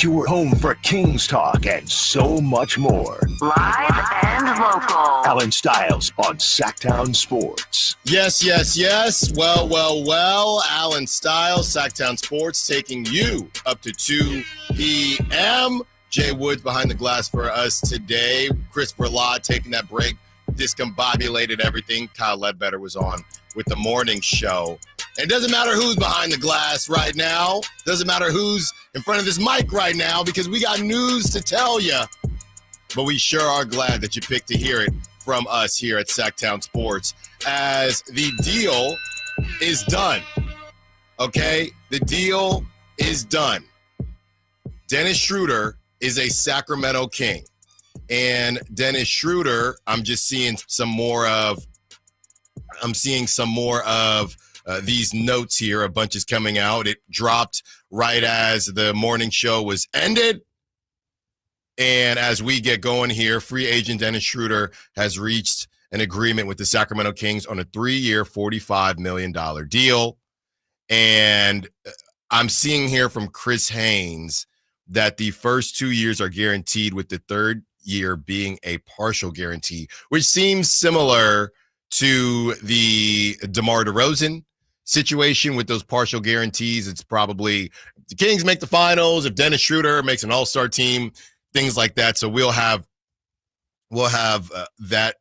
your home for Kings talk and so much more. Live and local. Allen Stiles on Sacktown Sports. Yes. Well. Allen Stiles, Sacktown Sports, taking you up to 2 p.m. Jay Woods behind the glass for us today. Christopher Law taking that break, discombobulated everything. Kyle Ledbetter was on with the morning show. And it doesn't matter who's behind the glass right now. Doesn't matter who's in front of this mic right now, because we got news to tell you. But we sure are glad that you picked to hear it from us here at Sacktown Sports, as the deal is done. Okay? The deal is done. Dennis Schroder is a Sacramento King. And Dennis Schroder, I'm seeing some more of these notes here. A bunch is coming out. It dropped right as the morning show was ended. And as we get going here, free agent Dennis Schroder has reached an agreement with the Sacramento Kings on a 3-year, $45 million deal. And I'm seeing here from Chris Haynes that the first 2 years are guaranteed, with the third year being a partial guarantee, which seems similar to the DeMar DeRozan situation with those partial guarantees. It's probably the Kings make the finals, if Dennis Schroder makes an all-star team, things like that. So we'll have that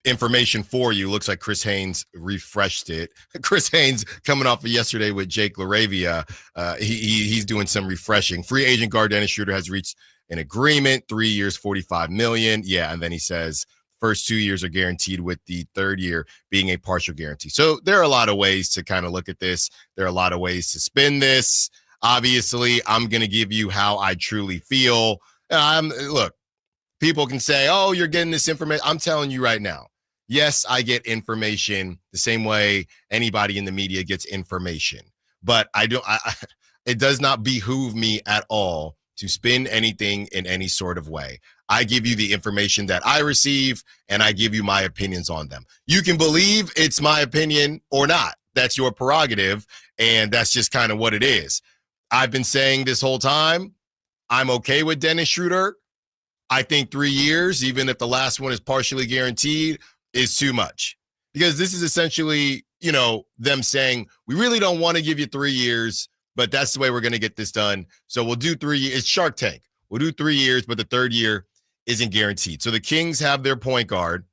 information for you. Looks like Chris Haynes refreshed it. Chris Haynes coming off of yesterday with Jake LaRavia. He's doing some refreshing. Free agent guard Dennis Schroder has reached an agreement, 3 years, $45 million. Yeah, and then he says first 2 years are guaranteed, with the third year being a partial guarantee. So there are a lot of ways to kind of look at this. There are a lot of ways to spin this. Obviously, I'm going to give you how I truly feel. Look, people can say, oh, you're getting this information. I'm telling you right now, yes, I get information the same way anybody in the media gets information. But it does not behoove me at all to spin anything in any sort of way. I give you the information that I receive, and I give you my opinions on them. You can believe it's my opinion or not. That's your prerogative, and that's just kind of what it is. I've been saying this whole time, I'm okay with Dennis Schroder. I think 3 years, even if the last one is partially guaranteed, is too much. Because this is essentially, them saying, we really don't want to give you 3 years, but that's the way we're going to get this done. So we'll do 3 years. It's Shark Tank. We'll do 3 years, but the third year isn't guaranteed. So the Kings have their point guard,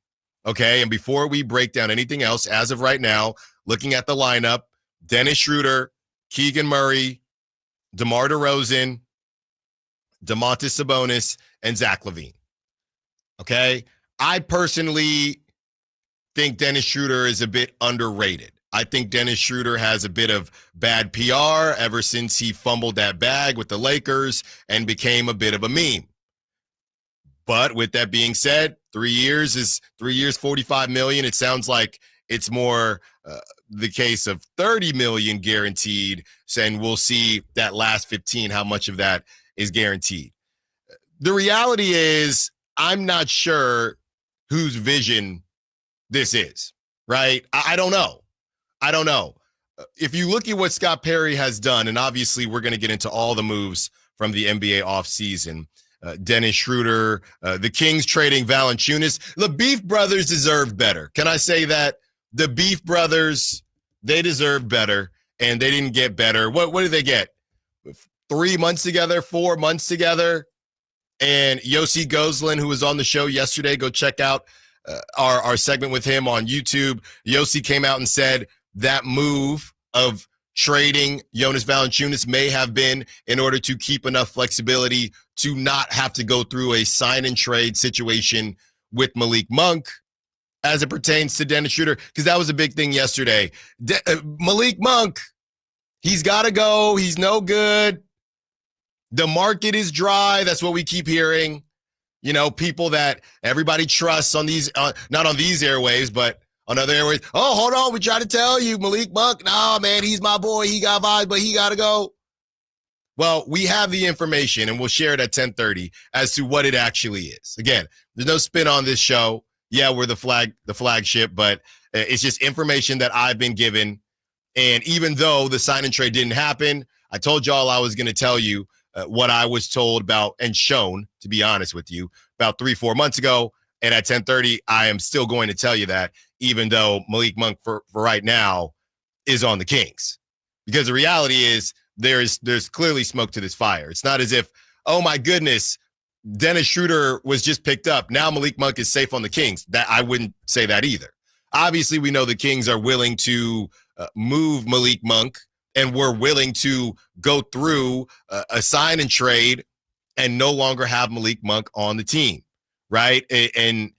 okay? And before we break down anything else, as of right now, looking at the lineup, Dennis Schroder, Keegan Murray, DeMar DeRozan, Domantas Sabonis, and Zach LaVine, okay? I personally think Dennis Schroder is a bit underrated. I think Dennis Schroder has a bit of bad PR ever since he fumbled that bag with the Lakers and became a bit of a meme. But with that being said, 3 years is 3 years, $45 million. It sounds like it's more the case of $30 million guaranteed, and we'll see that last 15, how much of that is guaranteed. The reality is, I'm not sure whose vision this is, right? I don't know. If you look at what Scott Perry has done, and obviously we're going to get into all the moves from the NBA offseason, Dennis Schroder, the Kings trading Valanciunas. The Beef Brothers deserve better. Can I say that? The Beef Brothers, they deserve better, and they didn't get better. What did they get? 3 months together, 4 months together? And Yossi Gozlan, who was on the show yesterday, go check out our segment with him on YouTube. Yossi came out and said that move of trading Jonas Valanciunas may have been in order to keep enough flexibility to not have to go through a sign and trade situation with Malik Monk as it pertains to Dennis Schroder, because that was a big thing yesterday. Malik Monk, he's got to go. He's no good. The market is dry. That's what we keep hearing. People that everybody trusts on these, not on these airwaves, but on other airways. Oh, hold on. We try to tell you, Malik Monk. Nah, man, he's my boy. He got vibes, but he got to go. Well, we have the information, and we'll share it at 10:30 as to what it actually is. Again, there's no spin on this show. Yeah, we're the flagship, but it's just information that I've been given. And even though the sign and trade didn't happen, I told y'all I was going to tell you what I was told about and shown, to be honest with you, about 3-4 months ago. And at 10:30, I am still going to tell you that, even though Malik Monk for right now is on the Kings. Because the reality is there's clearly smoke to this fire. It's not as if, oh my goodness, Dennis Schroder was just picked up. Now Malik Monk is safe on the Kings. That I wouldn't say that either. Obviously, we know the Kings are willing to move Malik Monk, and we're willing to go through a sign and trade and no longer have Malik Monk on the team, right? And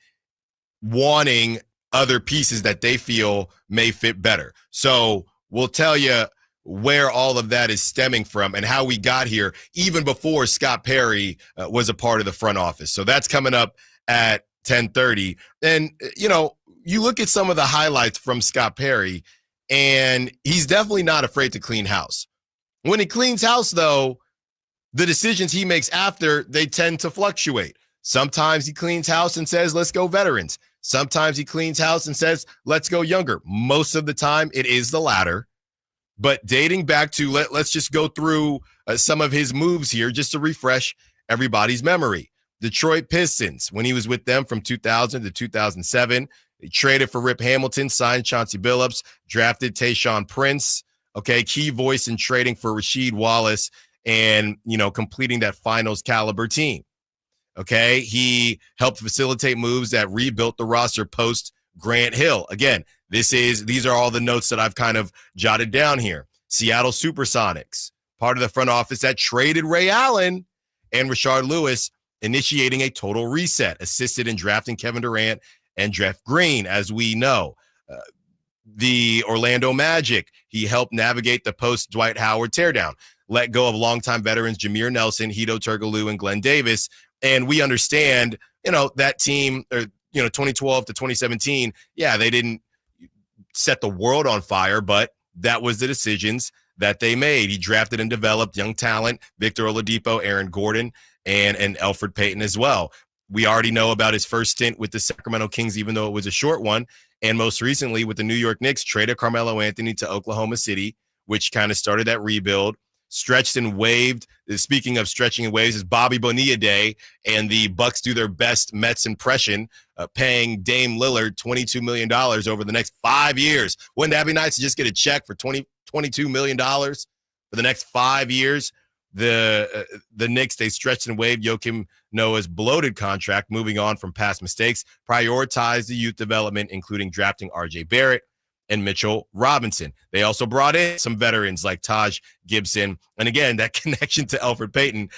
wanting other pieces that they feel may fit better. So we'll tell you where all of that is stemming from and how we got here, even before Scott Perry was a part of the front office. So that's coming up at 10:30. And, you look at some of the highlights from Scott Perry, and he's definitely not afraid to clean house. When he cleans house, though, the decisions he makes after, they tend to fluctuate. Sometimes he cleans house and says, let's go veterans. Sometimes he cleans house and says, let's go younger. Most of the time, it is the latter. But dating back to, let's just go through some of his moves here just to refresh everybody's memory. Detroit Pistons, when he was with them from 2000 to 2007, they traded for Rip Hamilton, signed Chauncey Billups, drafted Tayshaun Prince, key voice in trading for Rasheed Wallace and, completing that finals caliber team. He helped facilitate moves that rebuilt the roster post Grant Hill. Again, these are all the notes that I've kind of jotted down here. Seattle Supersonics, part of the front office that traded Ray Allen and Rashard Lewis, initiating a total reset, assisted in drafting Kevin Durant and Jeff Green, as we know. The Orlando Magic, he helped navigate the post-Dwight Howard teardown, let go of longtime veterans Jameer Nelson, Hedo Turkoglu, and Glenn Davis. And we understand, that team, 2012 to 2017, they didn't set the world on fire, but that was the decisions that they made. He drafted and developed young talent, Victor Oladipo, Aaron Gordon, and Elfrid Payton as well. We already know about his first stint with the Sacramento Kings, even though it was a short one. And most recently with the New York Knicks, traded Carmelo Anthony to Oklahoma City, which kind of started that rebuild. Stretched and waived. Speaking of stretching and waves, is Bobby Bonilla Day, and the Bucks do their best Mets impression, paying Dame Lillard $22 million over the next 5 years. Wouldn't that be nice to just get a check for $22 million for the next 5 years? The Knicks, they stretched and waived Joakim Noah's bloated contract, moving on from past mistakes, prioritized the youth development, including drafting RJ Barrett and Mitchell Robinson. They also brought in some veterans like Taj Gibson. And again, that connection to Elfrid Payton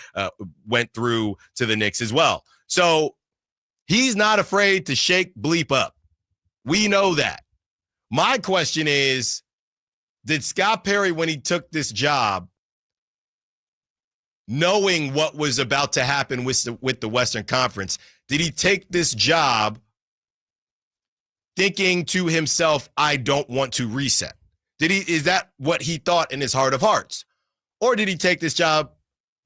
went through to the Knicks as well. So he's not afraid to shake bleep up. We know that. My question is, did Scott Perry, when he took this job, knowing what was about to happen with the Western Conference, did he take this job thinking to himself, I don't want to reset? Is that what he thought in his heart of hearts? Or did he take this job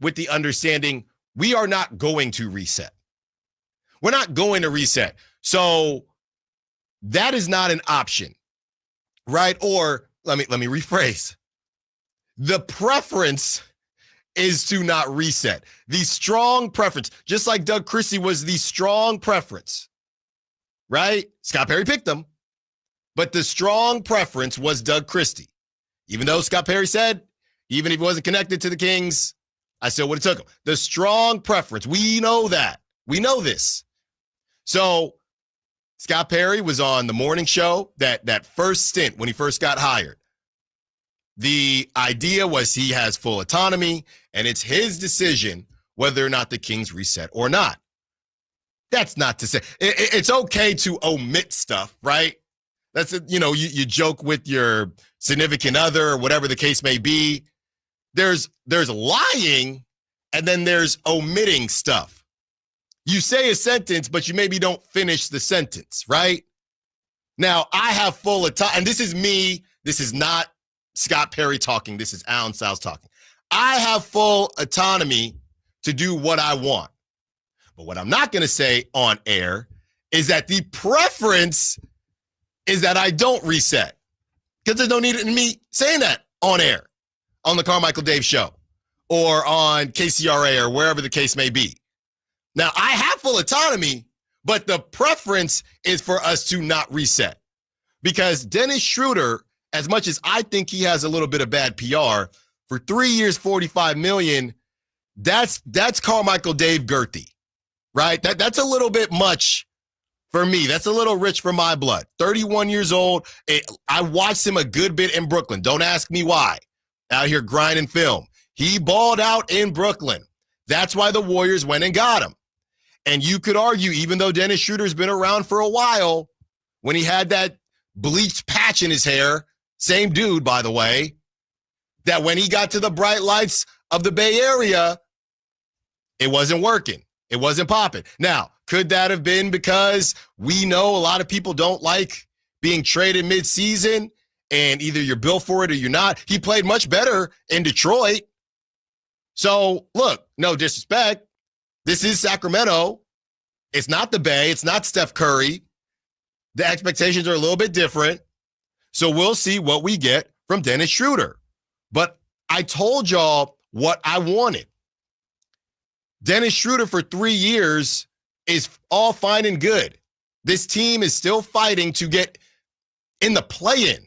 with the understanding, we are not going to reset? We're not going to reset. So that is not an option, right? Or let me rephrase. The preference is to not reset. The strong preference, just like Doug Christie was the strong preference, right? Scott Perry picked him, but the strong preference was Doug Christie. Even though Scott Perry said, even if he wasn't connected to the Kings, I still would have took him. The strong preference, we know that. We know this. So Scott Perry was on the morning show, that first stint when he first got hired. The idea was he has full autonomy, and it's his decision whether or not the Kings reset or not. That's not to say it's okay to omit stuff, right? That's you joke with your significant other or whatever the case may be. There's lying, and then there's omitting stuff. You say a sentence, but you maybe don't finish the sentence, right? Now, I have full autonomy, and this is me. This is not Scott Perry talking. This is Allen Stiles talking. I have full autonomy to do what I want. But what I'm not going to say on air is that the preference is that I don't reset. Because there's no need in me saying that on air on the Carmichael Dave Show or on KCRA or wherever the case may be. Now, I have full autonomy, but the preference is for us to not reset. Because Dennis Schroder, as much as I think he has a little bit of bad PR, for 3 years, $45 million, that's Carmichael Dave Gerthy, right? That's a little bit much for me. That's a little rich for my blood. 31 years old. I watched him a good bit in Brooklyn. Don't ask me why. Out here grinding film. He balled out in Brooklyn. That's why the Warriors went and got him. And you could argue, even though Dennis Schroeder's been around for a while, when he had that bleached patch in his hair, same dude, by the way, that when he got to the bright lights of the Bay Area, it wasn't working. It wasn't popping. Now, could that have been because we know a lot of people don't like being traded mid-season and either you're built for it or you're not? He played much better in Detroit. So, look, no disrespect. This is Sacramento. It's not the Bay. It's not Steph Curry. The expectations are a little bit different. So we'll see what we get from Dennis Schroder. But I told y'all what I wanted. Dennis Schroder for 3 years is all fine and good. This team is still fighting to get in the play-in.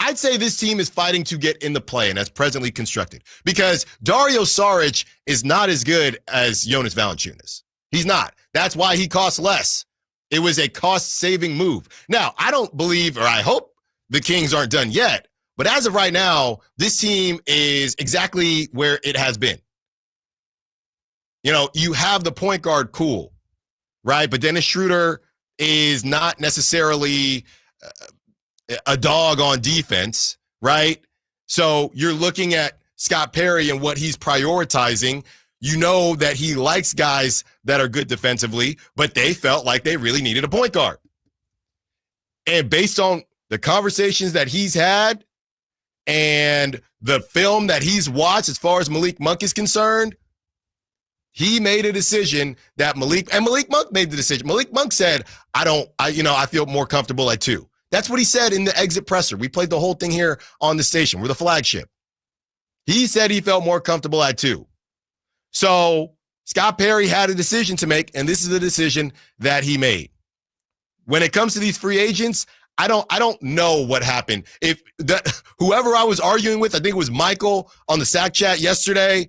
I'd say this team is fighting to get in the play-in as presently constructed because Dario Saric is not as good as Jonas Valanciunas. He's not. That's why he costs less. It was a cost-saving move. Now, I don't believe, or I hope the Kings aren't done yet, but as of right now, this team is exactly where it has been. You know, you have the point guard, cool, right? But Dennis Schroder is not necessarily a dog on defense, right? So you're looking at Scott Perry and what he's prioritizing. You know that he likes guys that are good defensively, but they felt like they really needed a point guard. And based on the conversations that he's had and the film that he's watched as far as Malik Monk is concerned, he made a decision that Malik Monk made the decision. Malik Monk said, I feel more comfortable at 2. That's what he said in the exit presser. We played the whole thing here on the station. We're the flagship. He said he felt more comfortable at 2. So Scott Perry had a decision to make, and this is the decision that he made. When it comes to these free agents, I don't know what happened. If whoever I was arguing with, I think it was Michael on the Sac Chat yesterday,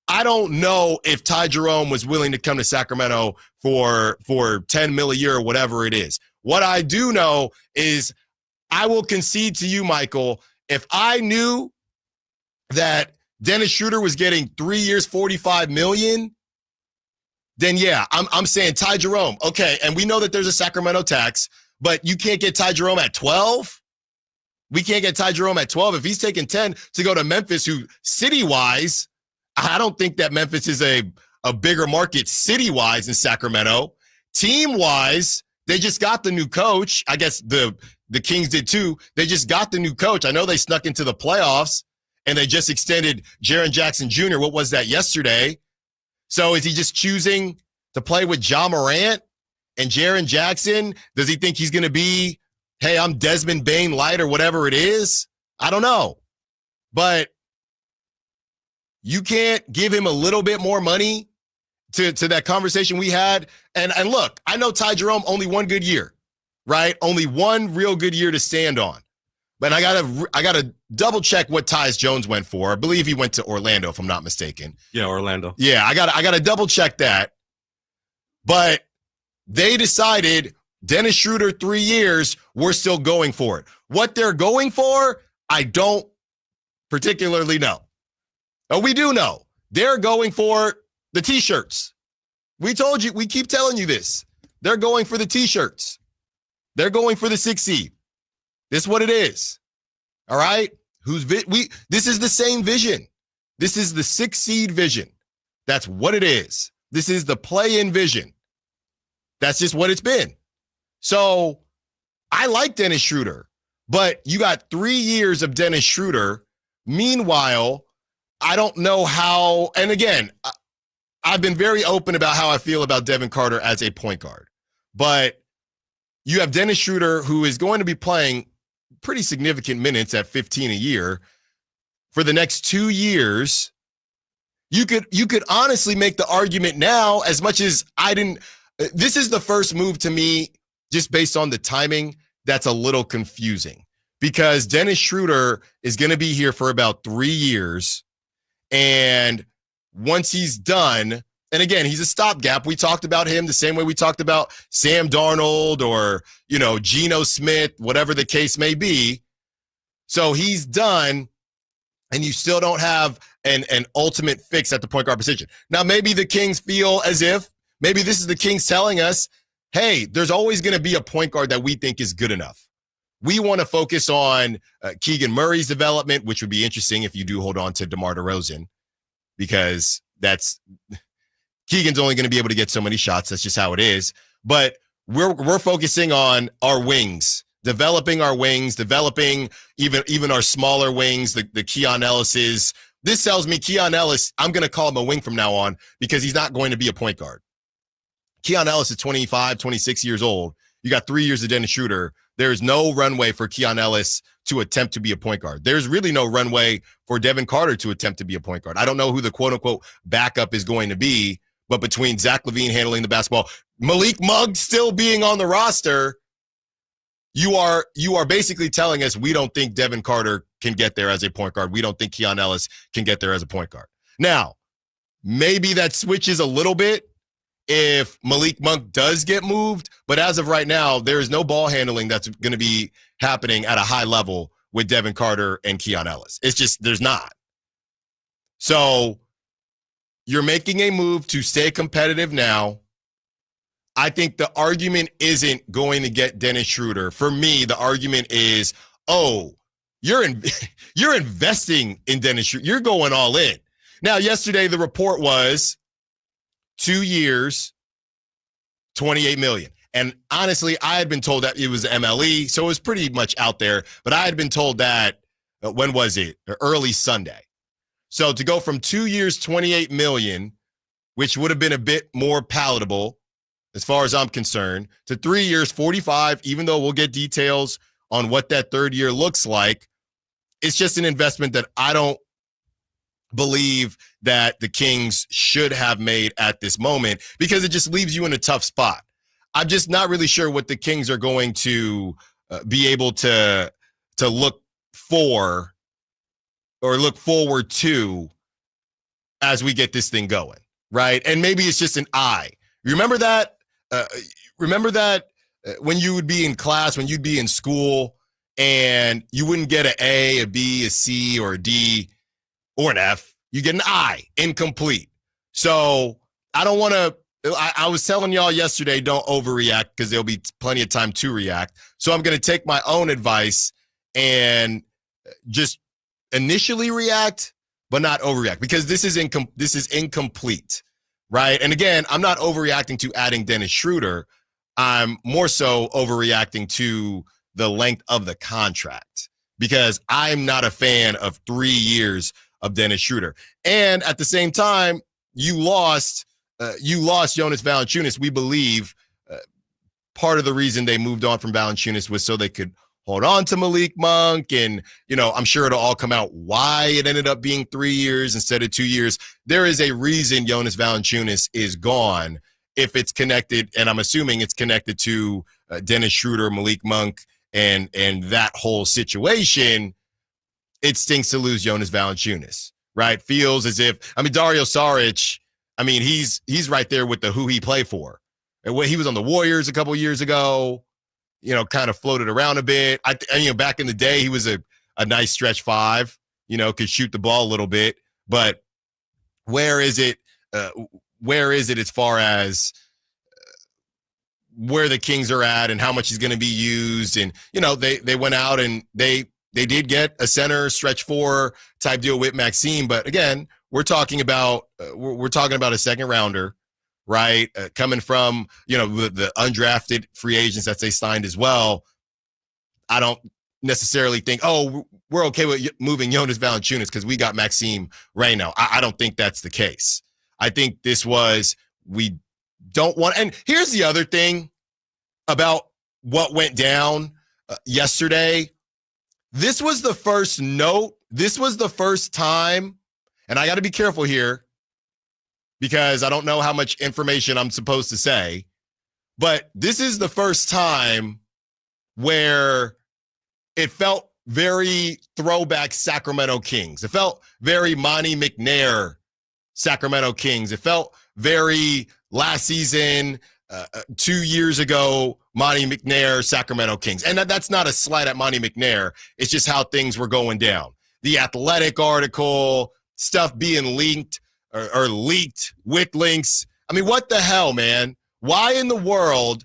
I don't know if Ty Jerome was willing to come to Sacramento for $10 million a year or whatever it is. What I do know is I will concede to you, Michael, if I knew that Dennis Schroder was getting 3 years, $45 million, then yeah, I'm saying Ty Jerome. Okay, and we know that there's a Sacramento tax, but you can't get Ty Jerome at 12? We can't get Ty Jerome at 12. If he's taking 10 to go to Memphis, who city-wise, I don't think that Memphis is a bigger market city-wise than Sacramento. Team-wise, they just got the new coach. I guess the Kings did too. They just got the new coach. I know they snuck into the playoffs, and they just extended Jaren Jackson Jr. What was that, yesterday? So is he just choosing to play with Ja Morant and Jaren Jackson? Does he think he's going to be, hey, I'm Desmond Bane light or whatever it is? I don't know. But you can't give him a little bit more money to that conversation we had. And look, I know Ty Jerome only one good year, right? Only one real good year to stand on. But I gotta double check what Tyus Jones went for. I believe he went to Orlando, if I'm not mistaken. Yeah, Orlando. Yeah, I gotta double check that. But they decided Dennis Schroder 3 years, we're still going for it. What they're going for, I don't particularly know. But we do know they're going for the T-shirts. We told you, we keep telling you this. They're going for the T-shirts. They're going for the 6 seed. This is what it is. All right? This is the same vision. This is the 6 seed vision. That's what it is. This is the play-in vision. That's just what it's been. So I like Dennis Schroder, but you got 3 years of Dennis Schroder. Meanwhile, I don't know how, and again, I've been very open about how I feel about Devin Carter as a point guard, but you have Dennis Schroder, who is going to be playing pretty significant minutes at 15 a year for the next 2 years. You could honestly make the argument now, as much as I didn't. This is the first move to me, just based on the timing, that's a little confusing, because Dennis Schroder is going to be here for about 3 years. And once he's done, and again, he's a stopgap. We talked about him the same way we talked about Sam Darnold or, Geno Smith, whatever the case may be. So he's done, and you still don't have an ultimate fix at the point guard position. Now, maybe the Kings feel as if, maybe this is the Kings telling us, hey, there's always going to be a point guard that we think is good enough. We want to focus on Keegan Murray's development, which would be interesting if you do hold on to DeMar DeRozan, because Keegan's only going to be able to get so many shots. That's just how it is. But we're focusing on our wings, developing our wings, developing even our smaller wings, the Keon Ellis's. This tells me Keon Ellis, I'm going to call him a wing from now on, because he's not going to be a point guard. Keon Ellis is 25, 26 years old. You got 3 years of Dennis Schroder. There's no runway for Keon Ellis to attempt to be a point guard. There's really no runway for Devin Carter to attempt to be a point guard. I don't know who the quote-unquote backup is going to be, but between Zach LaVine handling the basketball, Malik Monk still being on the roster, you are basically telling us we don't think Devin Carter can get there as a point guard. We don't think Keon Ellis can get there as a point guard. Now, maybe that switches a little bit if Malik Monk does get moved, but as of right now, there is no ball handling that's going to be happening at a high level with Devin Carter and Keon Ellis. It's just, there's not. So you're making a move to stay competitive now. I think the argument isn't going to get Dennis Schroder. For me, the argument is, you're investing in Dennis Schroder. You're going all in. Now, yesterday, the report was 2 years, $28 million. And honestly, I had been told that it was MLE, so it was pretty much out there. But I had been told that, when was it? Early Sunday. So to go from 2 years, $28 million, which would have been a bit more palatable as far as I'm concerned, to 3 years, 45, even though we'll get details on what that third year looks like, it's just an investment that I don't believe that the Kings should have made at this moment, because it just leaves you in a tough spot. I'm just not really sure what the Kings are going to be able to look for or look forward to as we get this thing going, right? And maybe it's just an eye. Remember that when you would be in class, when you'd be in school, and you wouldn't get an A, a B, a C, or a D, or an F. You get an I, incomplete. So I don't want to, I was telling y'all yesterday, don't overreact, because there'll be plenty of time to react. So I'm going to take my own advice and just initially react, but not overreact, because this is incomplete, right? And again, I'm not overreacting to adding Dennis Schroder. I'm more so overreacting to the length of the contract, because I'm not a fan of 3 years of Dennis Schroder. And at the same time, you lost Jonas Valanciunas. We believe part of the reason they moved on from Valanciunas was so they could hold on to Malik Monk. And, I'm sure it'll all come out why it ended up being 3 years instead of 2 years. There is a reason Jonas Valanciunas is gone, if it's connected, and I'm assuming it's connected to Dennis Schroder, Malik Monk, and that whole situation. It stinks to lose Jonas Valanciunas, right? Feels as if, Dario Saric, he's right there with the who he play for. And when he was on the Warriors a couple years ago, kind of floated around a bit. Back in the day, he was a nice stretch five, could shoot the ball a little bit. But where is it as far as where the Kings are at and how much he's going to be used? And, they went out and they did get a center stretch four type deal with Maxime. But again, we're talking about a second rounder, right? Coming from, the undrafted free agents that they signed as well. I don't necessarily think, we're okay with moving Jonas Valanciunas because we got Maxime right now. I don't think that's the case. I think we don't want, and here's the other thing about what went down yesterday. This was the first time, and I got to be careful here because I don't know how much information I'm supposed to say, but this is the first time where it felt very throwback Sacramento Kings. It felt very Monty McNair Sacramento Kings. It felt very last season, 2 years ago, Monty McNair Sacramento Kings. And that's not a slight at Monty McNair. It's just how things were going down. The Athletic article, stuff being linked or leaked with links. I mean, what the hell, man? Why in the world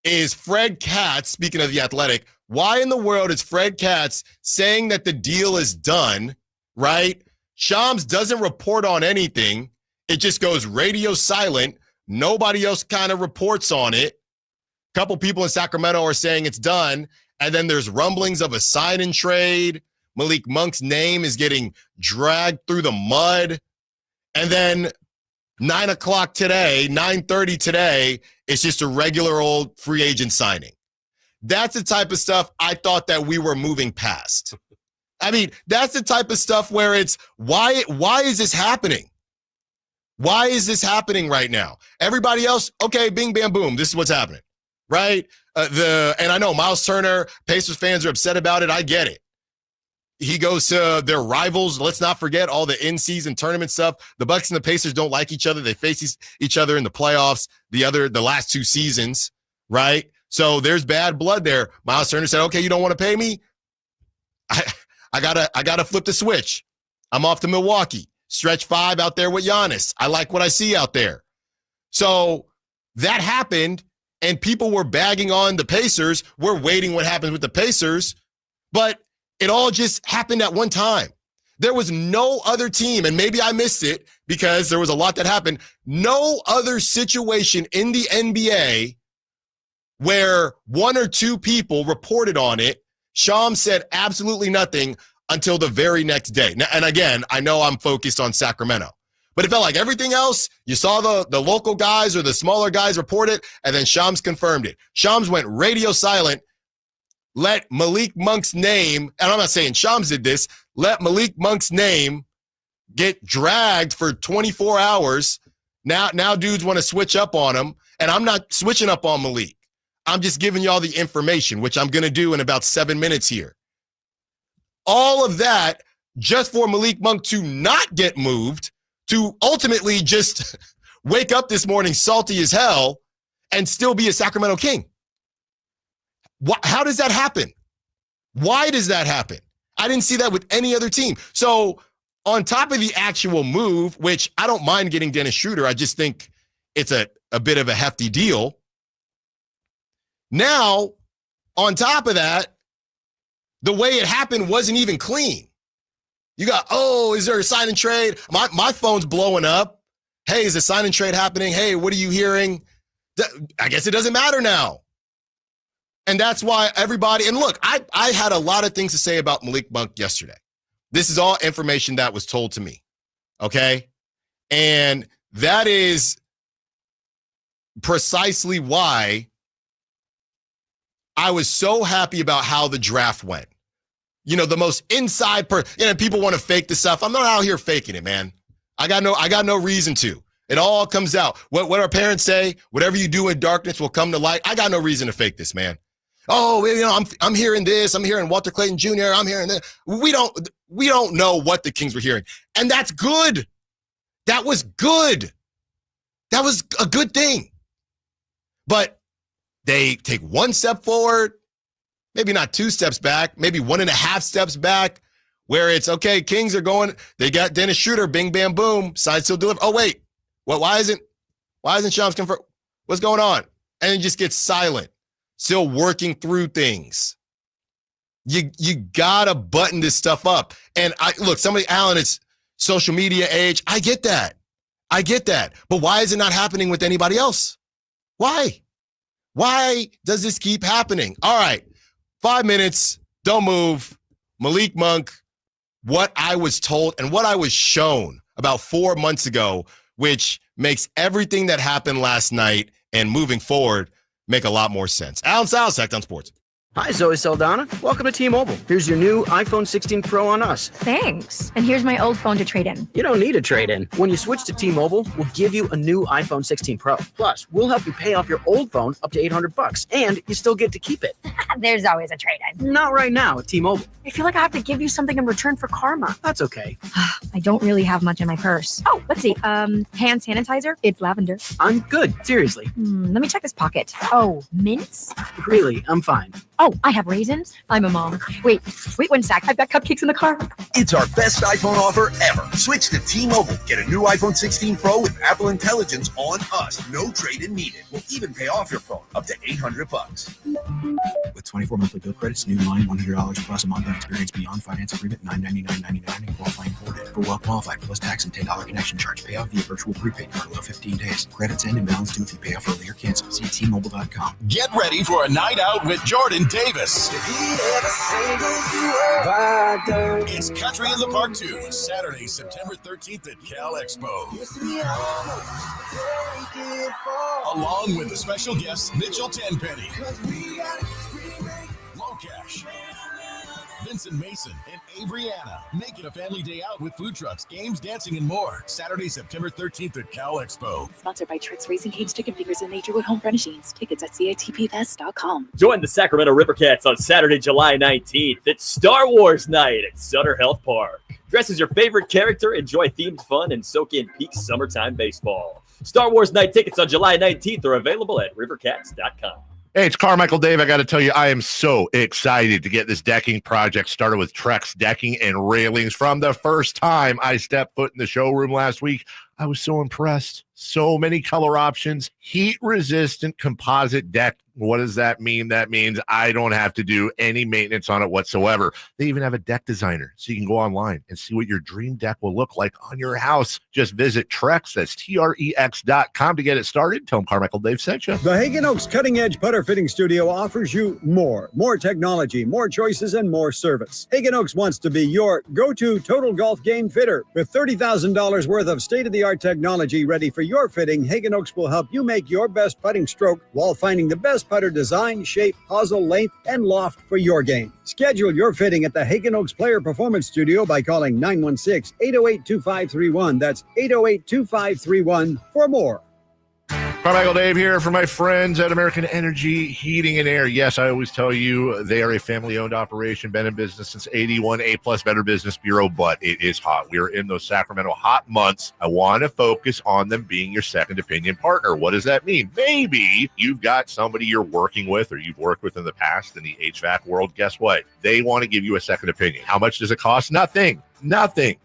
is Fred Katz, speaking of the Athletic, why in the world is Fred Katz saying that the deal is done, right? Shams doesn't report on anything. It just goes radio silent. Nobody else kind of reports on it. A couple people in Sacramento are saying it's done. And then there's rumblings of a sign and trade. Malik Monk's name is getting dragged through the mud. And then 9 o'clock today, 9:30 today, it's just a regular old free agent signing. That's the type of stuff I thought that we were moving past. I mean, that's the type of stuff where it's, why is this happening? Why is this happening right now? Everybody else, okay, bing, bam, boom, this is what's happening, right? And I know Miles Turner, Pacers fans are upset about it. I get it. He goes to their rivals. Let's not forget all the in-season tournament stuff. The Bucks and the Pacers don't like each other. They face each other in the playoffs the last 2 seasons, right? So there's bad blood there. Miles Turner said, okay, you don't want to pay me? I gotta flip the switch. I'm off to Milwaukee. Stretch 5 out there with Giannis. I like what I see out there. So that happened, and people were bagging on the Pacers. We're waiting what happens with the Pacers, but it all just happened at one time. There was no other team, and maybe I missed it because there was a lot that happened. No other situation in the NBA where 1 or 2 people reported on it. Shams said absolutely nothing until the very next day. Now, and again, I know I'm focused on Sacramento, but it felt like everything else, you saw the local guys or the smaller guys report it, and then Shams confirmed it. Shams went radio silent, let Malik Monk's name, and I'm not saying Shams did this, let Malik Monk's name get dragged for 24 hours. Now dudes want to switch up on him, and I'm not switching up on Malik. I'm just giving y'all the information, which I'm going to do in about 7 minutes here. All of that just for Malik Monk to not get moved, to ultimately just wake up this morning salty as hell and still be a Sacramento King. How does that happen? Why does that happen? I didn't see that with any other team. So on top of the actual move, which I don't mind getting Dennis Schroder, I just think it's a bit of a hefty deal. Now, on top of that, the way it happened wasn't even clean. You got, is there a sign and trade? My phone's blowing up. Hey, is a sign and trade happening? Hey, what are you hearing? I guess it doesn't matter now. And that's why everybody, and look, I had a lot of things to say about Malik Monk yesterday. This is all information that was told to me, okay? And that is precisely why I was so happy about how the draft went. You know, the most inside people want to fake this stuff. I'm not out here faking it, man. I got no reason to. It all comes out. What our parents say, whatever you do in darkness will come to light. I got no reason to fake this, man. I'm hearing this. I'm hearing Walter Clayton Jr. I'm hearing this. We don't know what the Kings were hearing. And that's good. That was good. That was a good thing. But they take 1 step forward, maybe not 2 steps back, maybe 1.5 steps back, where it's, okay, Kings are going, they got Dennis Schroder, bing, bam, boom, side still deliver. Oh, wait, why isn't Shams confirmed? What's going on? And it just gets silent, still working through things. You got to button this stuff up. And Allen, it's social media age. I get that. But why is it not happening with anybody else? Why? Why does this keep happening? All right, 5 minutes, don't move. Malik Monk, what I was told and what I was shown about 4 months ago, which makes everything that happened last night and moving forward make a lot more sense. Allen Stiles, Sacktown Sports. Hi, Zoe Saldana. Welcome to T-Mobile. Here's your new iPhone 16 Pro on us. Thanks. And here's my old phone to trade in. You don't need a trade-in. When you switch to T-Mobile, we'll give you a new iPhone 16 Pro. Plus, we'll help you pay off your old phone up to $800, and you still get to keep it. There's always a trade-in. Not right now at T-Mobile. I feel like I have to give you something in return for karma. That's okay. I don't really have much in my purse. Oh, let's see. Hand sanitizer. It's lavender. I'm good. Seriously. Let me check this pocket. Oh, mints? Really, I'm fine. Oh, I have raisins. I'm a mom. Wait 1 sec. I've got cupcakes in the car. It's our best iPhone offer ever. Switch to T-Mobile. Get a new iPhone 16 Pro with Apple Intelligence on us. No trade-in needed. We'll even pay off your phone up to $800. With 24 monthly bill credits, new line, $100 plus a month of experience beyond finance agreement, $999.99 and qualifying ported. For well qualified plus tax and $10 connection charge. Payoff via virtual prepaid card below 15 days. Credits end and balance due if you pay off early or cancel. See T-Mobile.com. Get ready for a night out with Jordan Davis. It's Country in the Park 2, Saturday, September 13th at Cal Expo. Along with the special guests Mitchell Tenpenny, Locash, Vincent Mason, and Averyana. Make it a family day out with food trucks, games, dancing, and more. Saturday, September 13th at Cal Expo. Sponsored by Tricks Racing Cage, Chicken Fingers, and Naturewood Home Furnishings. Tickets at catpfest.com. Join the Sacramento Rivercats on Saturday, July 19th. It's Star Wars Night at Sutter Health Park. Dress as your favorite character, enjoy themed fun, and soak in peak summertime baseball. Star Wars Night tickets on July 19th are available at rivercats.com. Hey, it's Carmichael Dave. I got to tell you, I am so excited to get this decking project started with Trex Decking and Railings. From the first time I stepped foot in the showroom last week, I was so impressed. So many color options, heat-resistant composite deck. What does that mean? That means I don't have to do any maintenance on it whatsoever. They even have a deck designer, so you can go online and see what your dream deck will look like on your house. Just visit Trex, that's TREX.com to get it started. Tell them Carmichael Dave sent you. The Hagen Oaks Cutting Edge Putter Fitting Studio offers you more technology, more choices, and more service. Hagen Oaks wants to be your go-to total golf game fitter. With $30,000 worth of state-of-the-art technology ready for your fitting, Hagen Oaks will help you make your best putting stroke while finding the best putter design, shape, hosel, length, and loft for your game. Schedule your fitting at the Hagen Oaks Player Performance Studio by calling 916-808-2531. That's 808-2531 for more. Carmichael Dave here for my friends at American Energy Heating and Air. Yes, I always tell you they are a family-owned operation, been in business since 81, A-plus Better Business Bureau, but it is hot. We are in those Sacramento hot months. I want to focus on them being your second opinion partner. What does that mean? Maybe you've got somebody you're working with or you've worked with in the past in the HVAC world. Guess what? They want to give you a second opinion. How much does it cost? Nothing.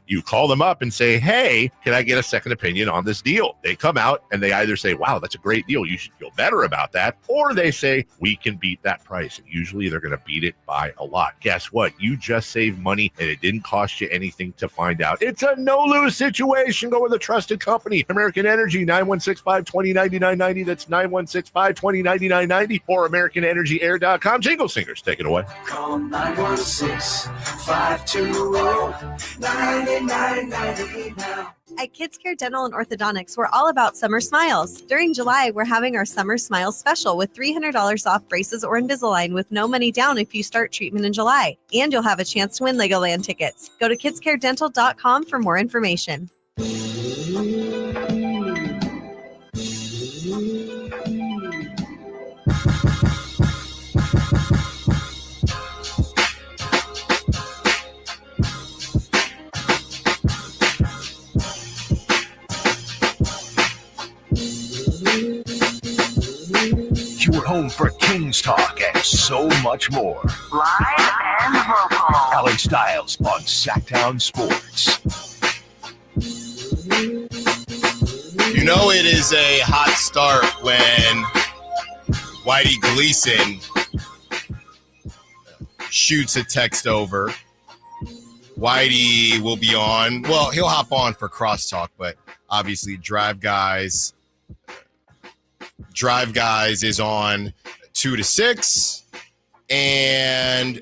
You call them up and say, hey, can I get a second opinion on this deal? They come out and they either say, wow, that's a great deal, you should feel better about that. Or they say, we can beat that price. And usually they're going to beat it by a lot. Guess what? You just saved money and it didn't cost you anything to find out. It's a no-lose situation. Go with a trusted company. American Energy, 916-520-9990. That's 916-520-9990 or AmericanEnergyAir.com. Jingle Singers, take it away. Call 916-520-9990 now. At Kids Care Dental and Orthodontics, we're all about summer smiles. During July, we're having our Summer Smiles special with $300 off braces or Invisalign with no money down if you start treatment in July. And you'll have a chance to win Legoland tickets. Go to kidscaredental.com for more information. Your home for Kings talk and so much more. Live and local. Allen Stiles on Sacktown Sports. You know it is a hot start when Whitey Gleason shoots a text over. Whitey will be on. Well, he'll hop on for crosstalk, but obviously Drive Guys is on 2 to 6. And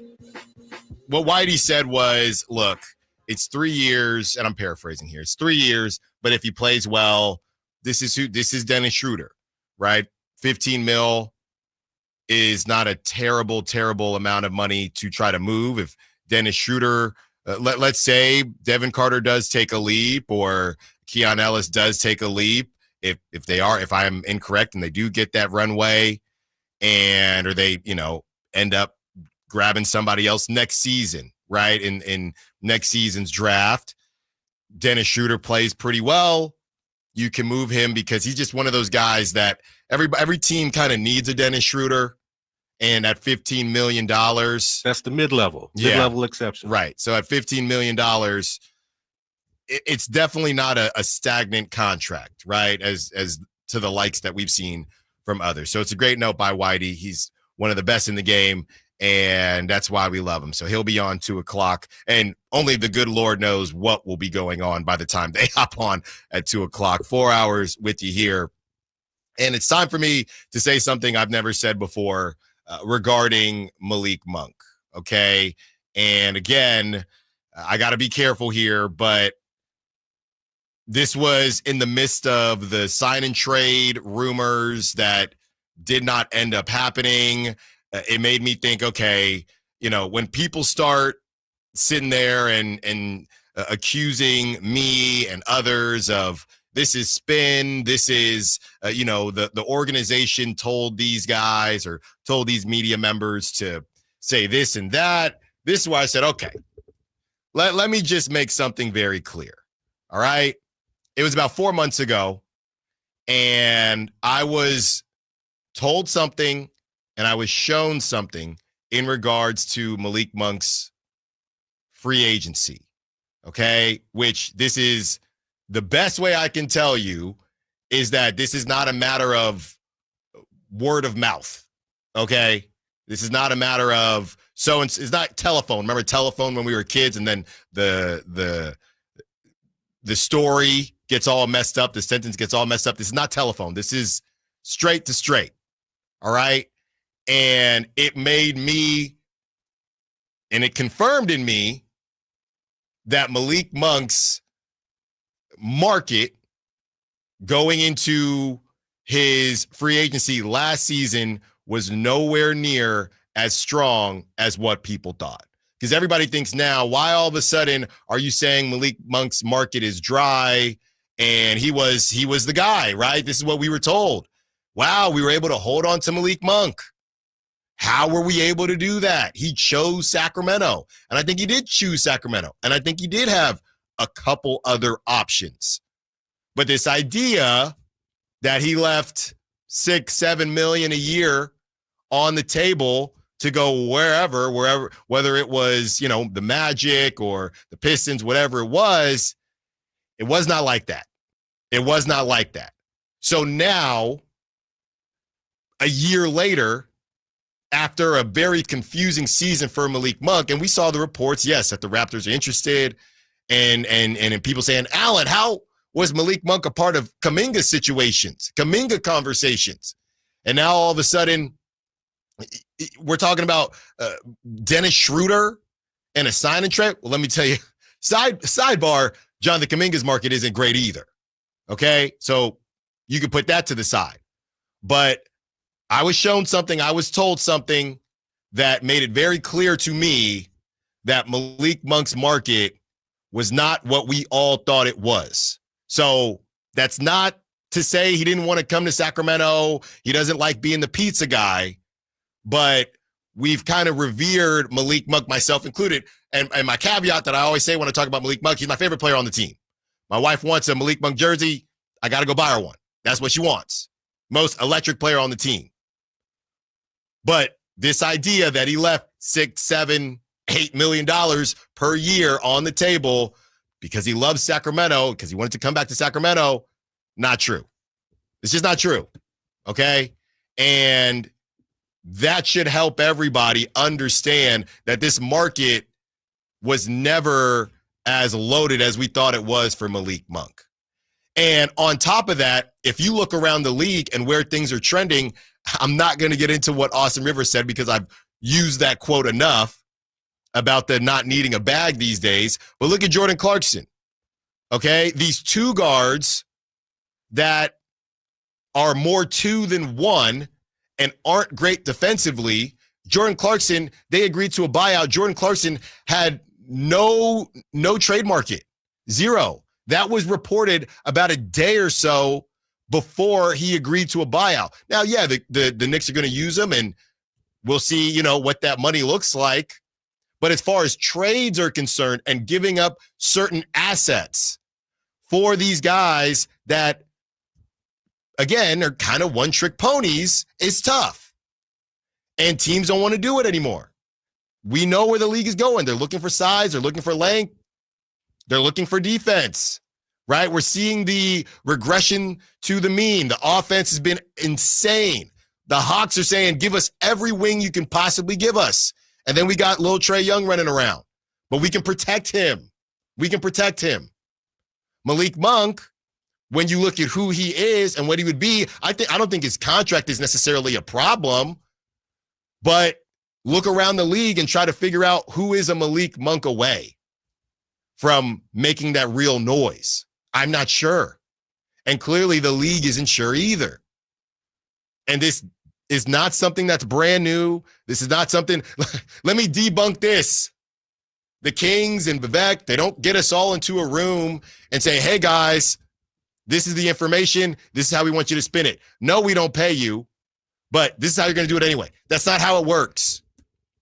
what Whitey said was, look, it's 3 years, and I'm paraphrasing here. It's 3 years, but if he plays well, this is Dennis Schroder, right? 15 mil is not a terrible, terrible amount of money to try to move. If Dennis Schroder, let's say Devin Carter does take a leap or Keon Ellis does take a leap, if I'm incorrect and they do get that runway or they, end up grabbing somebody else next season, right? In next season's draft, Dennis Schroder plays pretty well. You can move him because he's just one of those guys that every team kind of needs a Dennis Schroder. And at $15 million, that's the mid-level exception. Right. So at $15 million, it's definitely not a stagnant contract, right? As to the likes that we've seen from others. So it's a great note by Whitey. He's one of the best in the game, and that's why we love him. So he'll be on 2:00, and only the good Lord knows what will be going on by the time they hop on at 2:00. 4 hours with you here. And it's time for me to say something I've never said before regarding Malik Monk, okay? And again, I got to be careful here, but this was in the midst of the sign and trade rumors that did not end up happening. It made me think, okay, when people start sitting there and accusing me and others of this is spin, this is, the organization told these guys or told these media members to say this and that. This is why I said, okay, let me just make something very clear. All right. It was about 4 months ago, and I was told something and I was shown something in regards to Malik Monk's free agency. Okay. Which this is the best way I can tell you is that this is not a matter of word of mouth. Okay. This is not a matter of it's not telephone. Remember telephone when we were kids, and then the story gets all messed up. The sentence gets all messed up. This is not telephone. This is straight to straight. All right. And it made me, and it confirmed in me that Malik Monk's market going into his free agency last season was nowhere near as strong as what people thought. Because everybody thinks now, why all of a sudden are you saying Malik Monk's market is dry? And he was the guy, right? This is what we were told. Wow, we were able to hold on to Malik Monk. How were we able to do that? He chose Sacramento. And I think he did choose Sacramento. And I think he did have a couple other options. But this idea that he left $6-7 million a year on the table to go wherever, whether it was, the Magic or the Pistons, whatever it was not like that. It was not like that. So now, a year later, after a very confusing season for Malik Monk, and we saw the reports, yes, that the Raptors are interested, and people saying, Allen, how was Malik Monk a part of Kuminga conversations? And now all of a sudden, we're talking about Dennis Schroder and a sign and trade. Well, let me tell you, sidebar, Jonathan Kuminga's market isn't great either. Okay, so you can put that to the side. But I was shown something, I was told something that made it very clear to me that Malik Monk's market was not what we all thought it was. So that's not to say he didn't want to come to Sacramento. He doesn't like being the pizza guy, but we've kind of revered Malik Monk, myself included. And my caveat that I always say when I talk about Malik Monk, he's my favorite player on the team. My wife wants a Malik Monk jersey. I got to go buy her one. That's what she wants. Most electric player on the team. But this idea that he left $6, $7, $8 million per year on the table because he loves Sacramento, because he wanted to come back to Sacramento, not true. It's just not true. Okay? And that should help everybody understand that this market was never as loaded as we thought it was for Malik Monk. And on top of that, if you look around the league and where things are trending, I'm not going to get into what Austin Rivers said because I've used that quote enough about the not needing a bag these days. But look at Jordan Clarkson. Okay? These two guards that are more two than one and aren't great defensively. Jordan Clarkson, they agreed to a buyout. Jordan Clarkson had no trade market, zero. That was reported about a day or so before he agreed to a buyout. Now, yeah, the Knicks are going to use him, and we'll see, what that money looks like. But as far as trades are concerned and giving up certain assets for these guys that, again, are kind of one-trick ponies, is tough. And teams don't want to do it anymore. We know where the league is going. They're looking for size. They're looking for length. They're looking for defense, right? We're seeing the regression to the mean. The offense has been insane. The Hawks are saying, give us every wing you can possibly give us. And then we got little Trae Young running around. But we can protect him. Malik Monk, when you look at who he is and what he would be, I don't think his contract is necessarily a problem. But look around the league and try to figure out who is a Malik Monk away from making that real noise. I'm not sure. And clearly the league isn't sure either. And this is not something that's brand new. This is not something, let me debunk this. The Kings and Vivek, they don't get us all into a room and say, hey guys, this is the information. This is how we want you to spin it. No, we don't pay you, but this is how you're going to do it anyway. That's not how it works.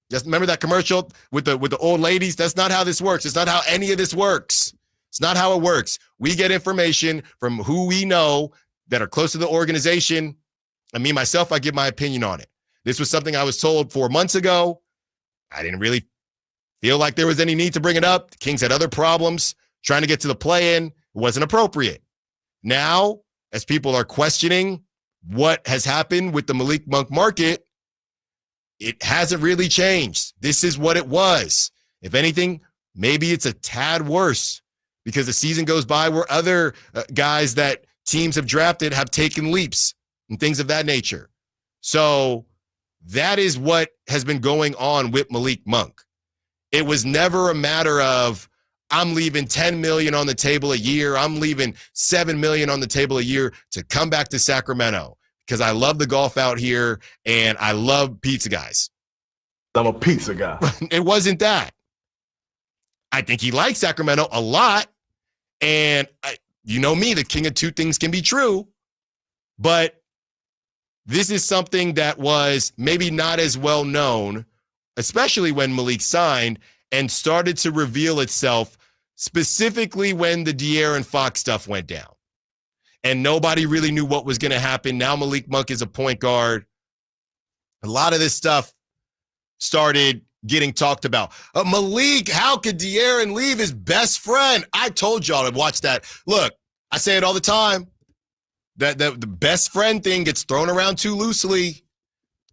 Just remember that commercial with the old ladies? That's not how this works. It's not how any of this works. It's not how it works. We get information from who we know that are close to the organization. And me, myself, I give my opinion on it. This was something I was told 4 months ago. I didn't really feel like there was any need to bring it up. The Kings had other problems. Trying to get to the play-in wasn't appropriate. Now, as people are questioning what has happened with the Malik Monk market, it hasn't really changed. This is what it was. If anything, maybe it's a tad worse because the season goes by where other guys that teams have drafted have taken leaps and things of that nature. So that is what has been going on with Malik Monk. It was never a matter of, I'm leaving $10 million on the table a year. I'm leaving $7 million on the table a year to come back to Sacramento because I love the golf out here and I love pizza guys. I'm a pizza guy. It wasn't that. I think he likes Sacramento a lot. And you know me, the king of two things can be true. But this is something that was maybe not as well known, especially when Malik signed, and started to reveal itself specifically when the De'Aaron Fox stuff went down. And nobody really knew what was going to happen. Now Malik Monk is a point guard. A lot of this stuff started getting talked about. Malik, how could De'Aaron leave his best friend? I told y'all to watch that. Look, I say it all the time. That the best friend thing gets thrown around too loosely,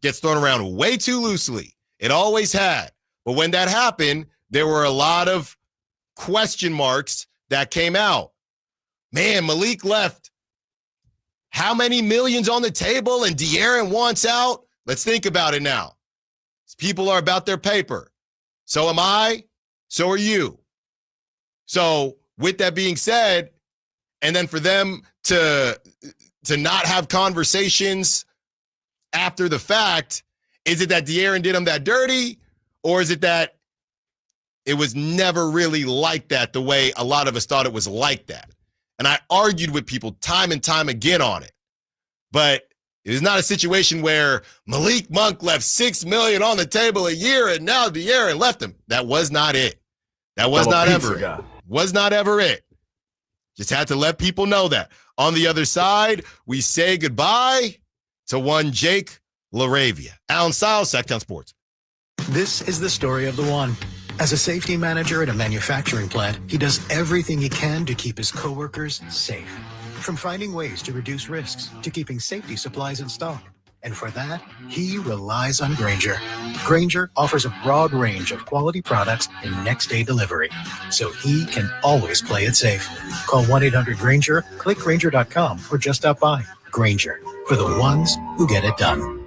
gets thrown around way too loosely. It always had. But when that happened, there were a lot of question marks that came out. Man, Malik left how many millions on the table and De'Aaron wants out? Let's think about it now. People are about their paper. So am I. So are you. So with that being said, and then for them to not have conversations after the fact, is it that De'Aaron did him that dirty? Or is it that it was never really like that the way a lot of us thought it was like that? And I argued with people time and time again on it. But it is not a situation where Malik Monk left $6 million on the table a year and now De'Aaron left him. That was not it. That was not ever it. Was not ever it. Just had to let people know that. On the other side, we say goodbye to one Jake LaRavia. Allen Stiles, Sacramento Sports. This is the story of the one. As a safety manager at a manufacturing plant, he does everything he can to keep his coworkers safe. From finding ways to reduce risks to keeping safety supplies in stock. And for that, he relies on Grainger. Grainger offers a broad range of quality products and next-day delivery, so he can always play it safe. Call 1-800-GRAINGER, click Grainger.com, or just stop by. Grainger, for the ones who get it done.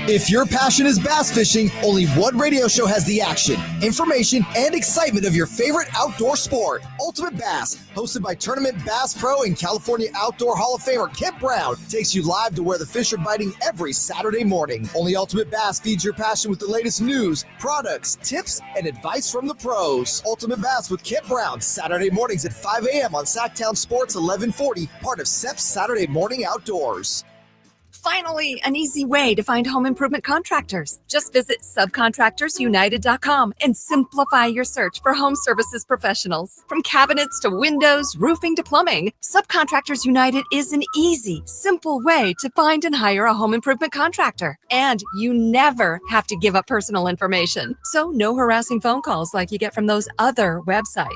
If your passion is bass fishing, only one radio show has the action, information, and excitement of your favorite outdoor sport. Ultimate Bass, hosted by Tournament Bass Pro and California Outdoor Hall of Famer Kip Brown, takes you live to where the fish are biting every Saturday morning. Only Ultimate Bass feeds your passion with the latest news, products, tips, and advice from the pros. Ultimate Bass with Kip Brown, Saturday mornings at 5 a.m. on Sacktown Sports 1140, part of SEP's Saturday Morning Outdoors. Finally, an easy way to find home improvement contractors. Just visit subcontractorsunited.com and simplify your search for home services professionals. From cabinets to windows, roofing to plumbing, Subcontractors United is an easy, simple way to find and hire a home improvement contractor. And you never have to give up personal information. So no harassing phone calls like you get from those other websites.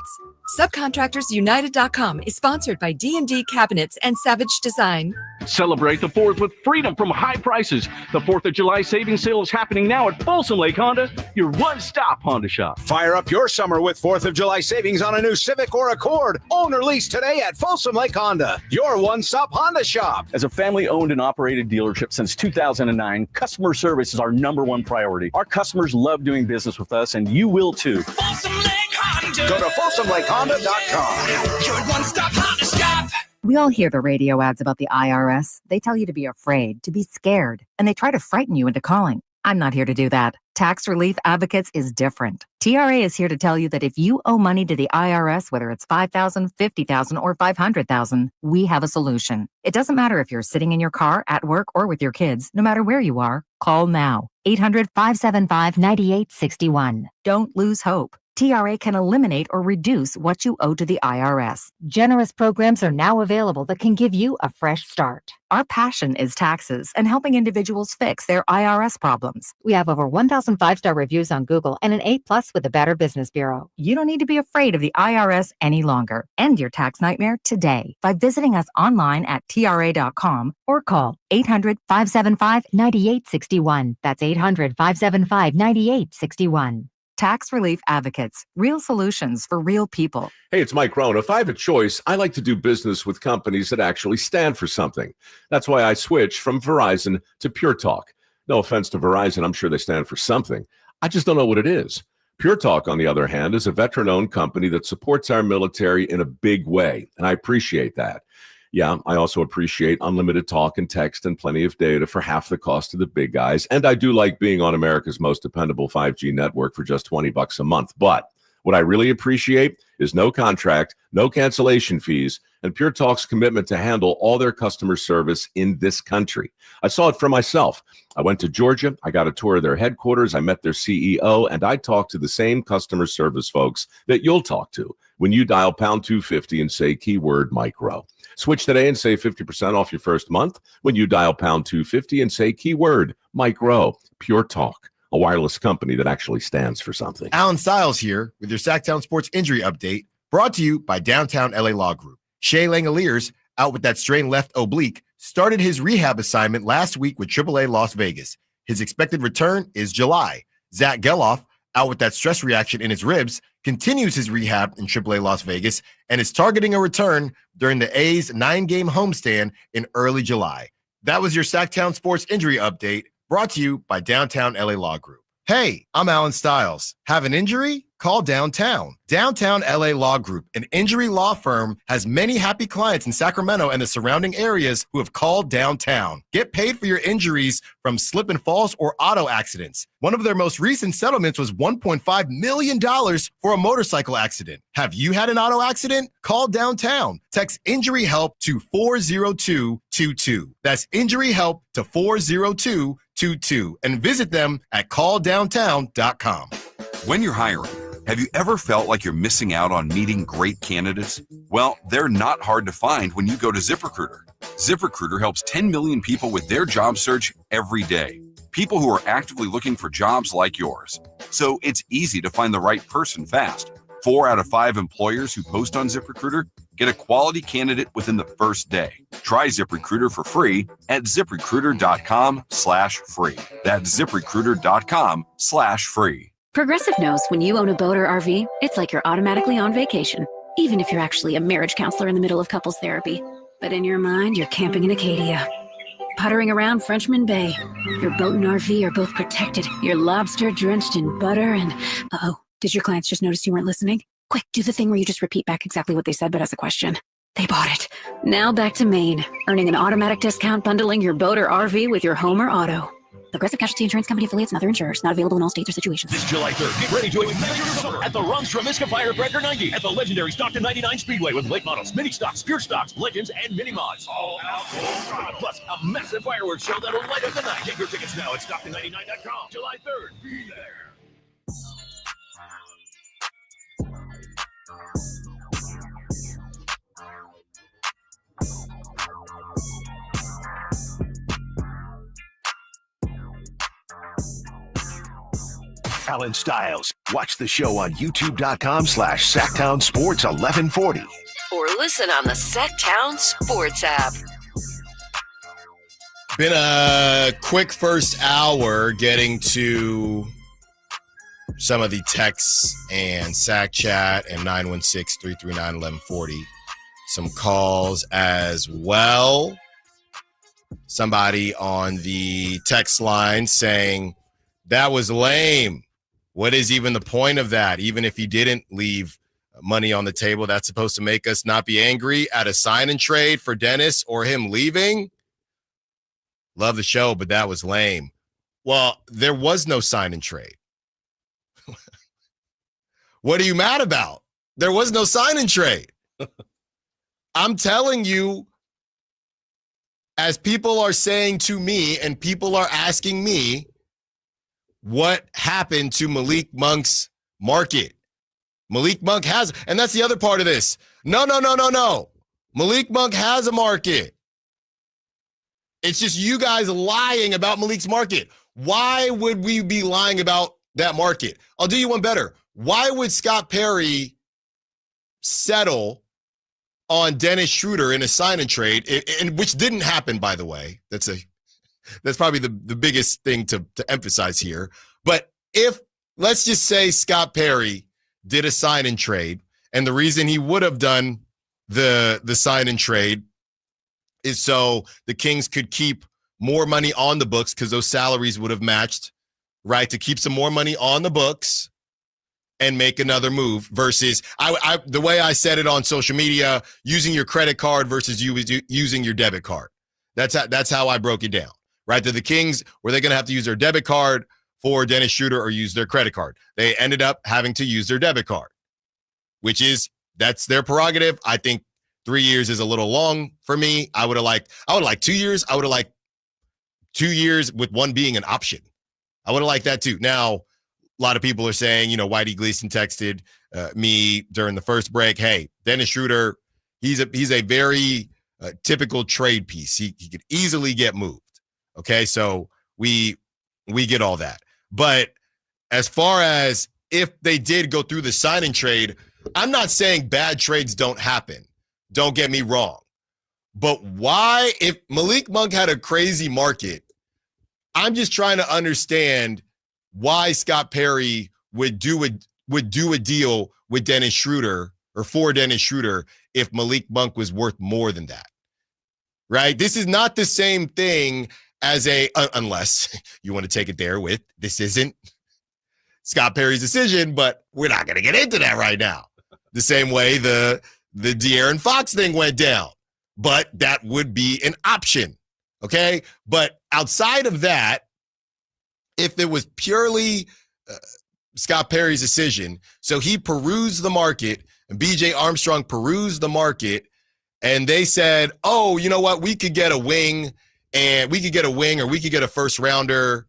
Subcontractorsunited.com is sponsored by D&D Cabinets and Savage Design. Celebrate the 4th with freedom from high prices. The 4th of July savings sale is happening now at Folsom Lake Honda, your one-stop Honda shop. Fire up your summer with 4th of July savings on a new Civic or Accord. Own or lease today at Folsom Lake Honda, your one-stop Honda shop. As a family-owned and operated dealership since 2009, customer service is our #1 priority. Our customers love doing business with us, and you will too. Folsom Lake Honda. Go to FolsomLakeHonda.com. Your one-stop Honda shop. We all hear the radio ads about the IRS. They tell you to be afraid, to be scared, and they try to frighten you into calling. I'm not here to do that. Tax Relief Advocates is different. TRA is here to tell you that if you owe money to the IRS, whether it's $5,000, $50,000, or $500,000, we have a solution. It doesn't matter if you're sitting in your car, at work, or with your kids. No matter where you are, call now. 800-575-9861. Don't lose hope. TRA can eliminate or reduce what you owe to the IRS. Generous programs are now available that can give you a fresh start. Our passion is taxes and helping individuals fix their IRS problems. We have over 1,000 5-star reviews on Google and an A+ with the Better Business Bureau. You don't need to be afraid of the IRS any longer. End your tax nightmare today by visiting us online at TRA.com or call 800-575-9861. That's 800-575-9861. Tax Relief Advocates, real solutions for real people. Hey, it's Mike Rohn. If I have a choice, I like to do business with companies that actually stand for something. That's why I switched from Verizon to Pure Talk. No offense to Verizon, I'm sure they stand for something. I just don't know what it is. Pure Talk, on the other hand, is a veteran-owned company that supports our military in a big way, and I appreciate that. Yeah, I also appreciate unlimited talk and text and plenty of data for half the cost of the big guys. And I do like being on America's most dependable 5G network for just $20 a month. But what I really appreciate is no contract, no cancellation fees, and Pure Talk's commitment to handle all their customer service in this country. I saw it for myself. I went to Georgia. I got a tour of their headquarters. I met their CEO, and I talked to the same customer service folks that you'll talk to when you dial pound 250 and say keyword micro. Switch today and save 50% off your first month when you dial pound 250 and say keyword micro. Pure Talk, a wireless company that actually stands for something. Allen Stiles here with your Sacktown Sports Injury Update, brought to you by Downtown LA Law Group. Shea Langoliers, out with that strained left oblique, started his rehab assignment last week with AAA Las Vegas. His expected return is July. Zach Geloff, out with that stress reaction in his ribs, continues his rehab in AAA Las Vegas and is targeting a return during the A's 9-game homestand in early July. That was your Sacktown Sports Injury Update, brought to you by Downtown LA Law Group. Hey, I'm Allen Stiles. Have an injury? Call Downtown. Downtown LA Law Group, an injury law firm, has many happy clients in Sacramento and the surrounding areas who have called Downtown. Get paid for your injuries from slip and falls or auto accidents. One of their most recent settlements was $1.5 million for a motorcycle accident. Have you had an auto accident? Call Downtown. Text injury help to 40222. That's injury help to 40222 and visit them at calldowntown.com. When you're hiring, have you ever felt like you're missing out on meeting great candidates? Well, they're not hard to find when you go to ZipRecruiter. ZipRecruiter helps 10 million people with their job search every day. People who are actively looking for jobs like yours. So it's easy to find the right person fast. 4 out of 5 employers who post on ZipRecruiter get a quality candidate within the first day. Try ZipRecruiter for free at ZipRecruiter.com/free. That's ZipRecruiter.com/free. Progressive knows when you own a boat or RV, it's like you're automatically on vacation, even if you're actually a marriage counselor in the middle of couples therapy. But in your mind, you're camping in Acadia. puttering around Frenchman Bay. Your boat and RV are both protected. Your lobster drenched in butter and... Uh-oh, did your clients just notice you weren't listening? Quick, do the thing where you just repeat back exactly what they said but as a question. They bought it. Now back to Maine, earning an automatic discount bundling your boat or RV with your home or auto. Progressive Casualty Insurance Company affiliates and other insurers. Not available in all states or situations. This July 3rd, get ready to ignite your summer at the Rumstrom Miska Firecracker 90 at the legendary Stockton 99 Speedway with late models, mini stocks, pure stocks, legends, and mini mods. All out plus a massive fireworks show that'll light up the night. Get your tickets now at Stockton99.com. July 3rd, be there. Allen Stiles. Watch the show on youtube.com/Sacktown Sports 1140. Or listen on the Sacktown Sports app. Been a quick first hour getting to some of the texts and Sack Chat and 916-339-1140. Some calls as well. Somebody on the text line saying, that was lame. What is even the point of that? Even if he didn't leave money on the table, that's supposed to make us not be angry at a sign and trade for Dennis or him leaving? Love the show, but that was lame. Well, there was no sign and trade. What are you mad about? There was no sign and trade. I'm telling you, as people are saying to me and people are asking me, what happened to Malik Monk's market? Malik Monk has, and that's the other part of this. No. Malik Monk has a market. It's just you guys lying about Malik's market. Why would we be lying about that market? I'll do you one better. Why would Scott Perry settle on Dennis Schroder in a sign and trade, and which didn't happen, by the way? That's probably the biggest thing to emphasize here. But if, let's just say Scott Perry did a sign and trade, and the reason he would have done the sign and trade is so the Kings could keep more money on the books because those salaries would have matched, right? To keep some more money on the books and make another move versus the way I said it on social media, using your credit card versus using your debit card. That's how I broke it down. Right, that the Kings, were they going to have to use their debit card for Dennis Schroder or use their credit card? They ended up having to use their debit card, that's their prerogative. I think 3 years is a little long for me. I would have liked 2 years. I would have liked 2 years with one being an option. I would have liked that too. Now, a lot of people are saying, Whitey Gleason texted me during the first break, hey, Dennis Schroder, he's a very typical trade piece. He could easily get moved. Okay, so we get all that. But as far as if they did go through the sign and trade, I'm not saying bad trades don't happen. Don't get me wrong. But why, if Malik Monk had a crazy market, I'm just trying to understand why Scott Perry would do a deal with Dennis Schroder or for Dennis Schroder if Malik Monk was worth more than that. Right? This is not the same thing as unless you want to take it there with, this isn't Scott Perry's decision, but we're not going to get into that right now. The same way the De'Aaron Fox thing went down, but that would be an option, okay? But outside of that, if it was purely Scott Perry's decision, so he perused the market, and BJ Armstrong perused the market, and they said, oh, you know what, we could get a wing, or we could get a first rounder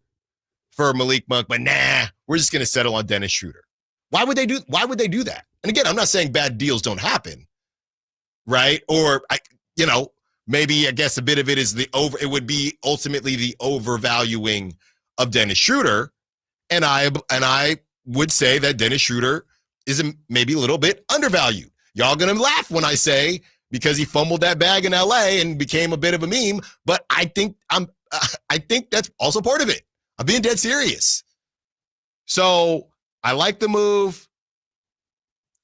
for Malik Monk, but nah, we're just going to settle on Dennis Schroder. Why would they do that? And again, I'm not saying bad deals don't happen, right? Or maybe I guess a bit of it is it would be ultimately the overvaluing of Dennis Schroder, and I would say that Dennis Schroder is maybe a little bit undervalued. Y'all going to laugh when I say because he fumbled that bag in LA and became a bit of a meme, but I think that's also part of it. I'm being dead serious. So I like the move.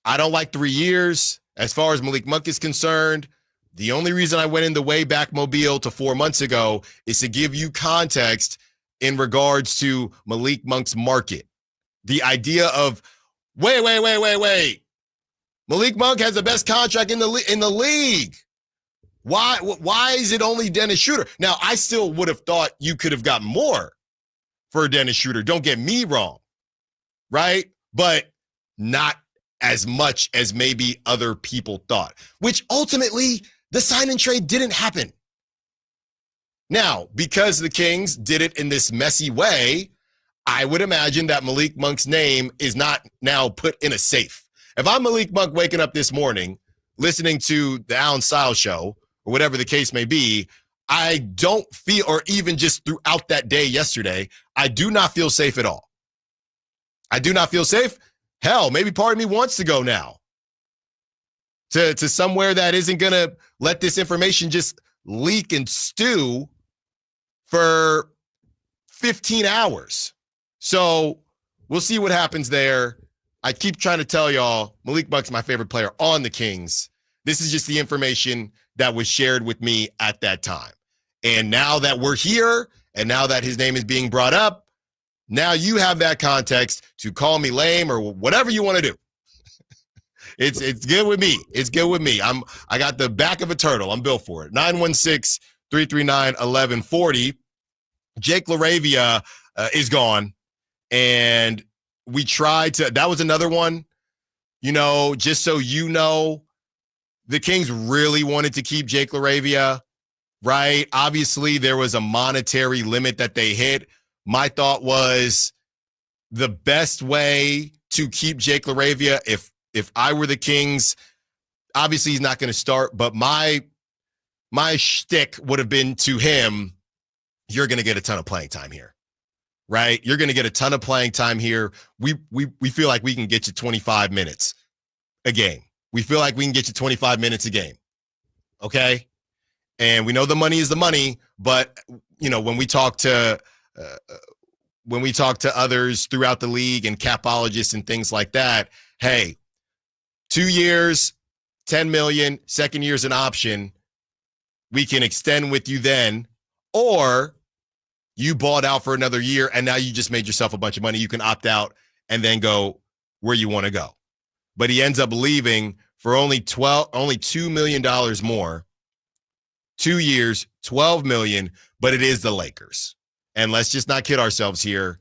I don't like 3 years as far as Malik Monk is concerned, The only reason I went in the way back mobile to 4 months ago is to give you context in regards to Malik Monk's market. The idea of, wait. Malik Monk has the best contract in the league. Why is it only Dennis Schroder? Now, I still would have thought you could have gotten more for Dennis Schroder. Don't get me wrong, right? But not as much as maybe other people thought, which ultimately the sign and trade didn't happen. Now, because the Kings did it in this messy way, I would imagine that Malik Monk's name is not now put in a safe. If I'm Malik Monk waking up this morning, listening to the Allen Stiles Show, or whatever the case may be, I don't feel, or even just throughout that day yesterday, I do not feel safe at all. I do not feel safe. Hell, maybe part of me wants to go now to somewhere that isn't going to let this information just leak and stew for 15 hours. So we'll see what happens there. I keep trying to tell y'all, Malik Monk's my favorite player on the Kings. This is just the information that was shared with me at that time. And now that we're here, and now that his name is being brought up, now you have that context to call me lame or whatever you want to do. It's good with me. It's good with me. I got the back of a turtle. I'm built for it. 916-339-1140. Jake LaRavia is gone. And we tried to, that was another one, just so you know, the Kings really wanted to keep Jake LaRavia, right? Obviously, there was a monetary limit that they hit. My thought was the best way to keep Jake LaRavia, if I were the Kings, obviously he's not going to start, but my shtick would have been to him, you're going to get a ton of playing time here. Right? You're going to get a ton of playing time here. We feel like we can get you 25 minutes a game. We feel like we can get you 25 minutes a game. Okay? And we know the money is the money, but when we talk to others throughout the league and capologists and things like that, hey, 2 years, $10 million, second year's an option. We can extend with you then, or you bought out for another year, and now you just made yourself a bunch of money. You can opt out and then go where you want to go. But he ends up leaving for only $2 million more. 2 years, $12 million, but it is the Lakers. And let's just not kid ourselves here.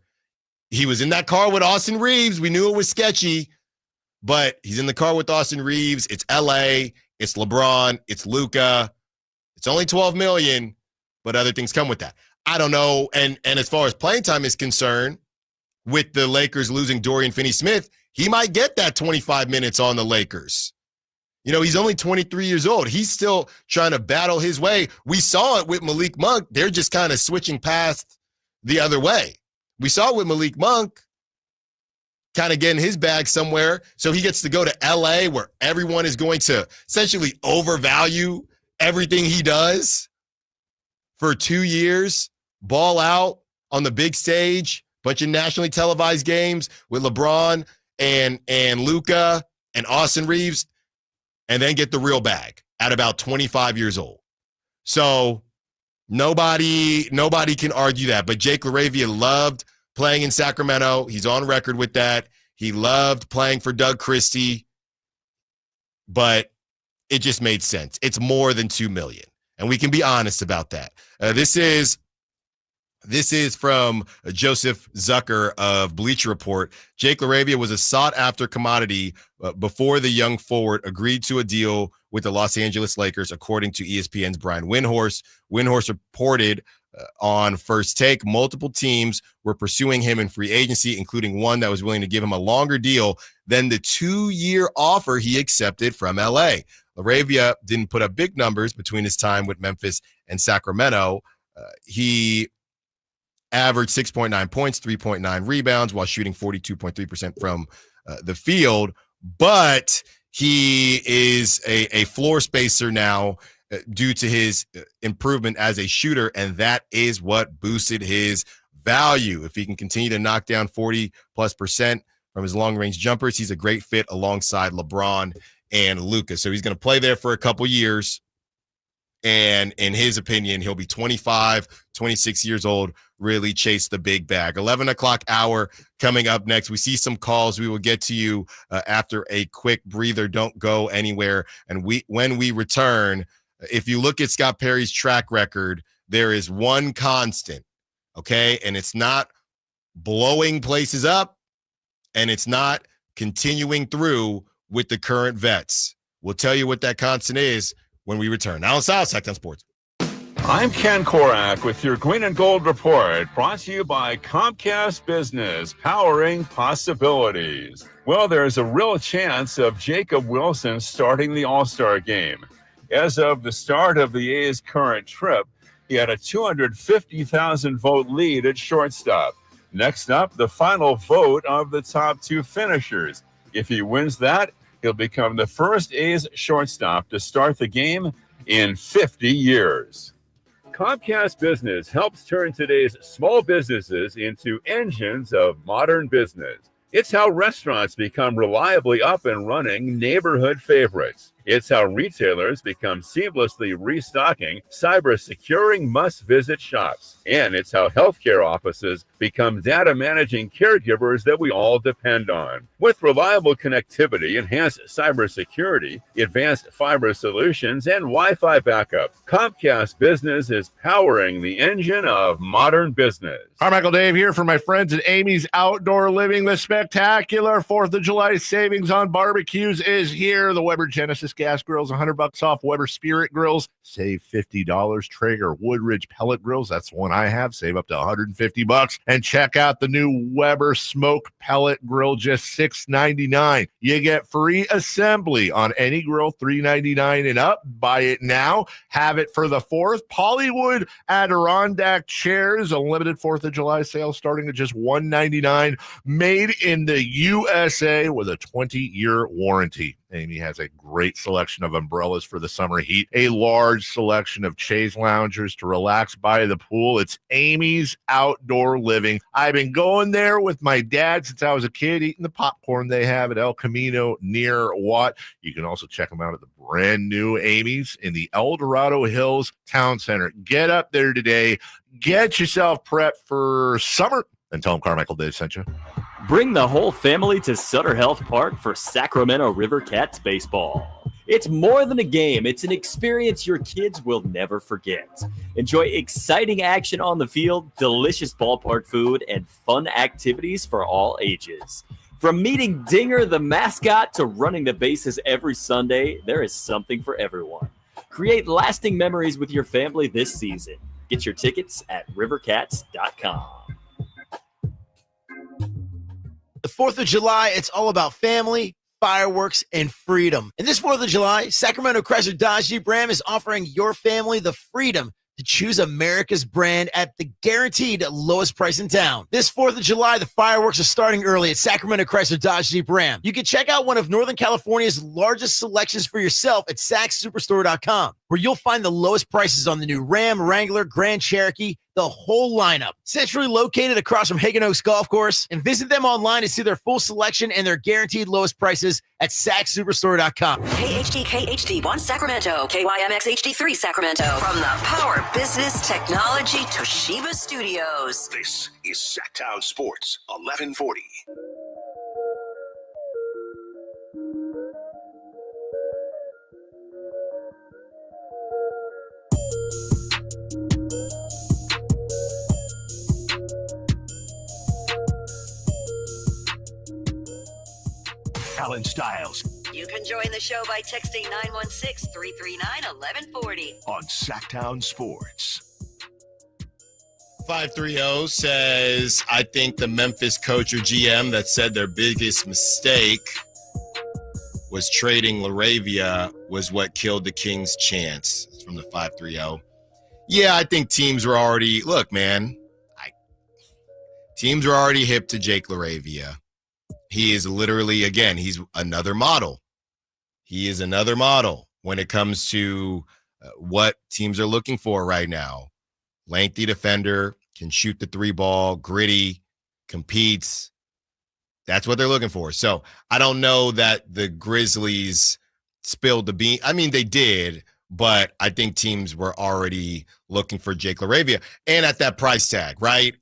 He was in that car with Austin Reeves. We knew it was sketchy, but he's in the car with Austin Reeves. It's LA, it's LeBron, it's Luka. It's only $12 million, but other things come with that. I don't know. And as far as playing time is concerned, with the Lakers losing Dorian Finney-Smith, he might get that 25 minutes on the Lakers. He's only 23 years old. He's still trying to battle his way. We saw it with Malik Monk. They're just kind of switching past the other way. We saw it with Malik Monk kind of getting his bag somewhere. So he gets to go to LA where everyone is going to essentially overvalue everything he does for 2 years. Ball out on the big stage, bunch of nationally televised games with LeBron and Luka and Austin Reeves, and then get the real bag at about 25 years old. So nobody can argue that. But Jake LaRavia loved playing in Sacramento. He's on record with that. He loved playing for Doug Christie, but it just made sense. It's more than $2 million, and we can be honest about that. This is from Joseph Zucker of Bleacher Report. Jake LaRavia was a sought-after commodity before the young forward agreed to a deal with the Los Angeles Lakers, according to ESPN's Brian Windhorst. Windhorst reported on First Take, multiple teams were pursuing him in free agency, including one that was willing to give him a longer deal than the 2-year offer he accepted from LA. LaRavia didn't put up big numbers between his time with Memphis and Sacramento. He averaged 6.9 points, 3.9 rebounds while shooting 42.3% from the field. But he is a floor spacer now due to his improvement as a shooter, and that is what boosted his value. If he can continue to knock down 40+% from his long-range jumpers, he's a great fit alongside LeBron and Luka. So he's going to play there for a couple years. And in his opinion, he'll be 25, 26 years old, really chase the big bag. 11 o'clock hour coming up next. We see some calls. We will get to you after a quick breather. Don't go anywhere. And when we return, if you look at Scott Perry's track record, there is one constant, okay? And it's not blowing places up, and it's not continuing through with the current vets. We'll tell you what that constant is when we return. Allen Stiles, Sacktown Sports. I'm Ken Korak with your Green and Gold Report, brought to you by Comcast Business, powering possibilities. Well, there's a real chance of Jacob Wilson starting the All-Star game. As of the start of the A's current trip, he had a 250,000 vote lead at shortstop. Next up, the final vote of the top two finishers. If he wins that, he'll become the first A's shortstop to start the game in 50 years. Comcast Business helps turn today's small businesses into engines of modern business. It's how restaurants become reliably up and running neighborhood favorites. It's how retailers become seamlessly restocking, cyber-securing must-visit shops. And it's how healthcare offices become data-managing caregivers that we all depend on. With reliable connectivity, enhanced cybersecurity, advanced fiber solutions, and Wi-Fi backup, Comcast Business is powering the engine of modern business. Carmichael Dave here for my friends at Amy's Outdoor Living. The spectacular 4th of July savings on barbecues is here. The Weber Genesis gas grills, $100 off. Weber Spirit grills, save $50. Traeger Woodridge pellet grills, that's the one I have, save up to $150. And check out the new Weber smoke pellet grill, just $6.99. You get free assembly on any grill, $3.99 and up. Buy it now, have it for the 4th. Pollywood Adirondack chairs, a limited 4th of July sale starting at just $199. Made in the USA with a 20-year warranty. Amy has a great selection of umbrellas for the summer heat, a large selection of chaise loungers to relax by the pool. It's Amy's Outdoor Living. I've been going there with my dad since I was a kid, eating the popcorn they have at El Camino near Watt. You can also check them out at the brand new Amy's in the El Dorado Hills Town Center. Get up there today. Get yourself prepped for summer. And tell them Carmichael Dave sent you. Bring the whole family to Sutter Health Park for Sacramento River Cats baseball. It's more than a game. It's an experience your kids will never forget. Enjoy exciting action on the field, delicious ballpark food, and fun activities for all ages. From meeting Dinger the mascot to running the bases every Sunday, there is something for everyone. Create lasting memories with your family this season. Get your tickets at rivercats.com. The 4th of July, it's all about family, fireworks, and freedom. And this 4th of July, Sacramento Chrysler Dodge Jeep Ram is offering your family the freedom to choose America's brand at the guaranteed lowest price in town. This 4th of July, the fireworks are starting early at Sacramento Chrysler Dodge Jeep Ram. You can check out one of Northern California's largest selections for yourself at sacssuperstore.com, where you'll find the lowest prices on the new Ram, Wrangler, Grand Cherokee, the whole lineup. Centrally located across from Hagen Oaks Golf Course, and visit them online to see their full selection and their guaranteed lowest prices at sacssuperstore.com. KHD1 Sacramento, KYMX HD3 Sacramento. From the Power Business Technology Toshiba Studios. This is Sacktown Sports 1140. Allen Stiles You can join the show by texting 916-339-1140. on Sacktown Sports. 530 says, I think the Memphis coach or GM that said their biggest mistake was trading LaRavia was what killed the Kings' chance. It's from the 530. Yeah, I think teams were already, look, man, teams were already hip to Jake LaRavia. He is literally, again, he's another model. He is another model when it comes to what teams are looking for right now. Lengthy defender, can shoot the 3-ball, gritty, competes. That's what they're looking for. So I don't know that the Grizzlies spilled the beans. I mean, they did, but I think teams were already looking for Jake LaRavia. And at that price tag, right?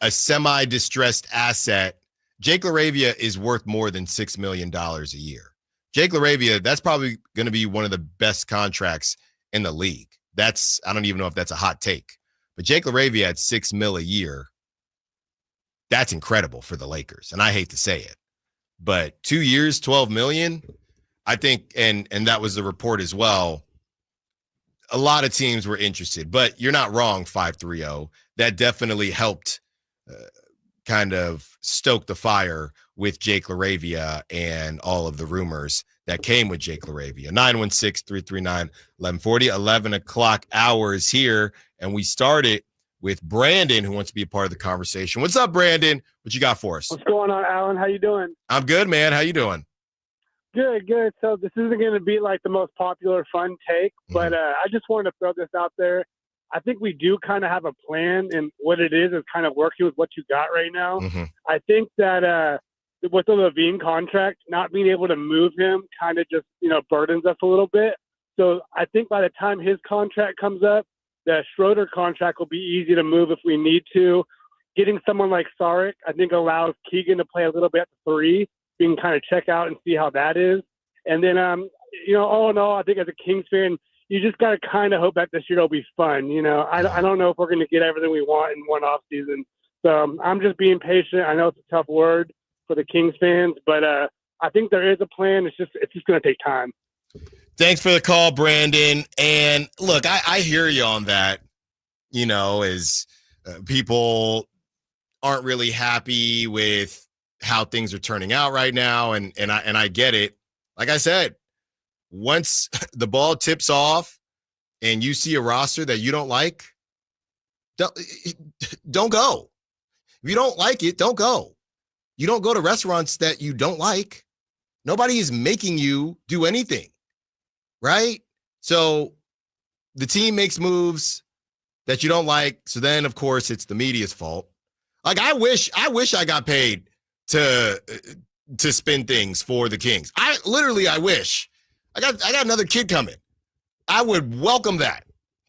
A semi-distressed asset. Jake LaRavia is worth more than $6 million a year. Jake LaRavia, that's probably going to be one of the best contracts in the league. I don't even know if that's a hot take. But Jake LaRavia at $6 million a year, that's incredible for the Lakers. And I hate to say it, but 2 years, $12 million, I think, and that was the report as well. A lot of teams were interested, but you're not wrong, 530. That definitely helped kind of stoke the fire with Jake LaRavia and all of the rumors that came with Jake LaRavia. 916-339-1140, 11 o'clock hours here, and we started with Brandon, who wants to be a part of the conversation. What's up, Brandon? What you got for us? What's going on, Alan? How you doing? I'm good, man. How you doing? Good. So this isn't going to be like the most popular fun take, but I just wanted to throw this out there. I think we do kind of have a plan, and what it is kind of working with what you got right now. I think that with the Levine contract, not being able to move him kind of just, burdens us a little bit. So I think by the time his contract comes up, the Schroder contract will be easy to move if we need to. Getting someone like Saric, I think, allows Keegan to play a little bit at the 3. We can kind of check out and see how that is. And then, all in all, I think as a Kings fan, you just got to kind of hope that this year will be fun. I don't know if we're going to get everything we want in one off season. So I'm just being patient. I know it's a tough word for the Kings fans, but I think there is a plan. It's just going to take time. Thanks for the call, Brandon. And look, I hear you on that, as people aren't really happy with how things are turning out right now. And I get it. Like I said, once the ball tips off and you see a roster that you don't like, don't go. If you don't like it, don't go. You don't go to restaurants that you don't like. Nobody is making you do anything. Right? So the team makes moves that you don't like. So then, of course, it's the media's fault. Like, I wish I got paid to spin things for the Kings. I wish. I got another kid coming. I would welcome that.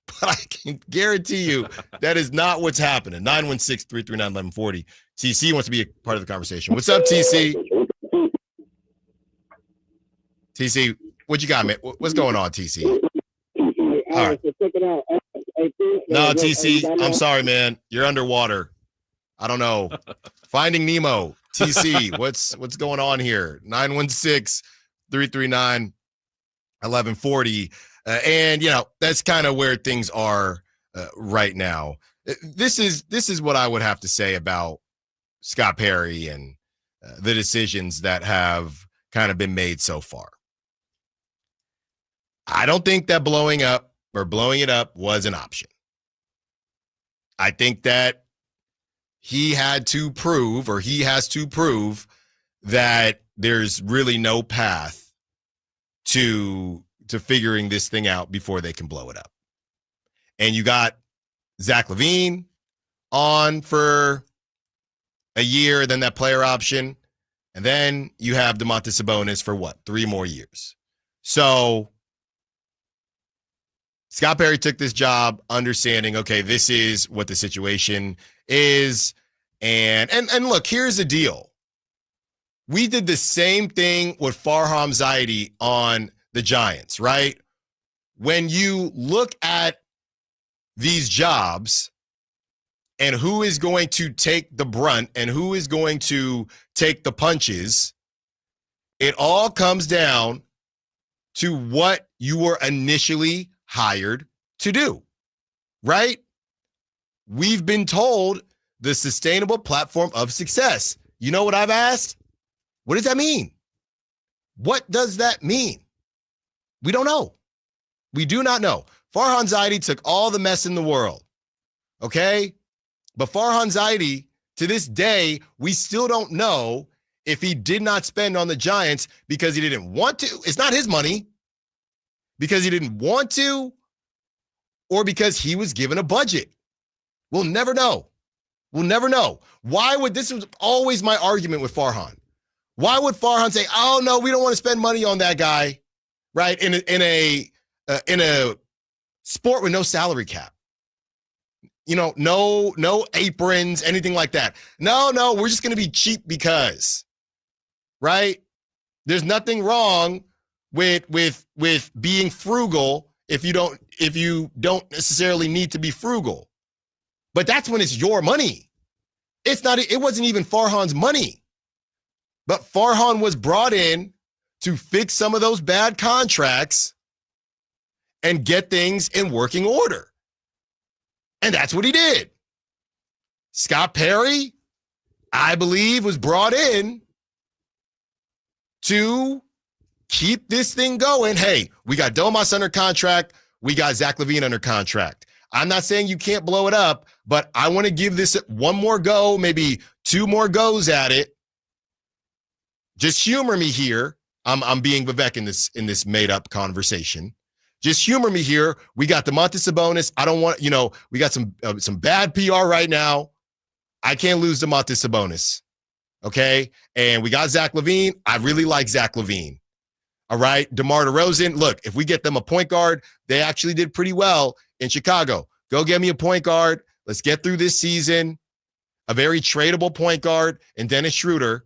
But I can guarantee you that is not what's happening. 916-339-1140. TC wants to be a part of the conversation. What's up, TC? TC, what you got, man? What's going on, TC? All right. No, TC, I'm sorry, man. You're underwater. I don't know. Finding Nemo. TC, what's going on here? 916-339-1140. And, that's kind of where things are right now. This is what I would have to say about Scott Perry and the decisions that have kind of been made so far. I don't think that blowing it up was an option. I think that he has to prove that there's really no path to figuring this thing out before they can blow it up. And you got Zach LaVine on for a year, then that player option, and then you have Domantas Sabonis for 3 more years. So Scott Perry took this job understanding, okay, this is what the situation is. And look, here's the deal. We did the same thing with Farham Zaidi on the Giants, right? When you look at these jobs and who is going to take the brunt and who is going to take the punches, it all comes down to what you were initially hired to do, right? We've been told the sustainable platform of success. You know what I've asked? What does that mean? What does that mean? We don't know. We do not know. Farhan Zaidi took all the mess in the world, okay? But Farhan Zaidi, to this day, we still don't know if he did not spend on the Giants because he didn't want to. It's not his money. Because he didn't want to, or because he was given a budget. We'll never know. We'll never know. This was always my argument with Farhan. Why would Farhan say, oh, no, we don't want to spend money on that guy, right? In a in a sport with no salary cap. No aprons, anything like that. No, we're just going to be cheap because, right? There's nothing wrong with being frugal if you don't necessarily need to be frugal. But that's when it's your money. It wasn't even Farhan's money. But Farhan was brought in to fix some of those bad contracts and get things in working order. And that's what he did. Scott Perry, I believe, was brought in to keep this thing going. Hey, we got Domas under contract. We got Zach LaVine under contract. I'm not saying you can't blow it up, but I want to give this one more go, maybe 2 more goes at it. Just humor me here. I'm being Vivek in this made up conversation. Just humor me here. We got Domantas Sabonis. I don't want, we got some bad PR right now. I can't lose Domantas Sabonis. Okay. And we got Zach LaVine. I really like Zach LaVine. All right. DeMar DeRozan. Look, if we get them a point guard, they actually did pretty well in Chicago. Go get me a point guard. Let's get through this season. A very tradable point guard and Dennis Schroder.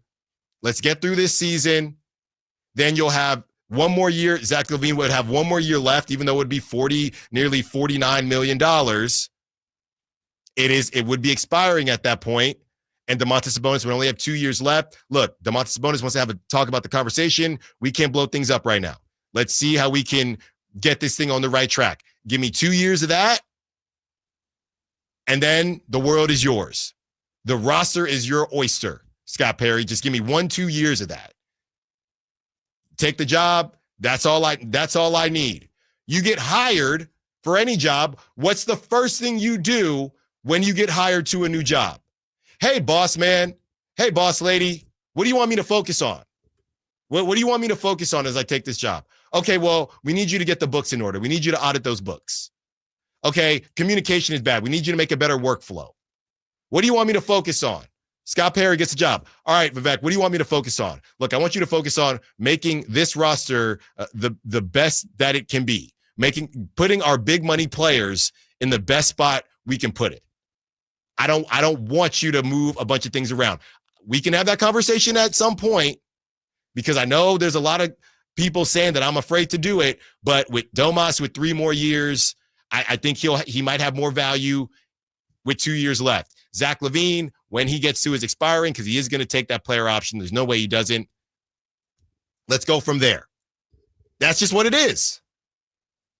Let's get through this season. Then you'll have one more year. Zach LaVine would have one more year left, even though it would be nearly $49 million. It would be expiring at that point. And Domantas Sabonis would only have 2 years left. Look, Domantas Sabonis wants to have a talk about the conversation. We can't blow things up right now. Let's see how we can get this thing on the right track. Give me 2 years of that. And then the world is yours. The roster is your oyster, Scott Perry. Just give me 1-2 years of that. Take the job. That's all I need. You get hired for any job. What's the first thing you do when you get hired to a new job? Hey, boss man. Hey, boss lady. What do you want me to focus on? What do you want me to focus on as I take this job? Okay, well, we need you to get the books in order. We need you to audit those books. Okay, communication is bad. We need you to make a better workflow. What do you want me to focus on? Scott Perry gets a job. All right, Vivek, what do you want me to focus on? Look, I want you to focus on making this roster the best that it can be, putting our big money players in the best spot we can put it. I don't want you to move a bunch of things around. We can have that conversation at some point because I know there's a lot of people saying that I'm afraid to do it, but with Domas with 3 more years, I think he might have more value with 2 years left. Zach LaVine, when he gets to his expiring, because he is going to take that player option. There's no way he doesn't. Let's go from there. That's just what it is.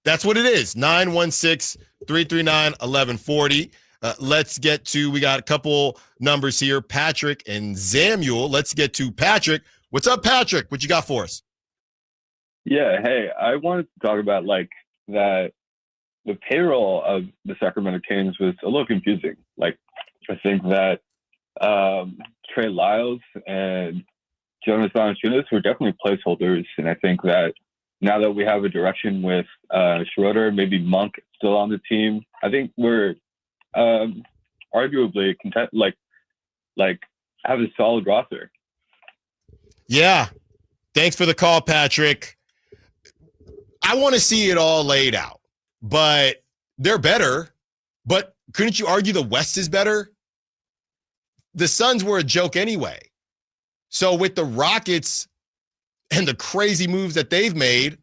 That's what it is. 916-339-1140. Let's get to, we got a couple numbers here, Patrick and Samuel. Let's get to Patrick. What's up, Patrick? What you got for us? Yeah, hey, I wanted to talk about that the payroll of the Sacramento Kings was a little confusing. I think that Trey Lyles and Jonas Valanciunas were definitely placeholders, and I think that now that we have a direction with Schroder, maybe Monk still on the team, I think we're arguably content, have a solid roster. Yeah. Thanks for the call, Patrick. I want to see it all laid out, but they're better. But couldn't you argue the West is better? The Suns were a joke anyway. So with the Rockets and the crazy moves that they've made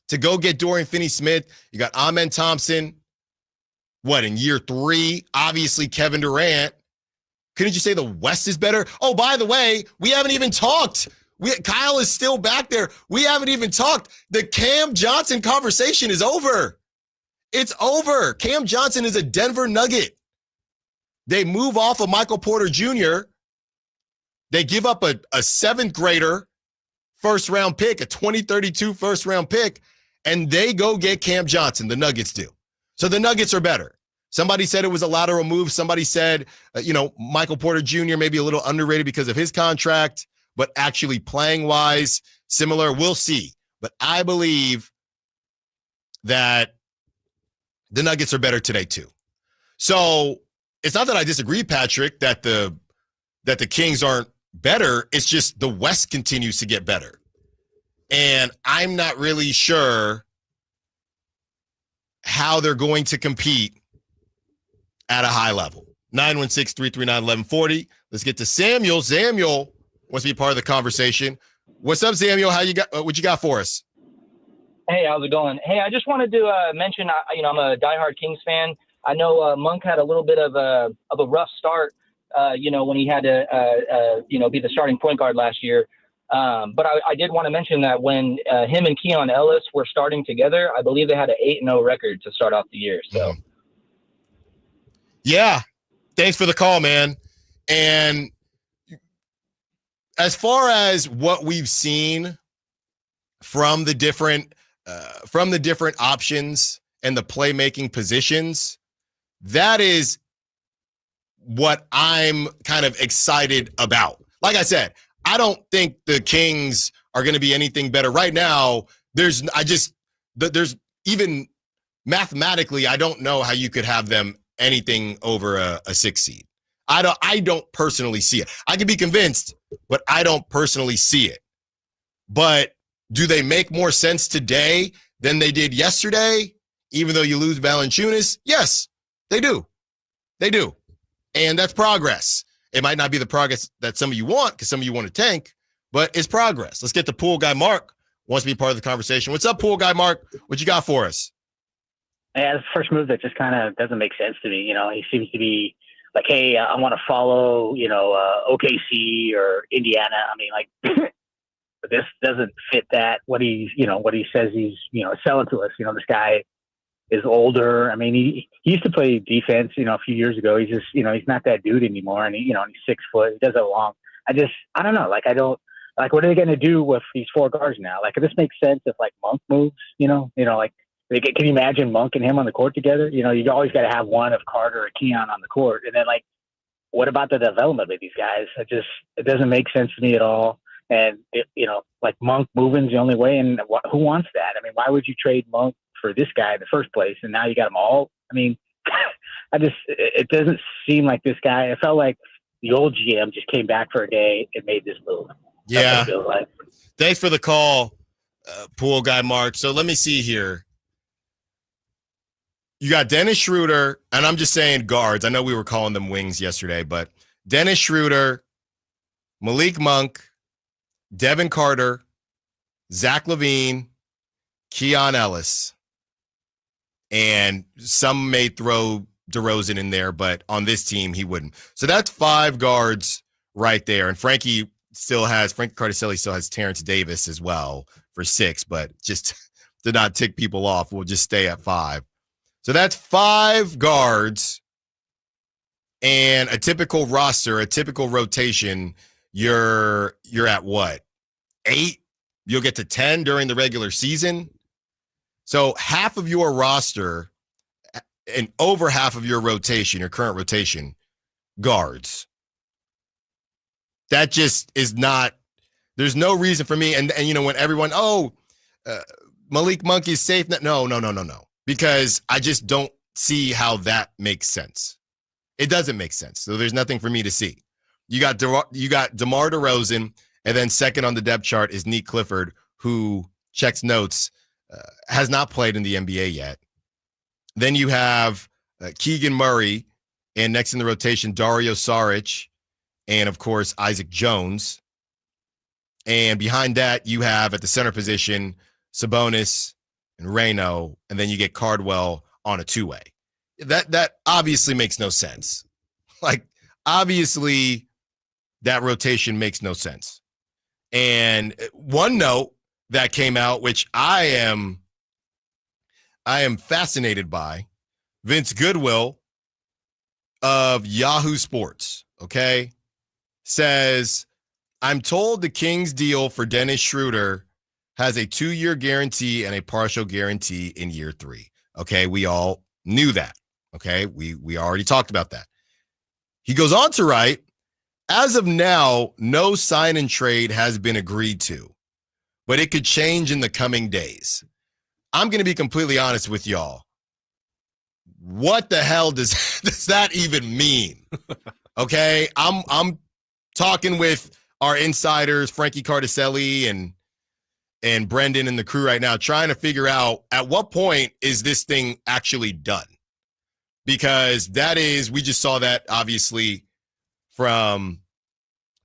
to go get Dorian Finney-Smith, you got Amen Thompson, in year 3? Obviously, Kevin Durant. Couldn't you say the West is better? Oh, by the way, we haven't even talked. Kyle is still back there. We haven't even talked. The Cam Johnson conversation is over. It's over. Cam Johnson is a Denver Nugget. They move off of Michael Porter Jr. They give up a 7th grader first-round pick, a 2032 first-round pick, and they go get Cam Johnson. The Nuggets do. So the Nuggets are better. Somebody said it was a lateral move. Somebody said, Michael Porter Jr. maybe a little underrated because of his contract, but actually playing-wise, similar. We'll see. But I believe that the Nuggets are better today too. So it's not that I disagree, Patrick, that the Kings aren't better. It's just the West continues to get better. And I'm not really sure how they're going to compete at a high level. 916-339-1140. Let's get to Samuel. Samuel wants to be part of the conversation. What's up, Samuel? How you got? What you got for us? Hey, how's it going? Hey, I just wanted to mention, I'm a diehard Kings fan. I know Monk had a little bit of a rough start, when he had to, be the starting point guard last year. But I did want to mention that when him and Keon Ellis were starting together, I believe they had an 8-0 record to start off the year. So, yeah, thanks for the call, man. And as far as what we've seen from the different options and the playmaking positions, that is what I'm kind of excited about. Like I said, I don't think the Kings are going to be anything better right now. There's even mathematically, I don't know how you could have them anything over a 6 seed. I don't personally see it. I can be convinced, but I don't personally see it. But do they make more sense today than they did yesterday, even though you lose Valanciunas? Yes, they do. They do. And that's progress. It might not be the progress that some of you want because some of you want to tank, but it's progress. Let's get to Pool Guy Mark. Wants to be part of the conversation. What's up, Pool Guy Mark? What you got for us? Yeah, it's the first move that just kind of doesn't make sense to me. He seems to be like, hey, I want to follow, OKC or Indiana. I mean, like, but this doesn't fit that. What he says he's, selling to us. This guy is older. I mean, he used to play defense, a few years ago. He's just, he's not that dude anymore. And he's 6 foot. He does it long. I don't know. Like, what are they going to do with these 4 guards now? Like, this makes sense if like Monk moves, like, can you imagine Monk and him on the court together? You always got to have one of Carter or Keon on the court. And then, like, what about the development of these guys? It doesn't make sense to me at all. And, like Monk moving is the only way. And who wants that? I mean, why would you trade Monk for this guy in the first place? And now you got them all. I mean, it doesn't seem like this guy. It felt like the old GM just came back for a day and made this move. Yeah. Like. Thanks for the call, Pool Guy Mark. So let me see here. You got Dennis Schroder, and I'm just saying guards. I know we were calling them wings yesterday, but Dennis Schroder, Malik Monk, Devin Carter, Zach LaVine, Keon Ellis, and some may throw DeRozan in there, but on this team, he wouldn't. So that's 5 guards right there. And Frankie Cardicelli still has Terrence Davis as well for 6, but just to not tick people off, we'll just stay at 5. So that's 5 guards and a typical roster, a typical rotation. You're at what? 8? You'll get to 10 during the regular season. So half of your roster and over half of your rotation, your current rotation, guards. That just is not, there's no reason for me. And when everyone, Malik Monk is safe. No. Because I just don't see how that makes sense. It doesn't make sense. So there's nothing for me to see. You got DeMar DeRozan, and then second on the depth chart is Nick Clifford, who checks notes, has not played in the NBA yet. Then you have Keegan Murray, and next in the rotation, Dario Saric, and of course, Isaac Jones. And behind that, you have at the center position, Sabonis and Reno, and then you get Cardwell on a 2-way. That obviously makes no sense. Like, obviously, that rotation makes no sense. And one note that came out, which I am fascinated by, Vince Goodwill of Yahoo Sports, okay, says, I'm told the Kings deal for Dennis Schroder has a 2-year guarantee and a partial guarantee in year 3. Okay, we all knew that. Okay, we already talked about that. He goes on to write, as of now, no sign and trade has been agreed to, but it could change in the coming days. I'm going to be completely honest with y'all. What the hell does that even mean? Okay, I'm talking with our insiders, Frankie Cardicelli and Brendan and the crew right now trying to figure out at what point is this thing actually done? Because we just saw that obviously from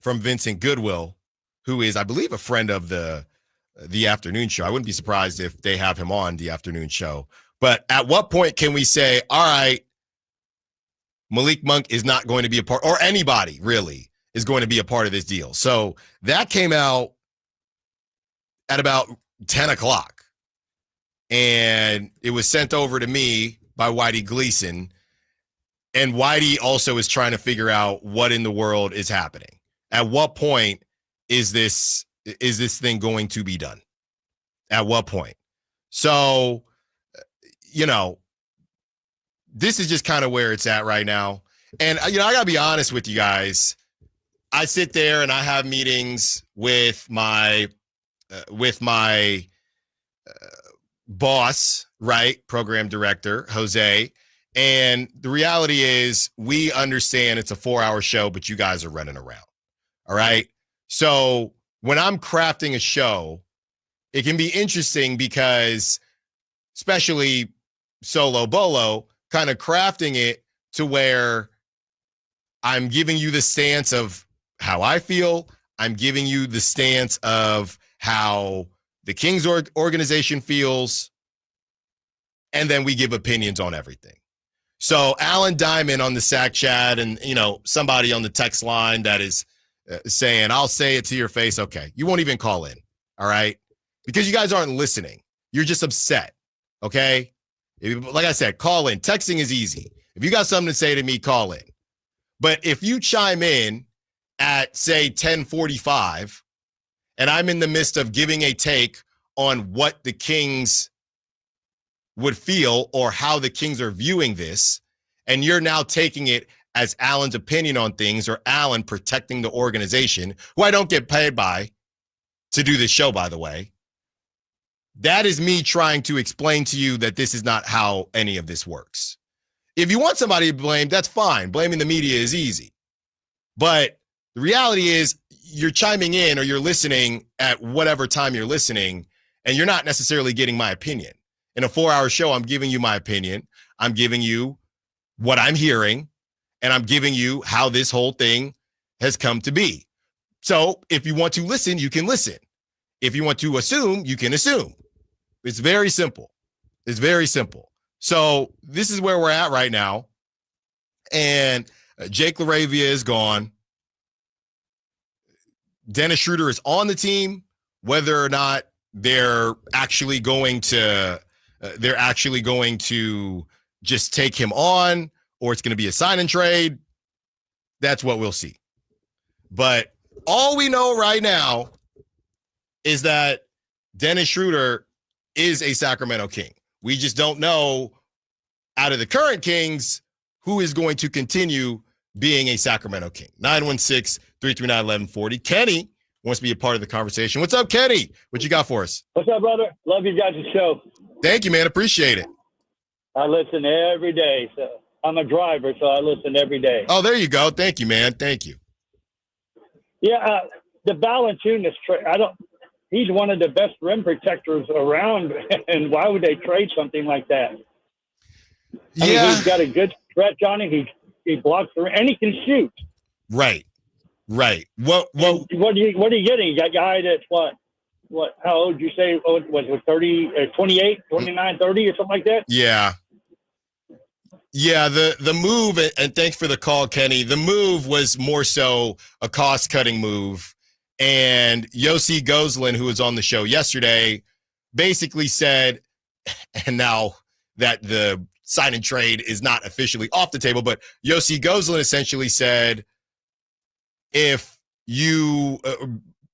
Vincent Goodwill, who is, I believe, a friend of the afternoon show. I wouldn't be surprised if they have him on the afternoon show. But at what point can we say, all right, Malik Monk is not going to be a part, or anybody really is going to be a part of this deal? So that came out at about 10 o'clock. And it was sent over to me by Whitey Gleason. And Whitey also is trying to figure out what in the world is happening. At what point is this thing going to be done? At what point? So, this is just kind of where it's at right now. And, I got to be honest with you guys. I sit there and I have meetings with my boss, right? Program director, Jose. And the reality is we understand it's a 4-hour show, but you guys are running around. All right. So when I'm crafting a show, it can be interesting because especially Solo Bolo, kind of crafting it to where I'm giving you the stance of how I feel. I'm giving you the stance of how the Kings organization feels. And then we give opinions on everything. So Alan Diamond on the SAC chat and, somebody on the text line that is saying, I'll say it to your face. Okay. You won't even call in. All right. Because you guys aren't listening. You're just upset. Okay. Like I said, call in. Texting is easy. If you got something to say to me, call in. But if you chime in at, say, 10:45, and I'm in the midst of giving a take on what the Kings would feel or how the Kings are viewing this, and you're now taking it as Alan's opinion on things or Alan protecting the organization, who I don't get paid by to do this show, by the way, that is me trying to explain to you that this is not how any of this works. If you want somebody to blame, that's fine. Blaming the media is easy. But the reality is you're chiming in or you're listening at whatever time you're listening, and you're not necessarily getting my opinion. In a 4-hour show, I'm giving you my opinion. I'm giving you what I'm hearing, and I'm giving you how this whole thing has come to be. So if you want to listen, you can listen. If you want to assume, you can assume. It's very simple. It's very simple. So this is where we're at right now. And Jake LaRavia is gone. Dennis Schroder is on the team. Whether or not they're actually going to just take him on, or it's going to be a sign and trade, that's what we'll see. But all we know right now is that Dennis Schroder is a Sacramento King. We just don't know out of the current Kings who is going to continue being a Sacramento King. 916-339-1140. Kenny wants to be a part of the conversation. What's up, Kenny? What you got for us? What's up, brother? Love you guys' show. Thank you, man. Appreciate it. I listen every day. So I'm a driver, so I listen every day. Oh, there you go. Thank you, man. Thank you. Yeah, the Valanciunas trade. He's one of the best rim protectors around, and why would they trade something like that? I mean, he's got a good stretch on him. He blocks the rim, and he can shoot. Right. What are you getting? You got a guy that's what? How old did you say? Oh, was it 30, 28, 29, 30 or something like that? Yeah. Yeah, the move, and thanks for the call, Kenny. The move was more so a cost-cutting move. And Yossi Gozlan, who was on the show yesterday, basically said, and now that the sign and trade is not officially off the table, but Yossi Gozlan essentially said, if you,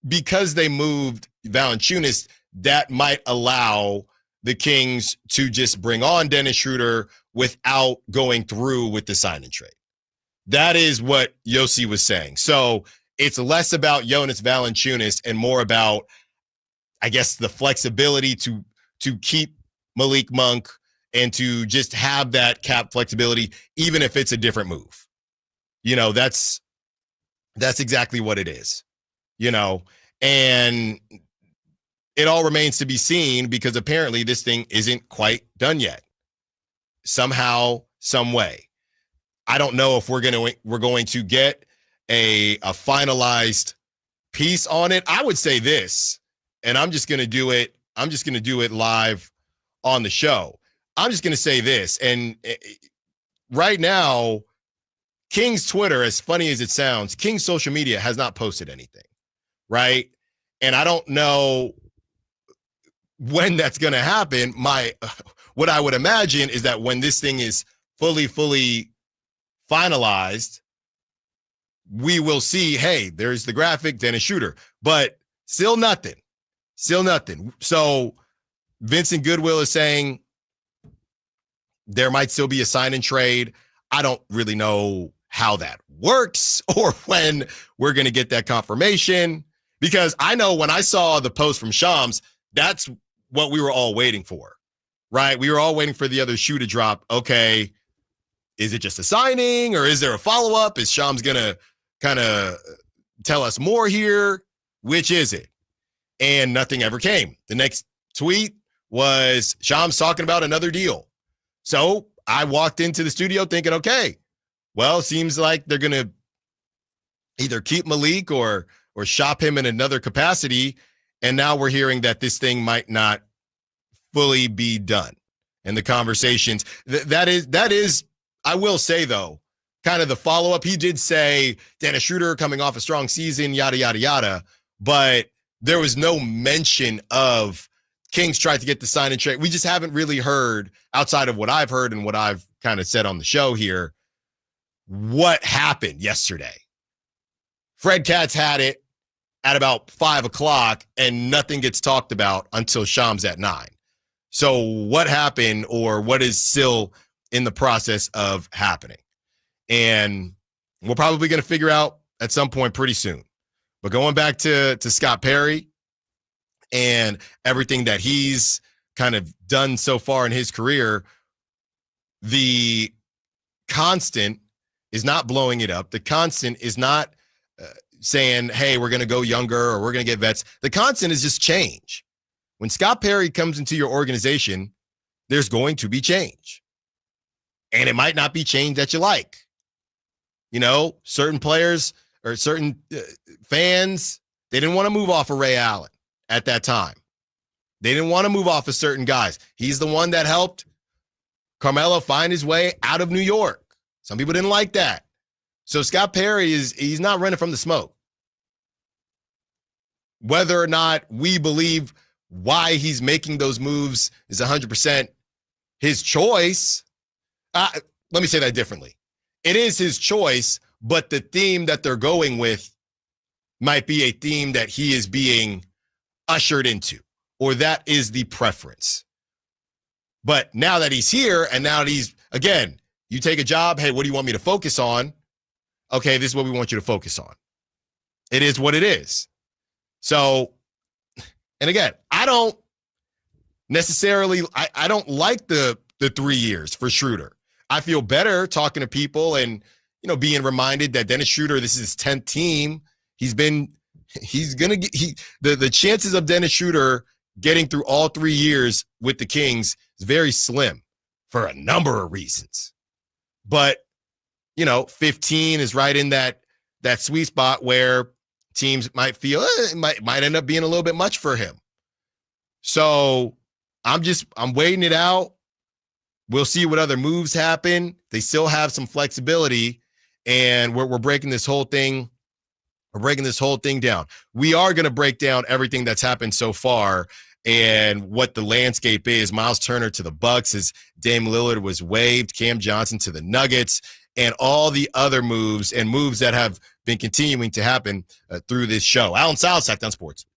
because they moved Valanciunas, that might allow the Kings to just bring on Dennis Schroder without going through with the sign and trade. That is what Yossi was saying. So it's less about Jonas Valanciunas and more about, I guess, the flexibility to keep Malik Monk and to just have that cap flexibility, even if it's a different move. That's exactly what it is. And it all remains to be seen because apparently this thing isn't quite done yet. Somehow, some way. I don't know if we're going to get a finalized piece on it. I would say this, and I'm just going to do it. I'm just going to do it live on the show. I'm just going to say this. And right now, King's Twitter, as funny as it sounds, King's social media has not posted anything, right? And I don't know when that's going to happen. What I would imagine is that when this thing is fully finalized, we will see, hey, there's the graphic, Dennis Schroder, but still nothing. So Vincent Goodwill is saying there might still be a sign and trade. I don't really know how that works or when we're going to get that confirmation, because I know when I saw the post from Shams, that's what we were all waiting for, right? We were all waiting for the other shoe to drop. Okay, is it just a signing or is there a follow-up? Is Shams going to kind of tell us more here? Which is it? And nothing ever came. The next tweet was Shams talking about another deal. So I walked into the studio thinking, okay, well, seems like they're going to either keep Malik or shop him in another capacity. And now we're hearing that this thing might not fully be done. And the conversations, that is, I will say, though, kind of the follow-up. He did say Dennis Schroder coming off a strong season, yada, yada, yada. But there was no mention of Kings tried to get the sign and trade. We just haven't really heard, outside of what I've heard and what I've kind of said on the show here, what happened yesterday. Fred Katz had it at about 5 o'clock and nothing gets talked about until Shams at 9. So what happened or what is still in the process of happening? And we're probably going to figure out at some point pretty soon. But going back to Scott Perry and everything that he's kind of done so far in his career, the constant is not blowing it up. The constant is not saying, hey, we're going to go younger or we're going to get vets. The constant is just change. When Scott Perry comes into your organization, there's going to be change. And it might not be change that you like. You know, certain players or certain fans, they didn't want to move off of Ray Allen at that time. They didn't want to move off of certain guys. He's the one that helped Carmelo find his way out of New York. Some people didn't like that. So Scott Perry he's not running from the smoke. Whether or not we believe why he's making those moves is 100% his choice. Let me say that differently. It is his choice, but the theme that they're going with might be a theme that he is being ushered into, or that is the preference. But now that he's here and now that he's, again, you take a job, hey, what do you want me to focus on? Okay, this is what we want you to focus on. It is what it is. So, and again, I don't necessarily, I don't like the 3 years for Schroder. I feel better talking to people and, you know, being reminded that Dennis Schroder, this is his 10th team. He's going to get, the chances of Dennis Schroder getting through all 3 years with the Kings is very slim for a number of reasons. But, you know, 15 is right in that sweet spot where teams might feel it might end up being a little bit much for him. So I'm waiting it out. We'll see what other moves happen. They still have some flexibility, and we're breaking this whole thing. We're breaking this whole thing down. We are going to break down everything that's happened so far and what the landscape is. Miles Turner to the Bucks as Dame Lillard was waived, Cam Johnson to the Nuggets, and all the other moves and moves that have been continuing to happen through this show. Allen Stiles, Sacramento Sports.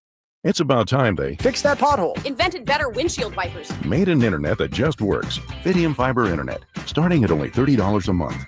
It's about time they fixed that pothole. Invented better windshield wipers. Made an internet that just works. Fidium Fiber Internet, starting at only $30 a month.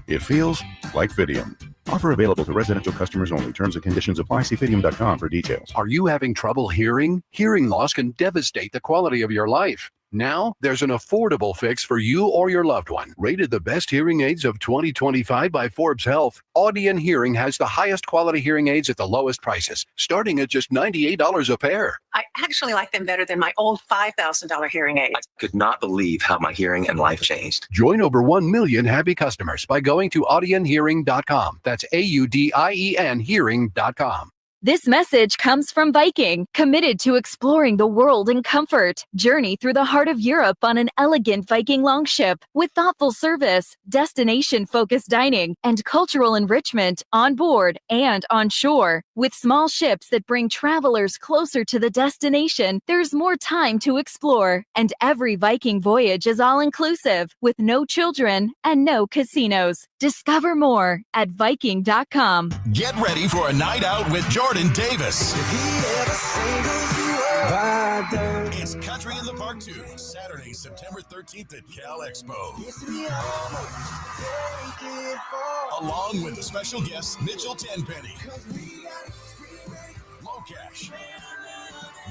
It feels like Fidium. Offer available to residential customers only. Terms and conditions apply. See Fidium.com for details. Are you having trouble hearing? Hearing loss can devastate the quality of your life. Now, there's an affordable fix for you or your loved one. Rated the best hearing aids of 2025 by Forbes Health, Audion Hearing has the highest quality hearing aids at the lowest prices, starting at just $98 a pair. I actually like them better than my old $5,000 hearing aid. I could not believe how my hearing and life changed. Join over 1 million happy customers by going to audionhearing.com. That's AUDIEN hearing.com. This message comes from Viking, committed to exploring the world in comfort. Journey through the heart of Europe on an elegant Viking longship with thoughtful service, destination-focused dining, and cultural enrichment on board and on shore. With small ships that bring travelers closer to the destination, there's more time to explore. And every Viking voyage is all-inclusive, with no children and no casinos. Discover more at Viking.com. Get ready for a night out with Jordan Davis. It's Country in the Park 2, Saturday, September 13th at Cal Expo. Along with the special guests Mitchell Tenpenny, Locash,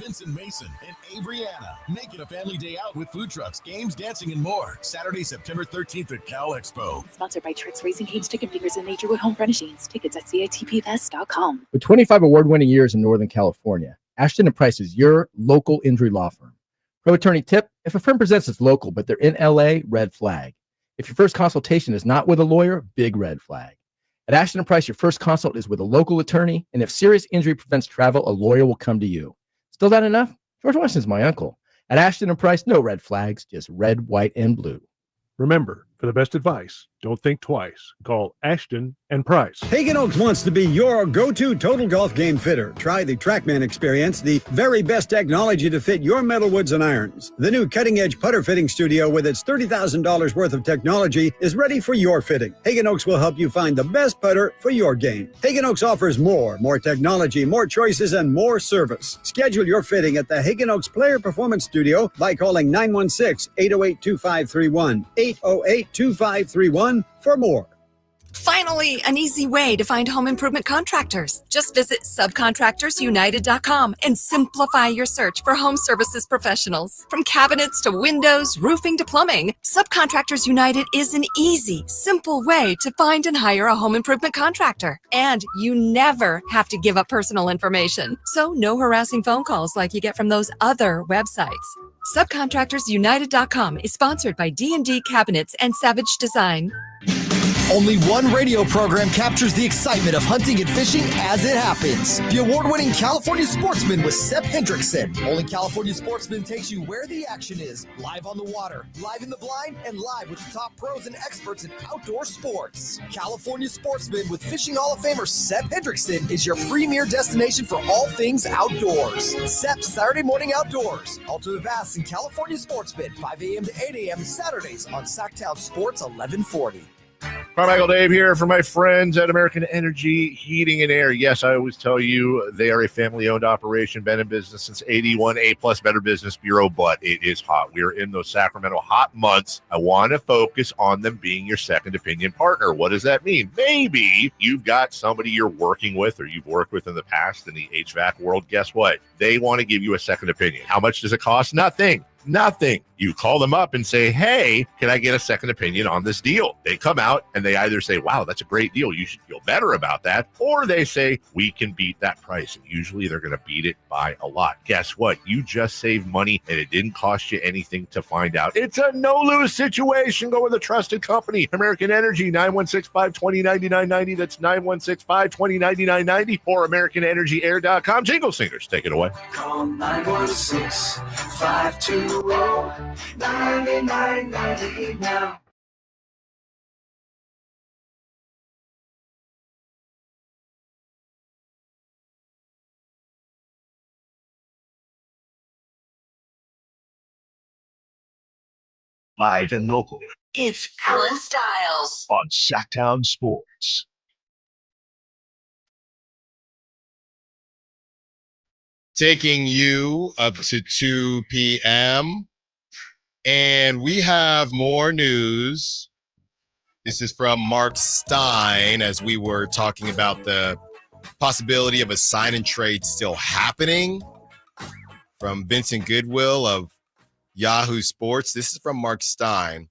Vincent Mason, and Avery-Anna. Make it a family day out with food trucks, games, dancing, and more. Saturday, September 13th at Cal Expo. Sponsored by Tricks Racing Canes, Chicken Fingers, and Naturewood Home Furnishings. Tickets at CATPFest.com. With 25 award-winning years in Northern California, Ashton & Price is your local injury law firm. Pro attorney tip: if a firm presents as local but they're in LA, red flag. If your first consultation is not with a lawyer, big red flag. At Ashton & Price, your first consult is with a local attorney, and if serious injury prevents travel, a lawyer will come to you. Still not enough? George Washington's my uncle. At Ashton & Price, no red flags, just red, white, and blue. Remember, for the best advice, don't think twice. Call Ashton and Price. Hagen Oaks wants to be your go-to total golf game fitter. Try the TrackMan experience, the very best technology to fit your metal woods and irons. The new cutting-edge putter fitting studio with its $30,000 worth of technology is ready for your fitting. Hagen Oaks will help you find the best putter for your game. Hagen Oaks offers more technology, more choices, and more service. Schedule your fitting at the Hagen Oaks Player Performance Studio by calling 916-808-2531, 808-2531 for more. Finally, an easy way to find home improvement contractors. Just visit subcontractorsunited.com and simplify your search for home services professionals. From cabinets to windows, roofing to plumbing, Subcontractors United is an easy, simple way to find and hire a home improvement contractor. And you never have to give up personal information. So no harassing phone calls like you get from those other websites. Subcontractorsunited.com is sponsored by D&D Cabinets and Savage Design. Only one radio program captures the excitement of hunting and fishing as it happens. The award-winning California Sportsman with Sep Hendrickson. Only California Sportsman takes you where the action is. Live on the water, live in the blind, and live with the top pros and experts in outdoor sports. California Sportsman with Fishing Hall of Famer Sep Hendrickson is your premier destination for all things outdoors. Sep's Saturday Morning Outdoors. Ultimate Bass and California Sportsman, 5 a.m. to 8 a.m. Saturdays on Sacktown Sports 1140. Carmichael Dave here for my friends at American Energy Heating and Air. Yes, I always tell you they are a family-owned operation, been in business since 81, A-plus Better Business Bureau, but it is hot. We are in those Sacramento hot months. I want to focus on them being your second opinion partner. What does that mean? Maybe you've got somebody you're working with or you've worked with in the past in the HVAC world. Guess what? They want to give you a second opinion. How much does it cost? Nothing. You call them up and say, hey, can I get a second opinion on this deal? They come out and they either say, wow, that's a great deal, you should feel better about that. Or they say, we can beat that price. And usually they're going to beat it by a lot. Guess what? You just saved money and it didn't cost you anything to find out. It's a no-lose situation. Go with a trusted company. American Energy, 916-520-9990. That's 916-520-9990 or AmericanEnergyAir.com. Jingle singers, take it away. Call 916-520-9990 now. Live and local It's Allen Stiles on Sacktown Sports. Taking you up to 2 p.m. And we have more news. This is from Mark Stein, as we were talking about the possibility of a sign and trade still happening, from Vincent Goodwill of Yahoo Sports. This is from Mark Stein.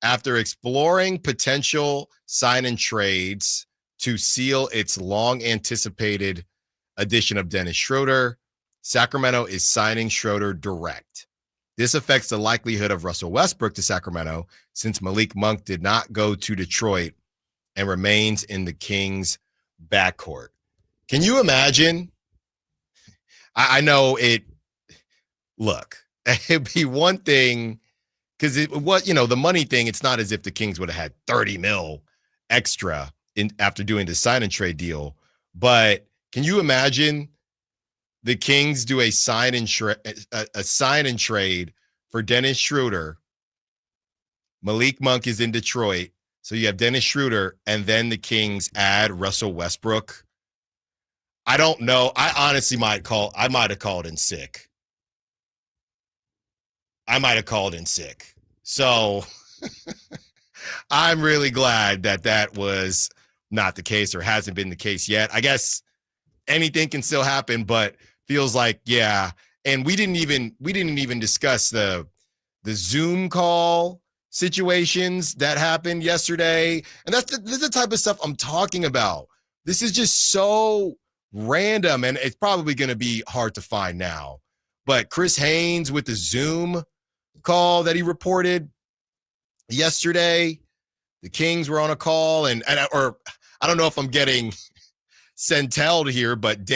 After exploring potential sign and trades to seal its long-anticipated addition of Dennis Schroder, Sacramento is signing Schroder direct. This affects the likelihood of Russell Westbrook to Sacramento since Malik Monk did not go to Detroit and remains in the Kings backcourt. Can you imagine? I know it. Look, it'd be one thing because the money thing. It's not as if the Kings would have had 30 mil extra after doing the sign and trade deal. But can you imagine the Kings do a sign and trade for Dennis Schroder? Malik Monk is in Detroit. So you have Dennis Schroder, and then the Kings add Russell Westbrook. I don't know. I honestly might have called in sick. So I'm really glad that was not the case or hasn't been the case yet. I guess anything can still happen, but feels like, yeah. And we didn't even discuss the Zoom call situations that happened yesterday. And this is the type of stuff I'm talking about. This is just so random, and it's probably going to be hard to find now. But Chris Haynes with the Zoom call that he reported yesterday, the Kings were on a call, or I don't know if I'm getting centelled here, but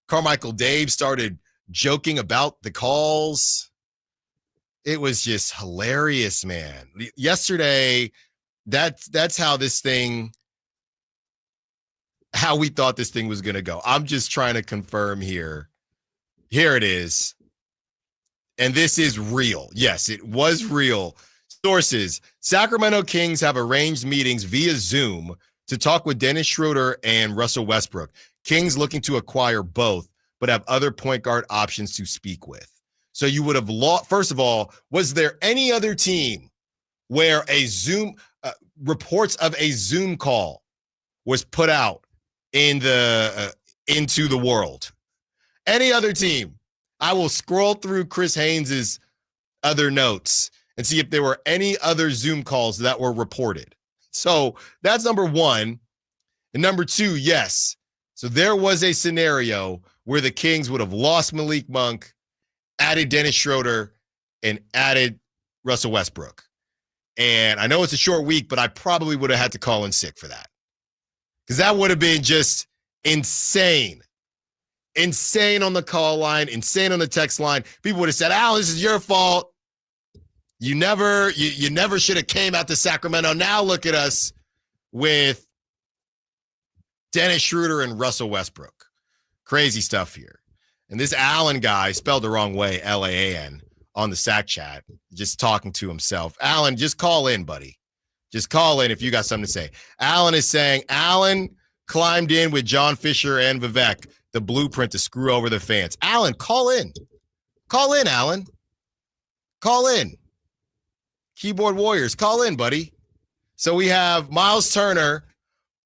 Carmichael Dave started joking about the calls. It was just hilarious, man. Yesterday, that's how we thought this thing was going to go. I'm just trying to confirm here. Here it is. And this is real. Yes, it was real. Sources: Sacramento Kings have arranged meetings via Zoom to talk with Dennis Schroder and Russell Westbrook. Kings looking to acquire both, but have other point guard options to speak with. So you would have lost. First of all, was there any other team where a Zoom reports of a Zoom call was put out into the world? Any other team? I will scroll through Chris Haynes's other notes and see if there were any other Zoom calls that were reported. So that's number one. And number two, yes. So there was a scenario where the Kings would have lost Malik Monk, added Dennis Schroder, and added Russell Westbrook. And I know it's a short week, but I probably would have had to call in sick for that. Because that would have been just insane. Insane on the call line, insane on the text line. People would have said, Al, this is your fault. You never should have came out to Sacramento. Now look at us with Dennis Schroder and Russell Westbrook. Crazy stuff here. And this Allen guy spelled the wrong way, L-A-A-N, on the Sac Chat, just talking to himself. Allen, just call in, buddy. Just call in if you got something to say. Allen is saying, Allen climbed in with John Fisher and Vivek, the blueprint to screw over the fans. Allen, call in. Call in, Allen. Call in. Keyboard Warriors, call in, buddy. So we have Miles Turner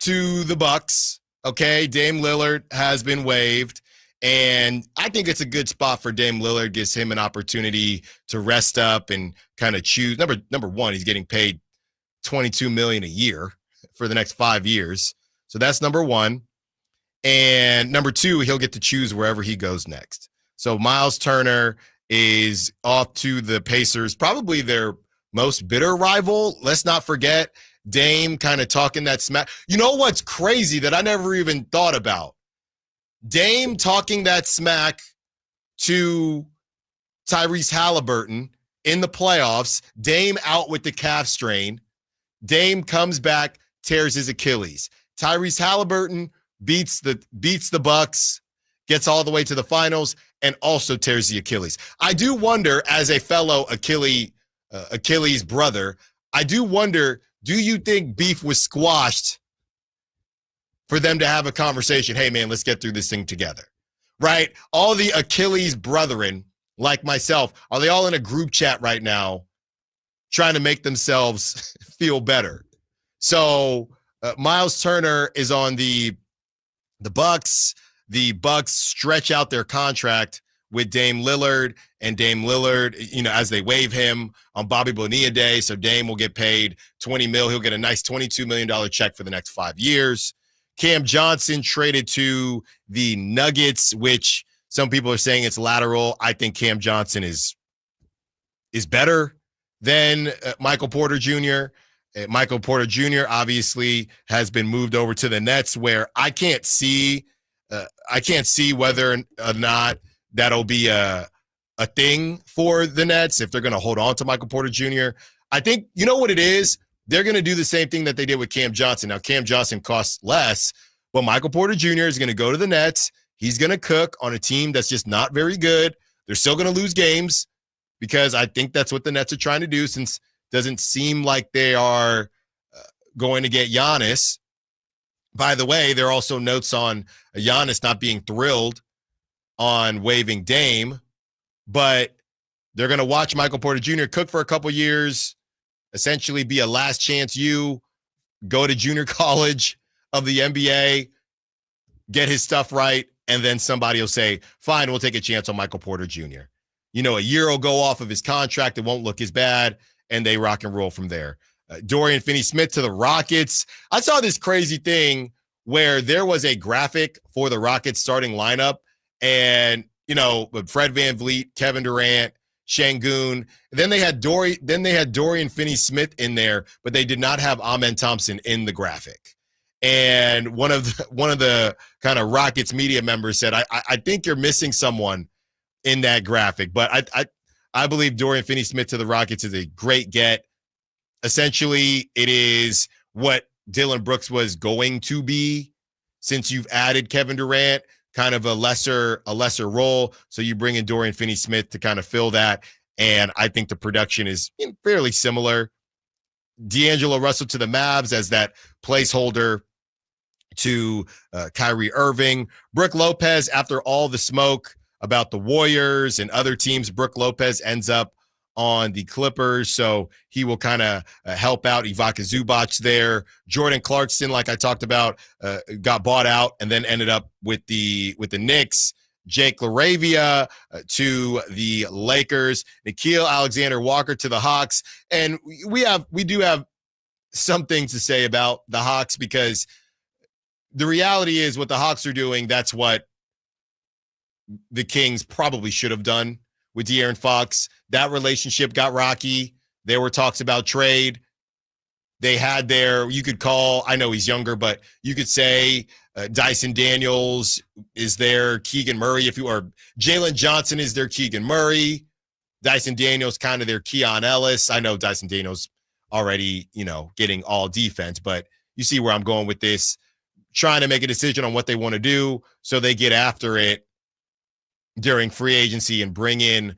to the Bucks. Okay, Dame Lillard has been waived. And I think it's a good spot for Dame Lillard. Gives him an opportunity to rest up and kind of choose. Number one, he's getting paid $22 million a year for the next 5 years. So that's number one. And number two, he'll get to choose wherever he goes next. So Miles Turner is off to the Pacers, probably their most bitter rival. Let's not forget Dame kind of talking that smack. You know what's crazy that I never even thought about? Dame talking that smack to Tyrese Halliburton in the playoffs. Dame out with the calf strain. Dame comes back, tears his Achilles. Tyrese Halliburton beats the Bucks, gets all the way to the finals, and also tears the Achilles. I do wonder, as a fellow Achilles brother, I do wonder, do you think beef was squashed for them to have a conversation? Hey, man, let's get through this thing together, right? All the Achilles brethren, like myself, are they all in a group chat right now trying to make themselves feel better? So Miles Turner is on the Bucks. The Bucks stretch out their contract with Dame Lillard, and Dame Lillard, as they waive him on Bobby Bonilla Day, so Dame will get paid $20 million. He'll get a nice $22 million check for the next 5 years. Cam Johnson traded to the Nuggets, which some people are saying it's lateral. I think Cam Johnson is better than Michael Porter Jr. Michael Porter Jr. obviously has been moved over to the Nets, where I can't see whether or not that'll be a thing for the Nets if they're going to hold on to Michael Porter Jr. I think, you know what it is? They're going to do the same thing that they did with Cam Johnson. Now, Cam Johnson costs less, but Michael Porter Jr. is going to go to the Nets. He's going to cook on a team that's just not very good. They're still going to lose games because I think that's what the Nets are trying to do, since it doesn't seem like they are going to get Giannis. By the way, there are also notes on Giannis not being thrilled on waiving Dame, but they're going to watch Michael Porter Jr. cook for a couple years, essentially be a last chance go to junior college of the NBA, get his stuff right, and then somebody will say, fine, we'll take a chance on Michael Porter Jr. A year will go off of his contract. It won't look as bad, and they rock and roll from there. Dorian Finney-Smith to the Rockets. I saw this crazy thing where there was a graphic for the Rockets starting lineup, and, Fred VanVleet, Kevin Durant, Şengün. Then they had Dorian Finney-Smith in there, but they did not have Amen Thompson in the graphic. And one of the kind of Rockets media members said, I think you're missing someone in that graphic. But I believe Dorian Finney-Smith to the Rockets is a great get. Essentially, it is what Dylan Brooks was going to be, since you've added Kevin Durant, kind of a lesser role. So you bring in Dorian Finney-Smith to kind of fill that. And I think the production is fairly similar. D'Angelo Russell to the Mavs as that placeholder to Kyrie Irving. Brook Lopez, after all the smoke about the Warriors and other teams, Brook Lopez ends up on the Clippers, so he will kind of help out Ivica Zubac there. Jordan Clarkson, like I talked about, got bought out and then ended up with the Knicks. Jake LaRavia to the Lakers. Nickeil Alexander-Walker to the Hawks. And we do have some things to say about the Hawks, because the reality is what the Hawks are doing, that's what the Kings probably should have done with De'Aaron Fox. That relationship got rocky. There were talks about trade. They had you could call, I know he's younger, but you could say Dyson Daniels is their Keegan Murray, or Jalen Johnson is their Keegan Murray. Dyson Daniels kind of their Keon Ellis. I know Dyson Daniels already, getting all defense, but you see where I'm going with this. Trying to make a decision on what they want to do, so they get after it during free agency and bring in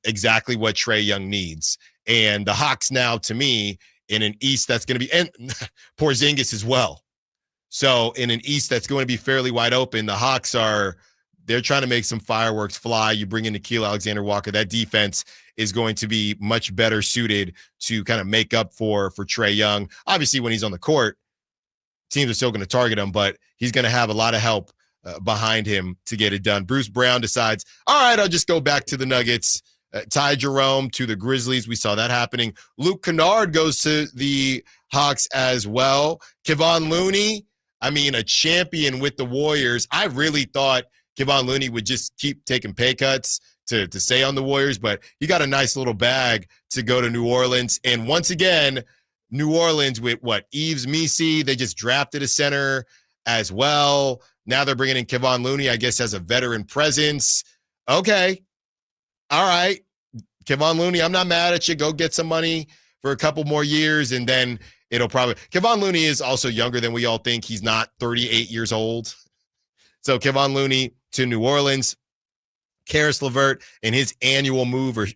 exactly what Trae Young needs. And the Hawks now, to me, in an East that's going to be, and Porzingis as well. So in an East that's going to be fairly wide open, the Hawks they're trying to make some fireworks fly. You bring in Nickeil Alexander-Walker. That defense is going to be much better suited to kind of make up for Trae Young. Obviously, when he's on the court, teams are still going to target him, but he's going to have a lot of help behind him to get it done. Bruce Brown decides, all right, I'll just go back to the Nuggets. Ty Jerome to the Grizzlies. We saw that happening. Luke Kennard goes to the Hawks as well. Kevon Looney, a champion with the Warriors. I really thought Kevon Looney would just keep taking pay cuts to stay on the Warriors, but he got a nice little bag to go to New Orleans. And once again, New Orleans with Yves Missi, they just drafted a center as well. Now they're bringing in Kevon Looney, I guess, as a veteran presence. Okay. All right. Kevon Looney, I'm not mad at you. Go get some money for a couple more years, and then it'll probably – Kevon Looney is also younger than we all think. He's not 38 years old. So Kevon Looney to New Orleans. Karis LeVert and his annual move, or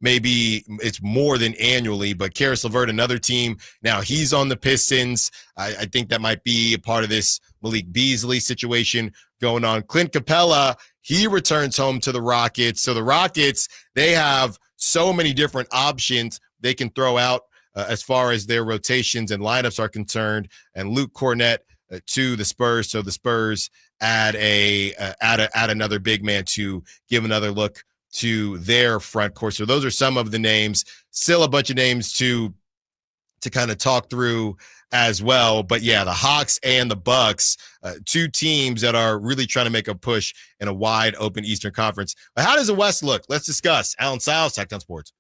maybe it's more than annually, but Karis LeVert, another team. Now he's on the Pistons. I think that might be a part of this Malik Beasley situation going on. Clint Capella, he returns home to the Rockets. So the Rockets, they have so many different options they can throw out as far as their rotations and lineups are concerned. And Luke Cornett to the Spurs. So the Spurs add another big man to give another look to their front court. So those are some of the names. Still a bunch of names to kind of talk through as well. But yeah, the Hawks and the Bucks, two teams that are really trying to make a push in a wide open Eastern Conference. But how does the West look? Let's discuss. Allen Stiles, Tactown Sports.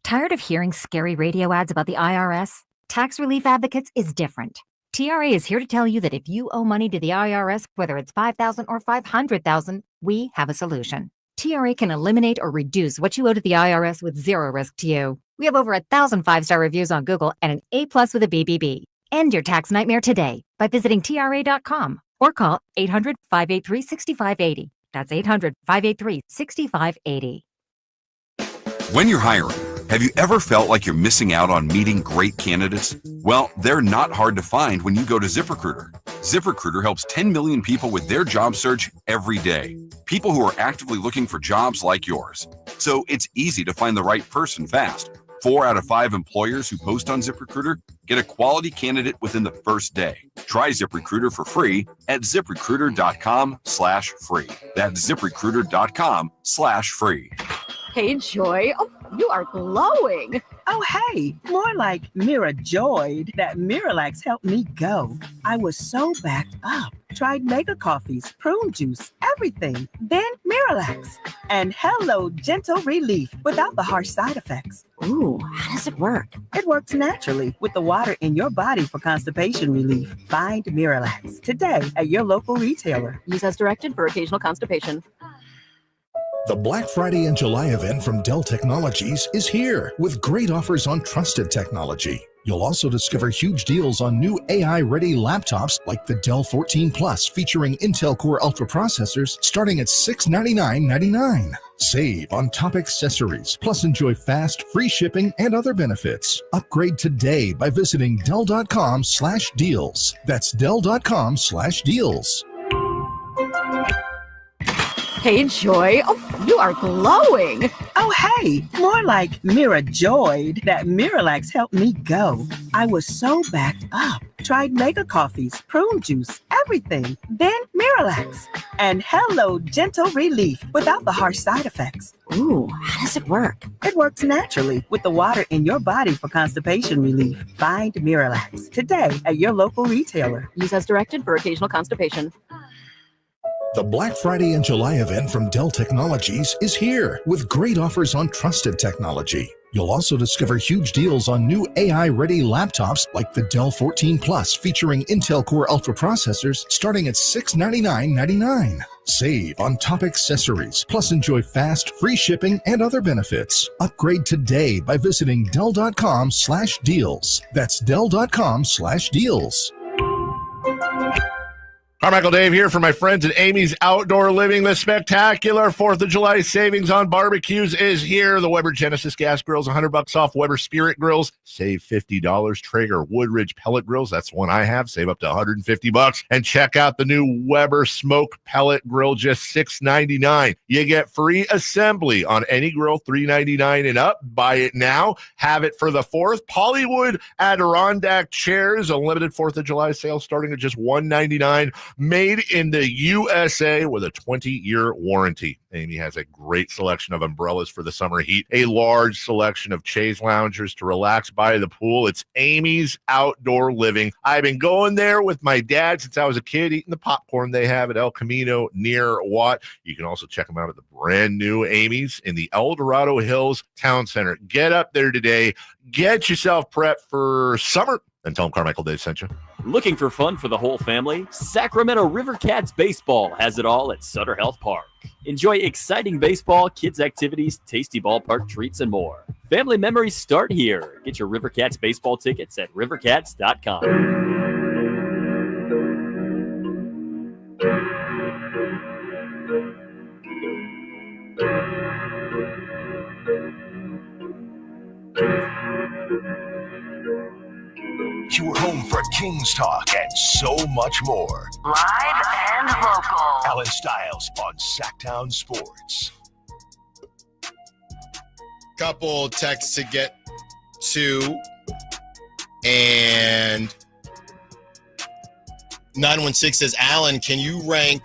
Tired of hearing scary radio ads about the IRS? Tax Relief Advocates is different. TRA is here to tell you that if you owe money to the IRS, whether it's $5,000 or $500,000, we have a solution. TRA can eliminate or reduce what you owe to the IRS with zero risk to you. We have over 1,000 5-star reviews on Google and an A+ with a BBB. End your tax nightmare today by visiting TRA.com or call 800-583-6580. That's 800-583-6580. When you're hiring, have you ever felt like you're missing out on meeting great candidates? Well, they're not hard to find when you go to ZipRecruiter. ZipRecruiter helps 10 million people with their job search every day. People who are actively looking for jobs like yours. So it's easy to find the right person fast. 4 out of 5 employers who post on ZipRecruiter get a quality candidate within the first day. Try ZipRecruiter for free at ZipRecruiter.com/free. That's ZipRecruiter.com/free. Hey, Joy. Oh, you are glowing. Oh, hey, more like Mira Joyed. That Miralax helped me go. I was so backed up. Tried mega coffees, prune juice, everything. Then Miralax. And hello, gentle relief without the harsh side effects. Ooh, how does it work? It works naturally with the water in your body for constipation relief. Find Miralax today at your local retailer. Use as directed for occasional constipation. The Black Friday and July event from Dell Technologies is here with great offers on trusted technology. You'll also discover huge deals on new AI-ready laptops like the Dell 14 Plus featuring Intel Core Ultra processors starting at $699.99. Save on top accessories, plus enjoy fast, free shipping and other benefits. Upgrade today by visiting Dell.com/deals. That's Dell.com/deals. Hey, Joy. Oh, you are glowing. Oh, hey, more like Mira Joyed. That Miralax helped me go. I was so backed up. Tried mega coffees, prune juice, everything. Then Miralax. And hello, gentle relief without the harsh side effects. Ooh, how does it work? It works naturally with the water in your body for constipation relief. Find Miralax today at your local retailer. Use as directed for occasional constipation. The Black Friday and July event from Dell Technologies is here with great offers on trusted technology. You'll also discover huge deals on new AI-ready laptops like the Dell 14 Plus featuring Intel Core Ultra processors starting at $699.99. Save on top accessories, plus enjoy fast, free shipping and other benefits. Upgrade today by visiting Dell.com/deals. That's Dell.com/deals. Carmichael Dave here for my friends at Amy's Outdoor Living. The spectacular 4th of July savings on barbecues is here. The Weber Genesis gas grills, $100 off. Weber Spirit grills, save $50. Traeger Woodridge pellet grills, that's one I have, save up to $150. And check out the new Weber smoke pellet grill, just $6.99. You get free assembly on any grill, $3.99 and up. Buy it now, have it for the 4th. Pollywood Adirondack chairs, a limited 4th of July sale starting at just $199. Made in the USA with a 20-year warranty. Amy has a great selection of umbrellas for the summer heat, a large selection of chaise loungers to relax by the pool. It's Amy's Outdoor Living. I've been going there with my dad since I was a kid, eating the popcorn they have at El Camino near Watt. You can also check them out at the brand new Amy's in the El Dorado Hills Town Center. Get up there today. Get yourself prepped for summer. And tell them Carmichael Dave sent you. Looking for fun for the whole family? Sacramento River Cats Baseball has it all at Sutter Health Park. Enjoy exciting baseball, kids' activities, tasty ballpark treats, and more. Family memories start here. Get your River Cats baseball tickets at rivercats.com. Your home for Kings talk and so much more. Live and local. Allen Stiles on Sactown Sports. Couple texts to get to, and 916 says, Allen, can you rank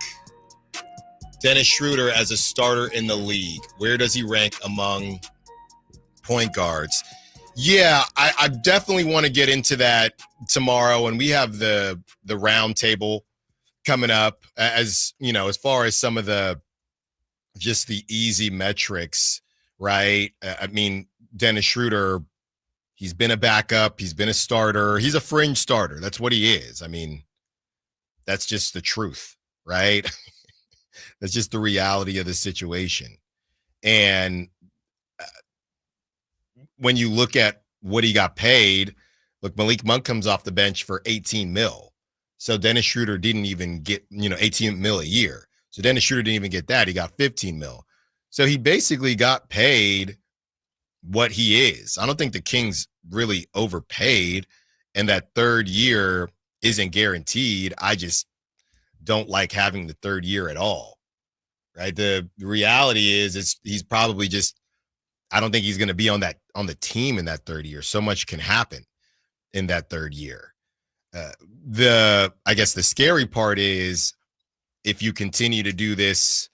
Dennis Schroder as a starter in the league? Where does he rank among point guards? Yeah, I definitely want to get into that tomorrow, and we have the round table coming up, as you know, as far as some of the just the easy metrics, right? I mean, Dennis Schroder, he's been a backup, he's been a starter, he's a fringe starter. That's what he is. I mean, that's just the truth, right? That's just the reality of the situation. And when you look at what he got paid, look, Malik Monk comes off the bench for 18 mil. So Dennis Schroder didn't even get, 18 mil a year. So Dennis Schroder didn't even get that. He got 15 mil. So he basically got paid what he is. I don't think the Kings really overpaid, and that third year isn't guaranteed. I just don't like having the third year at all, right? The reality is he's probably just, I don't think he's going to be on the team in that third year. So much can happen in that third year. I guess the scary part is if you continue to do this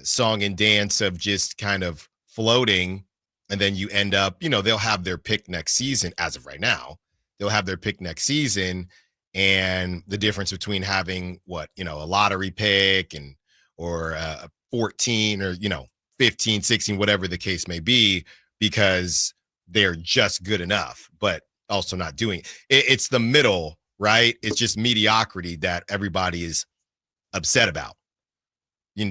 song and dance of just kind of floating, and then you end up, they'll have their pick next season. As of right now, they'll have their pick next season. And the difference between having a lottery pick or 14 or, 15, 16, whatever the case may be, because they're just good enough, but also not doing it. It's the middle, right? It's just mediocrity that everybody is upset about.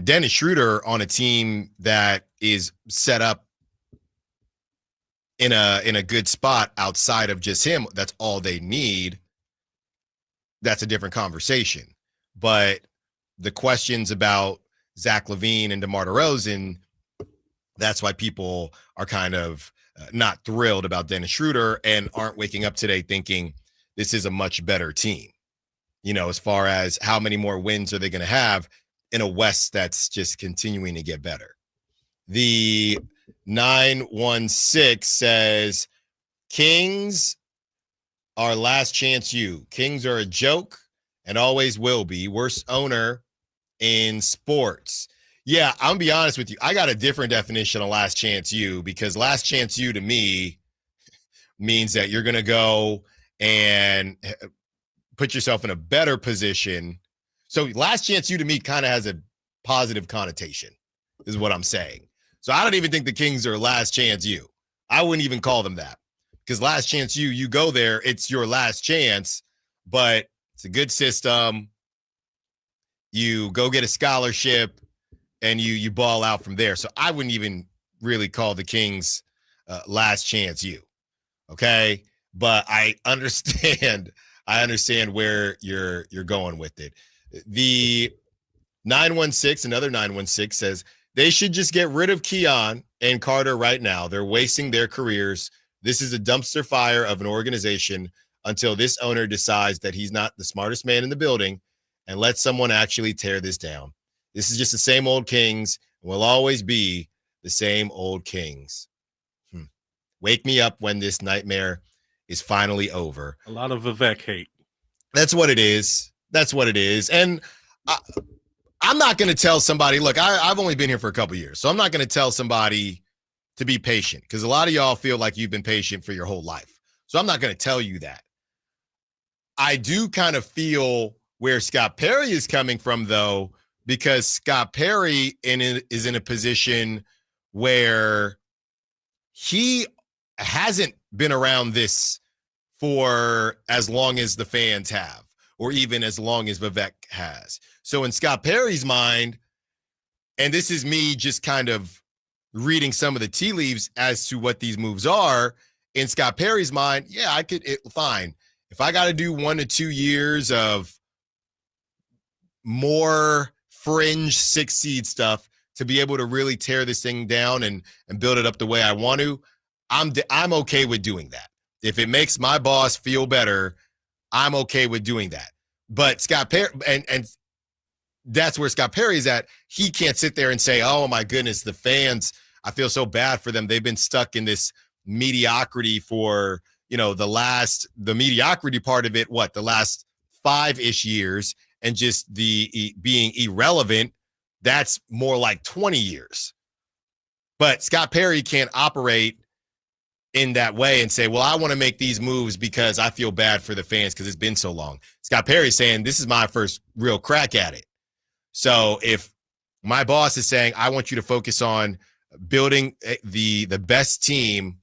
Dennis Schroder on a team that is set up in a good spot outside of just him, that's all they need. That's a different conversation. But the questions about Zach LaVine and DeMar DeRozan, that's why people are kind of not thrilled about Dennis Schroder and aren't waking up today thinking this is a much better team. As far as how many more wins are they going to have in a West that's just continuing to get better. The 916 says, Kings are last chance you. Kings are a joke and always will be. Worst owner in sports. Yeah, I'm gonna be honest with you. I got a different definition of last chance you, because last chance you to me means that you're gonna go and put yourself in a better position. So last chance you to me kind of has a positive connotation, is what I'm saying. So I don't even think the Kings are last chance you. I wouldn't even call them that, because last chance you go there, it's your last chance, but it's a good system. You go get a scholarship and you ball out from there. So I wouldn't even really call the Kings last chance you. Okay. But I understand where you're going with it. The 916, another 916 says they should just get rid of Keon and Carter right now. They're wasting their careers. This is a dumpster fire of an organization until this owner decides that he's not the smartest man in the building and let someone actually tear this down. This is just the same old Kings, and will always be the same old Kings. Wake me up when this nightmare is finally over. A lot of Vivek hate. That's what it is. And I'm not going to tell somebody, look, I've only been here for a couple years, so I'm not going to tell somebody to be patient, because a lot of y'all feel like you've been patient for your whole life. So I'm not going to tell you that. I do kind of feel where Scott Perry is coming from, though, because Scott Perry is in a position where he hasn't been around this for as long as the fans have, or even as long as Vivek has. So in Scott Perry's mind, and this is me just kind of reading some of the tea leaves as to what these moves are, in Scott Perry's mind, yeah, fine. If I got to do 1 to 2 years of more fringe 6 seed stuff to be able to really tear this thing down and build it up the way I want to, I'm okay with doing that. If it makes my boss feel better, I'm okay with doing that. But Scott Perry, and that's where Scott Perry's at. He can't sit there and say, oh my goodness, the fans, I feel so bad for them. They've been stuck in this mediocrity for, the mediocrity part of it, the last 5-ish years, and just the being irrelevant, that's more like 20 years. But Scott Perry can't operate in that way and say, well, I want to make these moves because I feel bad for the fans because it's been so long. Scott Perry's saying, this is my first real crack at it. So if my boss is saying, I want you to focus on building the best team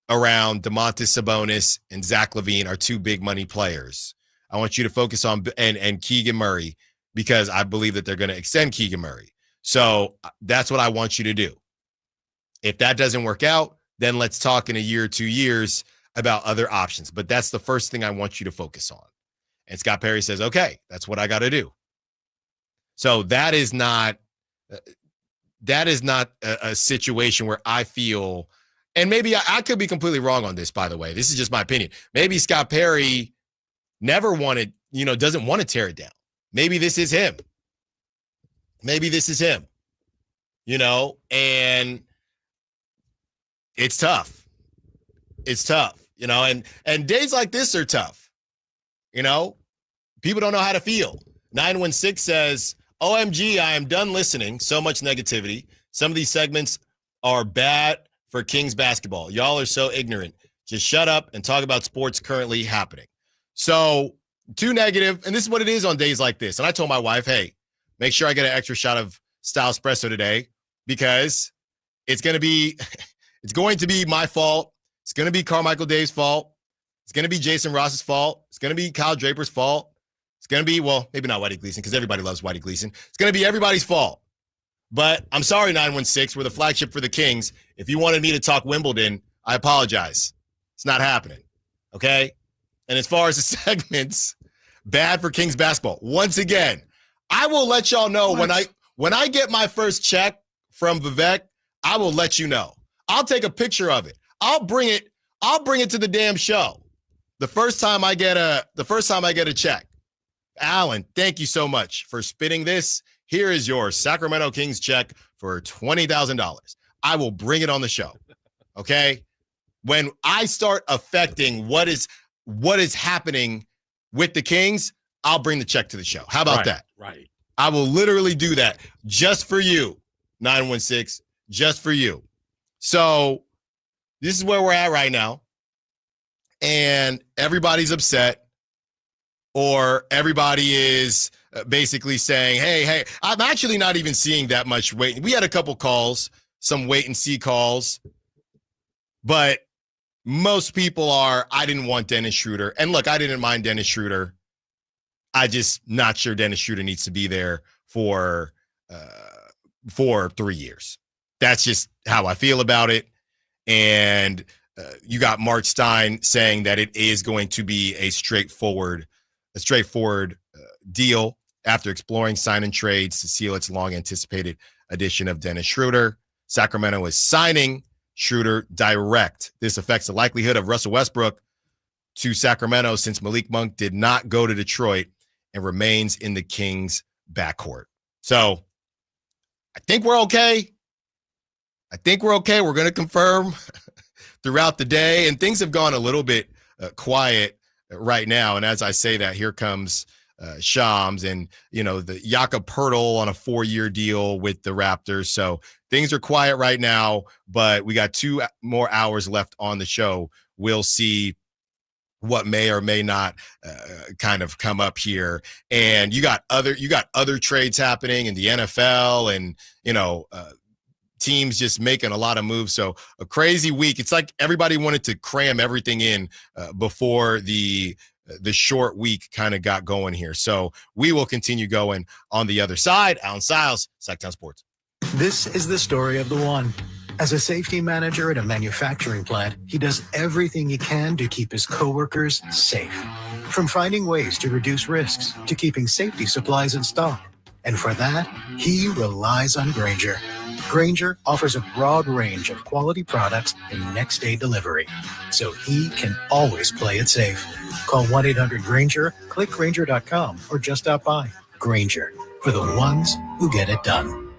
around Domantas Sabonis and Zach LaVine, are 2 big money players. I want you to focus on and Keegan Murray, because I believe that they're going to extend Keegan Murray. So that's what I want you to do. If that doesn't work out, then let's talk in a year or 2 years about other options. But that's the first thing I want you to focus on. And Scott Perry says, okay, that's what I got to do. So that is not a situation where I feel, and maybe I could be completely wrong on this, by the way. This is just my opinion. Maybe Scott Perry never wanted, doesn't want to tear it down. Maybe this is him. And it's tough. And days like this are tough. People don't know how to feel. 916 says, OMG, I am done listening. So much negativity. Some of these segments are bad for Kings basketball. Y'all are so ignorant. Just shut up and talk about sports currently happening. So too negative. And this is what it is on days like this. And I told my wife, hey, make sure I get an extra shot of Style Espresso today, because it's going to be my fault. It's going to be Carmichael Dave's fault. It's going to be Jason Ross's fault. It's going to be Kyle Draper's fault. It's going to be, well, maybe not Whitey Gleason, because everybody loves Whitey Gleason. It's going to be everybody's fault. But I'm sorry, 916, we're the flagship for the Kings. If you wanted me to talk Wimbledon, I apologize. It's not happening. Okay? And as far as the segments, bad for Kings basketball. Once again, I will let y'all know when I get my first check from Vivek, I will let you know. I'll take a picture of it. I'll bring it to the damn show. The first time I get a check. Allen, thank you so much for spinning this. Here is your Sacramento Kings check for $20,000. I will bring it on the show. Okay? When I start affecting what is happening with the Kings, I'll bring the check to the show. How about that? Right. I will literally do that just for you, 916, just for you. So this is where we're at right now. And everybody's upset, or everybody is basically saying, hey, I'm actually not even seeing that much wait. We had a couple calls, some wait and see calls, but most people are, I didn't want Dennis Schroder. And look, I didn't mind Dennis Schroder. I just not sure Dennis Schroder needs to be there for 3 years. That's just how I feel about it. And you got Mark Stein saying that it is going to be a straightforward deal after exploring sign and trades to seal its long anticipated addition of Dennis Schroder. Sacramento is signing Schroder direct. This affects the likelihood of Russell Westbrook to Sacramento, since Malik Monk did not go to Detroit and remains in the Kings backcourt. So I think we're okay. We're going to confirm throughout the day, and things have gone a little bit quiet right now. And as I say that, here comes Shams and, the Jakob Poeltl on a 4-year deal with the Raptors. So things are quiet right now, but we got 2 more hours left on the show. We'll see what may or may not kind of come up here. And you got other trades happening in the NFL, and, teams just making a lot of moves. So a crazy week. It's like everybody wanted to cram everything in before the short week kind of got going here. So we will continue going on the other side. Allen Stiles, Sacktown Sports. This is the story of the one. As a safety manager at a manufacturing plant, he does everything he can to keep his coworkers safe. From finding ways to reduce risks to keeping safety supplies in stock. And for that, he relies on Grainger. Grainger offers a broad range of quality products and next-day delivery, so he can always play it safe. Call 1-800-GRAINGER, click Grainger.com, or just stop by. Grainger, for the ones who get it done.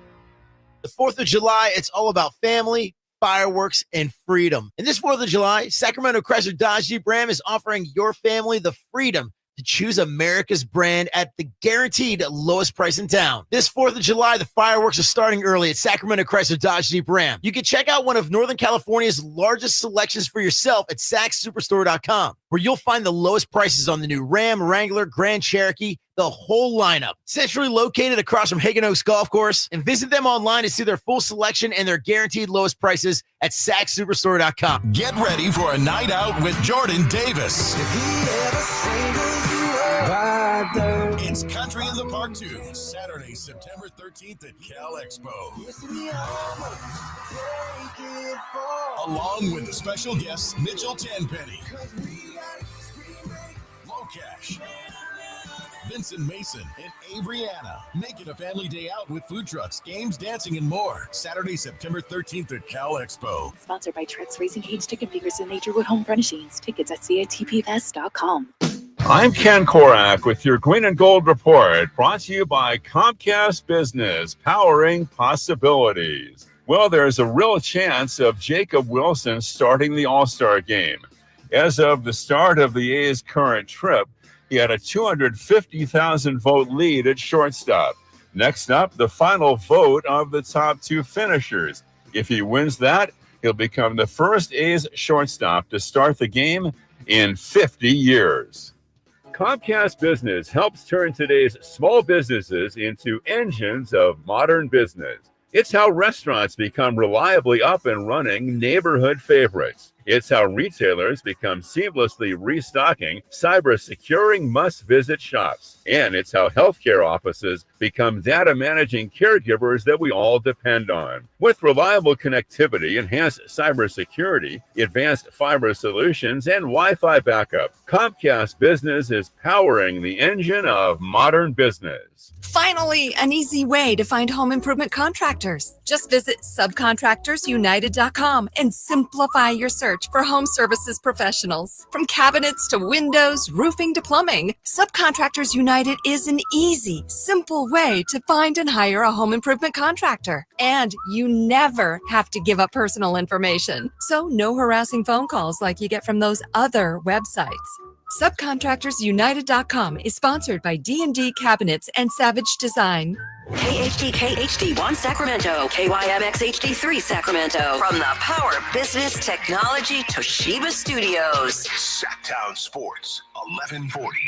The 4th of July, it's all about family, fireworks, and freedom. And this 4th of July, Sacramento Chrysler Dodge Jeep Ram is offering your family the freedom to choose America's brand at the guaranteed lowest price in town. This 4th of July, the fireworks are starting early at Sacramento Chrysler Dodge Jeep Ram. You can check out one of Northern California's largest selections for yourself at sacssuperstore.com, where you'll find the lowest prices on the new Ram, Wrangler, Grand Cherokee, the whole lineup. Centrally located across from Hagen Oaks Golf Course, and visit them online to see their full selection and their guaranteed lowest prices at sacssuperstore.com. Get ready for a night out with Jordan Davis. It's Country in the Park 2, Saturday, September 13th at Cal Expo. Along with the special guests Mitchell Tenpenny, Locash, Vincent Mason, and Avriana. Make it a family day out with food trucks, games, dancing, and more. Saturday, September 13th at Cal Expo. Sponsored by Trex Racing Cage Chicken Fingers and Naturewood Home Furnishings. Tickets at catpfest.com. I'm Ken Korak with your Green and Gold Report, brought to you by Comcast Business, powering possibilities. Well, there's a real chance of Jacob Wilson starting the All-Star game. As of the start of the A's current trip, he had a 250,000 vote lead at shortstop. Next up, the final vote of the top two finishers. If he wins that, he'll become the first A's shortstop to start the game in 50 years. Comcast Business helps turn today's small businesses into engines of modern business. It's how restaurants become reliably up and running neighborhood favorites. It's how retailers become seamlessly restocking, cyber-securing must-visit shops. And it's how healthcare offices become data-managing caregivers that we all depend on. With reliable connectivity, enhanced cybersecurity, advanced fiber solutions, and Wi-Fi backup, Comcast Business is powering the engine of modern business. Finally, an easy way to find home improvement contractors. Just visit subcontractorsunited.com and simplify your search for home services professionals. From cabinets to windows, roofing to plumbing, Subcontractors United is an easy, simple way to find and hire a home improvement contractor. And you never have to give up personal information. So no harassing phone calls like you get from those other websites. SubcontractorsUnited.com is sponsored by D&D Cabinets and Savage Design. KHD1 Sacramento, KYMX HD3 Sacramento. From the Power Business Technology Toshiba Studios. Sacktown Sports, 1140.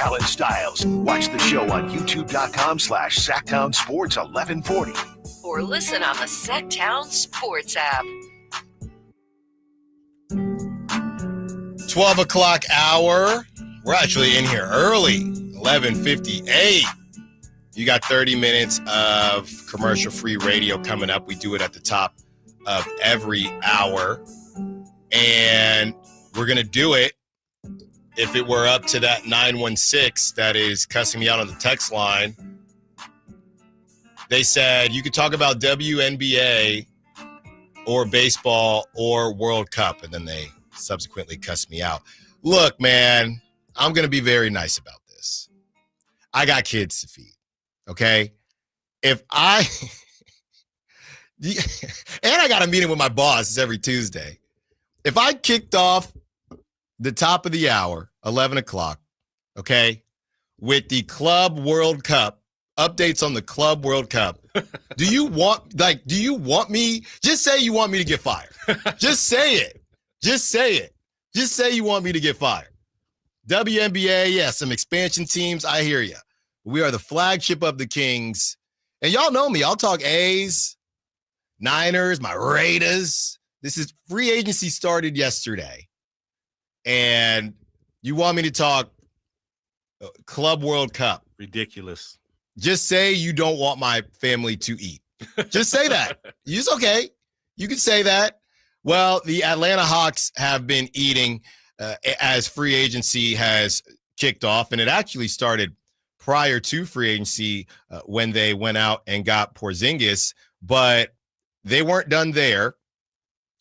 Allen Stiles. Watch the show on youtube.com/Sacktown Sports 1140. Or listen on the Sacktown Sports app. 12 o'clock hour. We're actually in here early, 11:58. You got 30 minutes of commercial-free radio coming up. We do it at the top of every hour. And we're going to do it if it were up to that 916 that is cussing me out on the text line. They said you could talk about WNBA or baseball or World Cup, and then they subsequently cussed me out. Look, man, I'm going to be very nice about this. I got kids to feed, okay? And I got a meeting with my boss every Tuesday. If I kicked off the top of the hour, 11 o'clock, okay, with the Club World Cup, updates on the Club World Cup, do you want me, just say you want me to get fired. Just say it. Just say it. Just say you want me to get fired. WNBA, yeah, some expansion teams, I hear you. We are the flagship of the Kings. And y'all know me. I'll talk A's, Niners, my Raiders. This is free agency started yesterday. And you want me to talk Club World Cup. Ridiculous. Just say you don't want my family to eat. Just say that. It's okay. You can say that. Well, the Atlanta Hawks have been eating as free agency has kicked off. And it actually started prior to free agency when they went out and got Porzingis. But they weren't done there.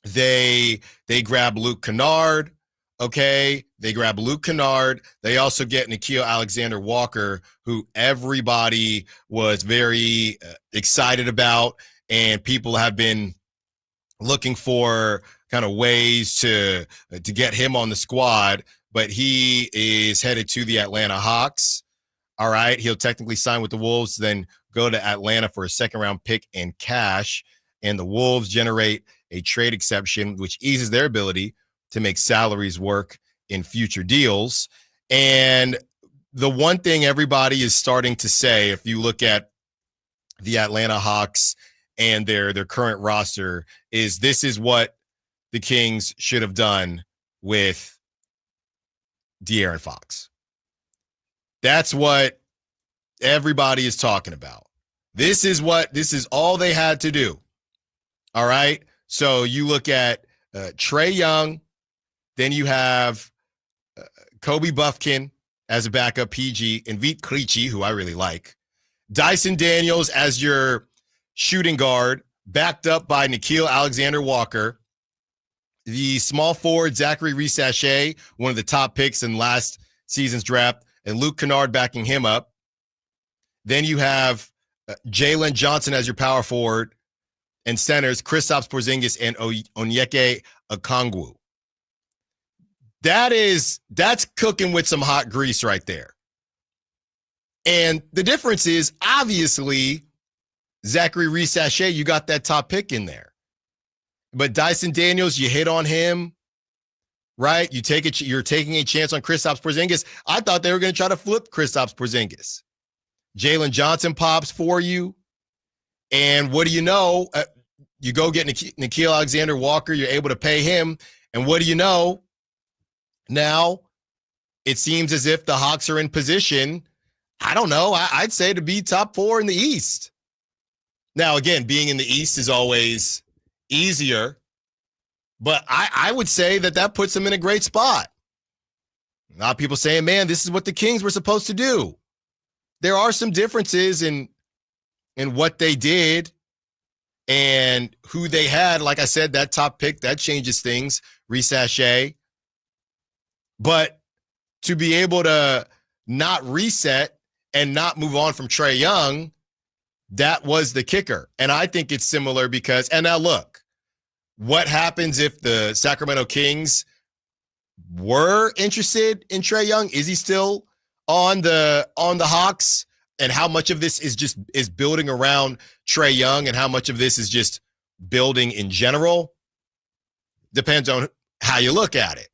They grab Luke Kennard. Okay, they grab Luke Kennard. They also get Nickeil Alexander-Walker, who everybody was very excited about, and people have been looking for kind of ways to get him on the squad. But he is headed to the Atlanta Hawks. All right, he'll technically sign with the Wolves, then go to Atlanta for a second-round pick and cash. And the Wolves generate a trade exception, which eases their ability to make salaries work in future deals. And the one thing everybody is starting to say, if you look at the Atlanta Hawks and their current roster, is this is what the Kings should have done with De'Aaron Fox. That's what everybody is talking about. This is all they had to do. All right. So you look at Trae Young, then you have Kobe Buffkin as a backup PG, and Vit Krejci, who I really like. Dyson Daniels as your shooting guard, backed up by Nickeil Alexander-Walker. The small forward, Zachary Reese-Sachet, one of the top picks in last season's draft, and Luke Kennard backing him up. Then you have Jalen Johnson as your power forward, and centers Kristaps Porzingis and Onyeka Okongwu. That's cooking with some hot grease right there. And the difference is, obviously, Zachary Reese-Sachet, you got that top pick in there. But Dyson Daniels, you hit on him, right? You're taking a chance on Kristaps Porzingis. I thought they were going to try to flip Kristaps Porzingis. Jalen Johnson pops for you. And what do you know? You go get Nickeil Alexander-Walker. You're able to pay him. And what do you know? Now, it seems as if the Hawks are in position, I don't know, I'd say to be top 4 in the East. Now, again, being in the East is always easier, but I would say that puts them in a great spot. A lot of people saying, man, this is what the Kings were supposed to do. There are some differences in what they did and who they had. Like I said, that top pick, that changes things, Reese-Sachet. But to be able to not reset and not move on from Trae Young, that was the kicker. And I think it's similar because, and now look, what happens if the Sacramento Kings were interested in Trae Young? Is he still on the Hawks? And how much of this is building around Trae Young and how much of this is just building in general? Depends on how you look at it.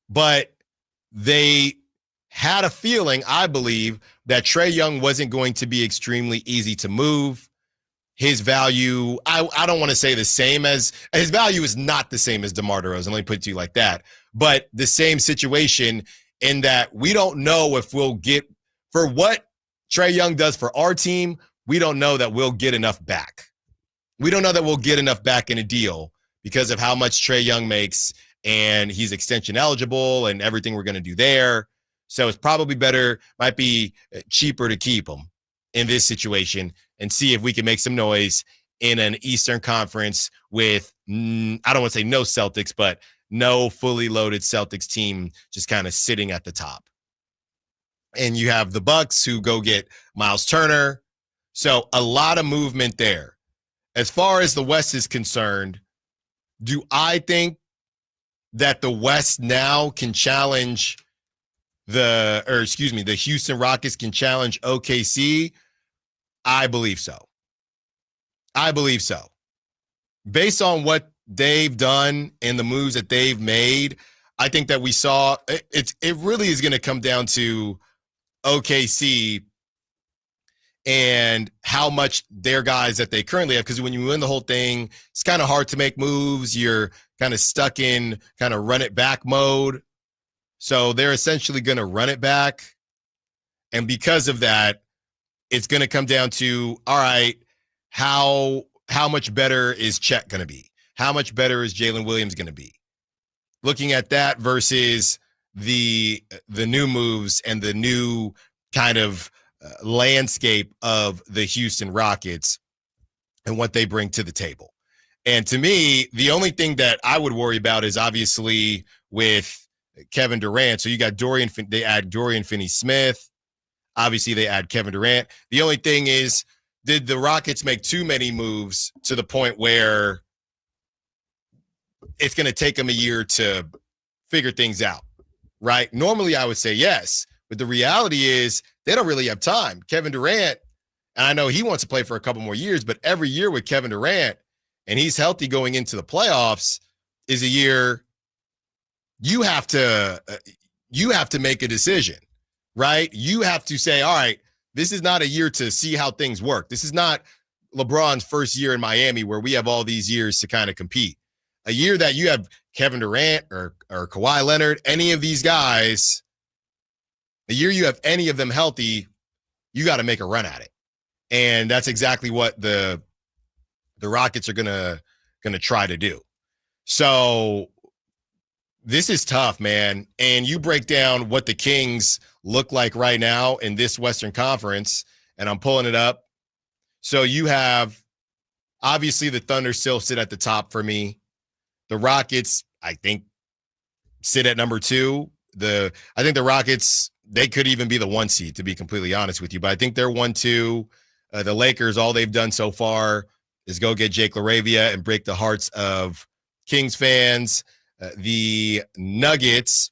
But they had a feeling, I believe, that Trae Young wasn't going to be extremely easy to move. His value, I don't want to say the same as, his value is not the same as DeMar DeRozan. Let me put it to you like that. But the same situation in that we don't know if we'll get, for what Trae Young does for our team, we don't know that we'll get enough back. We don't know that we'll get enough back in a deal because of how much Trae Young makes, and he's extension eligible and everything we're going to do there. So it's probably better, might be cheaper to keep him in this situation and see if we can make some noise in an Eastern Conference with, I don't want to say no Celtics, but no fully loaded Celtics team just kind of sitting at the top. And you have the Bucks who go get Miles Turner. So a lot of movement there. As far as the West is concerned, do I think that the West now can challenge the Houston Rockets can challenge OKC? I believe so. Based on what they've done and the moves that they've made, I think that we saw it really is going to come down to OKC and how much their guys that they currently have, because when you win the whole thing, it's kind of hard to make moves. You're kind of stuck in kind of run it back mode. So they're essentially going to run it back. And because of that, it's going to come down to, all right, how much better is Chet going to be? How much better is Jalen Williams going to be? Looking at that versus the new moves and the new kind of landscape of the Houston Rockets and what they bring to the table. And to me, the only thing that I would worry about is obviously with Kevin Durant. So you got they add Dorian Finney-Smith. Obviously, they add Kevin Durant. The only thing is, did the Rockets make too many moves to the point where it's going to take them a year to figure things out, right? Normally, I would say yes. But the reality is they don't really have time. Kevin Durant, and I know he wants to play for a couple more years, but every year with Kevin Durant, and he's healthy going into the playoffs, is a year you have to make a decision, right? You have to say, all right, this is not a year to see how things work. This is not LeBron's first year in Miami where we have all these years to kind of compete. A year that you have Kevin Durant or Kawhi Leonard, any of these guys, a year you have any of them healthy, you got to make a run at it. And that's exactly what the Rockets are gonna try to do. So this is tough, man. And you break down what the Kings look like right now in this Western Conference, and I'm pulling it up. So you have, obviously, the Thunder still sit at the top for me. The Rockets, I think, sit at number 2. I think the Rockets, they could even be the 1 seed, to be completely honest with you. But I think they're 1-2. The Lakers, all they've done so far is go get Jake LaRavia and break the hearts of Kings fans. The Nuggets,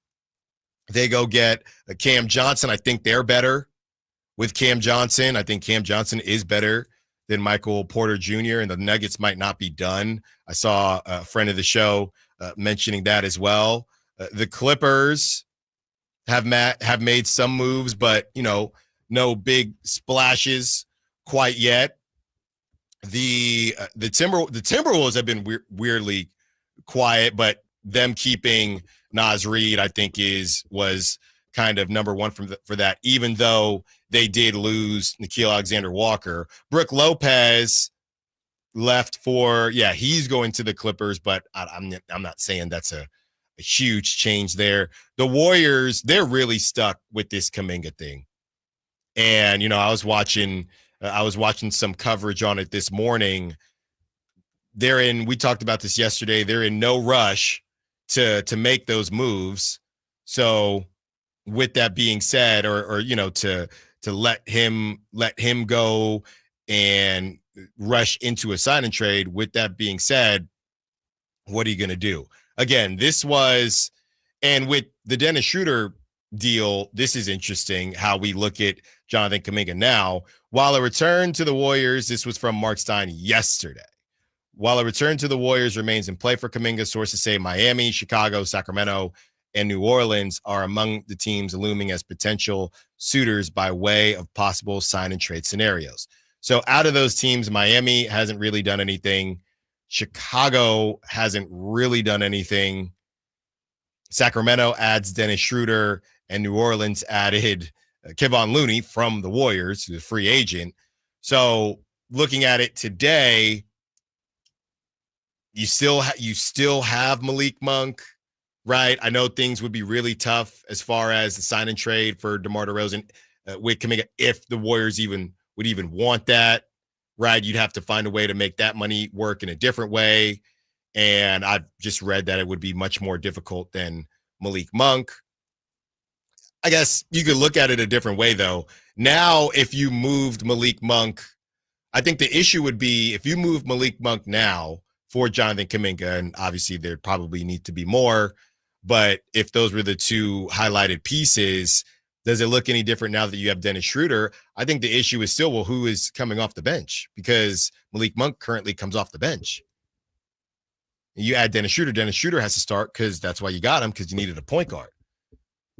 they go get Cam Johnson. I think they're better with Cam Johnson. I think Cam Johnson is better than Michael Porter Jr., and the Nuggets might not be done. I saw a friend of the show mentioning that as well. The Clippers have made some moves, but, no big splashes quite yet. The Timberwolves have been weirdly quiet, but them keeping Naz Reid, I think, was kind of number one for that, even though they did lose Nickeil Alexander-Walker. Brook Lopez left he's going to the Clippers, but I'm not saying that's a huge change there. The Warriors, they're really stuck with this Kuminga thing. And, I was watching some coverage on it this morning. We talked about this yesterday. They're in no rush to make those moves. So with that being said, or to let him go and rush into a sign and trade, with that being said, what are you going to do? Again, and with the Dennis Schroder deal, this is interesting how we look at Jonathan Kuminga now. While a return to the Warriors, this was from Mark Stein yesterday. While a return to the Warriors remains in play for Kuminga, sources say Miami, Chicago, Sacramento, and New Orleans are among the teams looming as potential suitors by way of possible sign and trade scenarios. So out of those teams, Miami hasn't really done anything. Chicago hasn't really done anything. Sacramento adds Dennis Schroder, and New Orleans added Kevon Looney from the Warriors, who's a free agent. So looking at it today, you still have Malik Monk, right? I know things would be really tough as far as the sign and trade for DeMar DeRozan with Kuminga, if the Warriors would even want that, right? You'd have to find a way to make that money work in a different way. And I've just read that it would be much more difficult than Malik Monk. I guess you could look at it a different way, though. Now, if you moved Malik Monk, I think the issue would be if you move Malik Monk now for Jonathan Kuminga, and obviously there probably need to be more, but if those were the two highlighted pieces, does it look any different now that you have Dennis Schroder? I think the issue is still, well, who is coming off the bench? Because Malik Monk currently comes off the bench. You add Dennis Schroder has to start because that's why you got him, because you needed a point guard.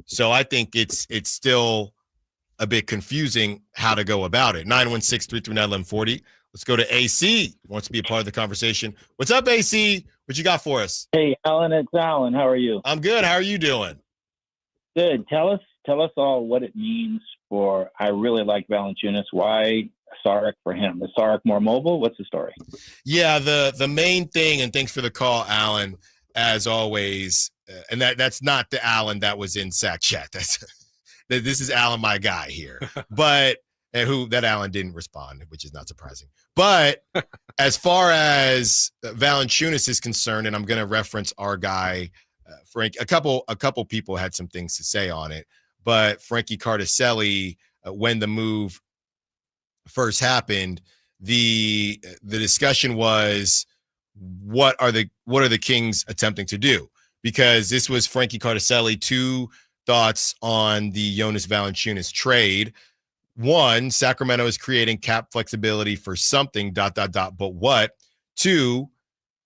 So I think it's still a bit confusing how to go about it. 916-339-1140. Let's go to AC. He wants to be a part of the conversation. What's up, AC? What you got for us? Hey, Alan, it's Alan. How are you? I'm good. How are you doing? Good. Tell us all what it means for, I really like Valanciunas. Why Saric for him? Is Saric more mobile? What's the story? Yeah, the main thing, and thanks for the call, Alan, as always, and that's not the Alan that was in Sack Chat. This is Alan, my guy here. But and who that Allen didn't respond, which is not surprising. But as far as Valanciunas is concerned, and I'm going to reference our guy, Frank, a couple people had some things to say on it, but Frankie Cardicelli, when the move first happened, the discussion was, what are the Kings attempting to do? Because this was Frankie Cardicelli, 2 thoughts on the Jonas Valanciunas trade. 1, Sacramento is creating cap flexibility for something, ... but what? 2,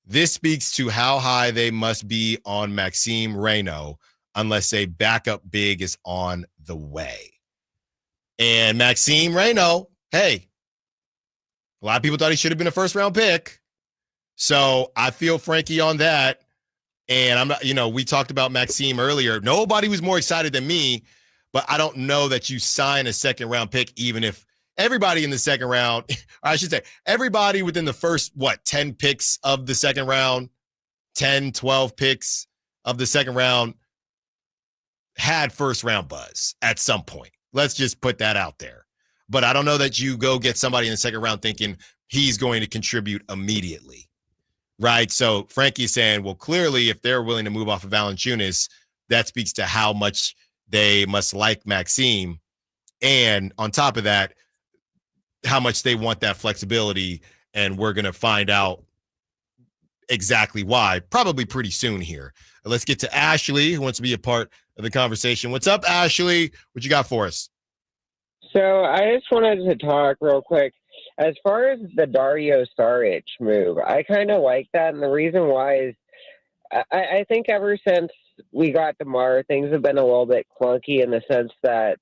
this speaks to how high they must be on Maxime Reynaud unless a backup big is on the way. And Maxime Reynaud, hey, a lot of people thought he should have been a first-round pick. So I feel Frankie on that. And I'm not, we talked about Maxime earlier. Nobody was more excited than me, but I don't know that you sign a second-round pick, even if everybody in the second round, or I should say, everybody within the first, 10 picks of the second round, 10, 12 picks of the second round had first-round buzz at some point. Let's just put that out there. But I don't know that you go get somebody in the second round thinking he's going to contribute immediately. Right. So Frankie is saying, well, clearly, if they're willing to move off of Valanciunas, that speaks to how much they must like Maxime. And on top of that, how much they want that flexibility. And we're going to find out exactly why, probably pretty soon here. Let's get to Ashley, who wants to be a part of the conversation. What's up, Ashley? What you got for us? So I just wanted to talk real quick. As far as the Dario Saric move, I kind of like that. And the reason why is I think ever since we got DeMar, things have been a little bit clunky in the sense that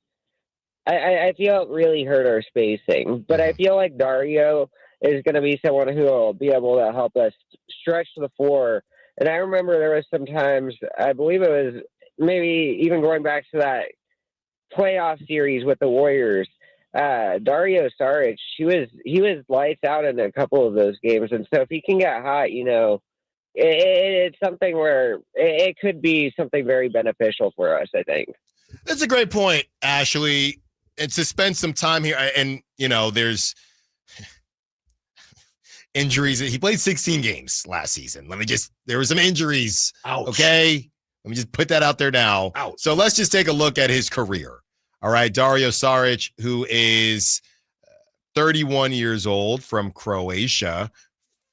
I feel it really hurt our spacing. But I feel like Dario is going to be someone who will be able to help us stretch the floor. And I remember there was some times, I believe it was maybe even going back to that playoff series with the Warriors, Dario Saric, he was lights out in a couple of those games. And so if he can get hot, it's something where it could be something very beneficial for us, I think. That's a great point, Ashley. And to spend some time here, and, there's injuries. He played 16 games last season. There were some injuries. Ouch. Okay. Let me just put that out there now. Ouch. So let's just take a look at his career. All right. Dario Saric, who is 31 years old, from Croatia,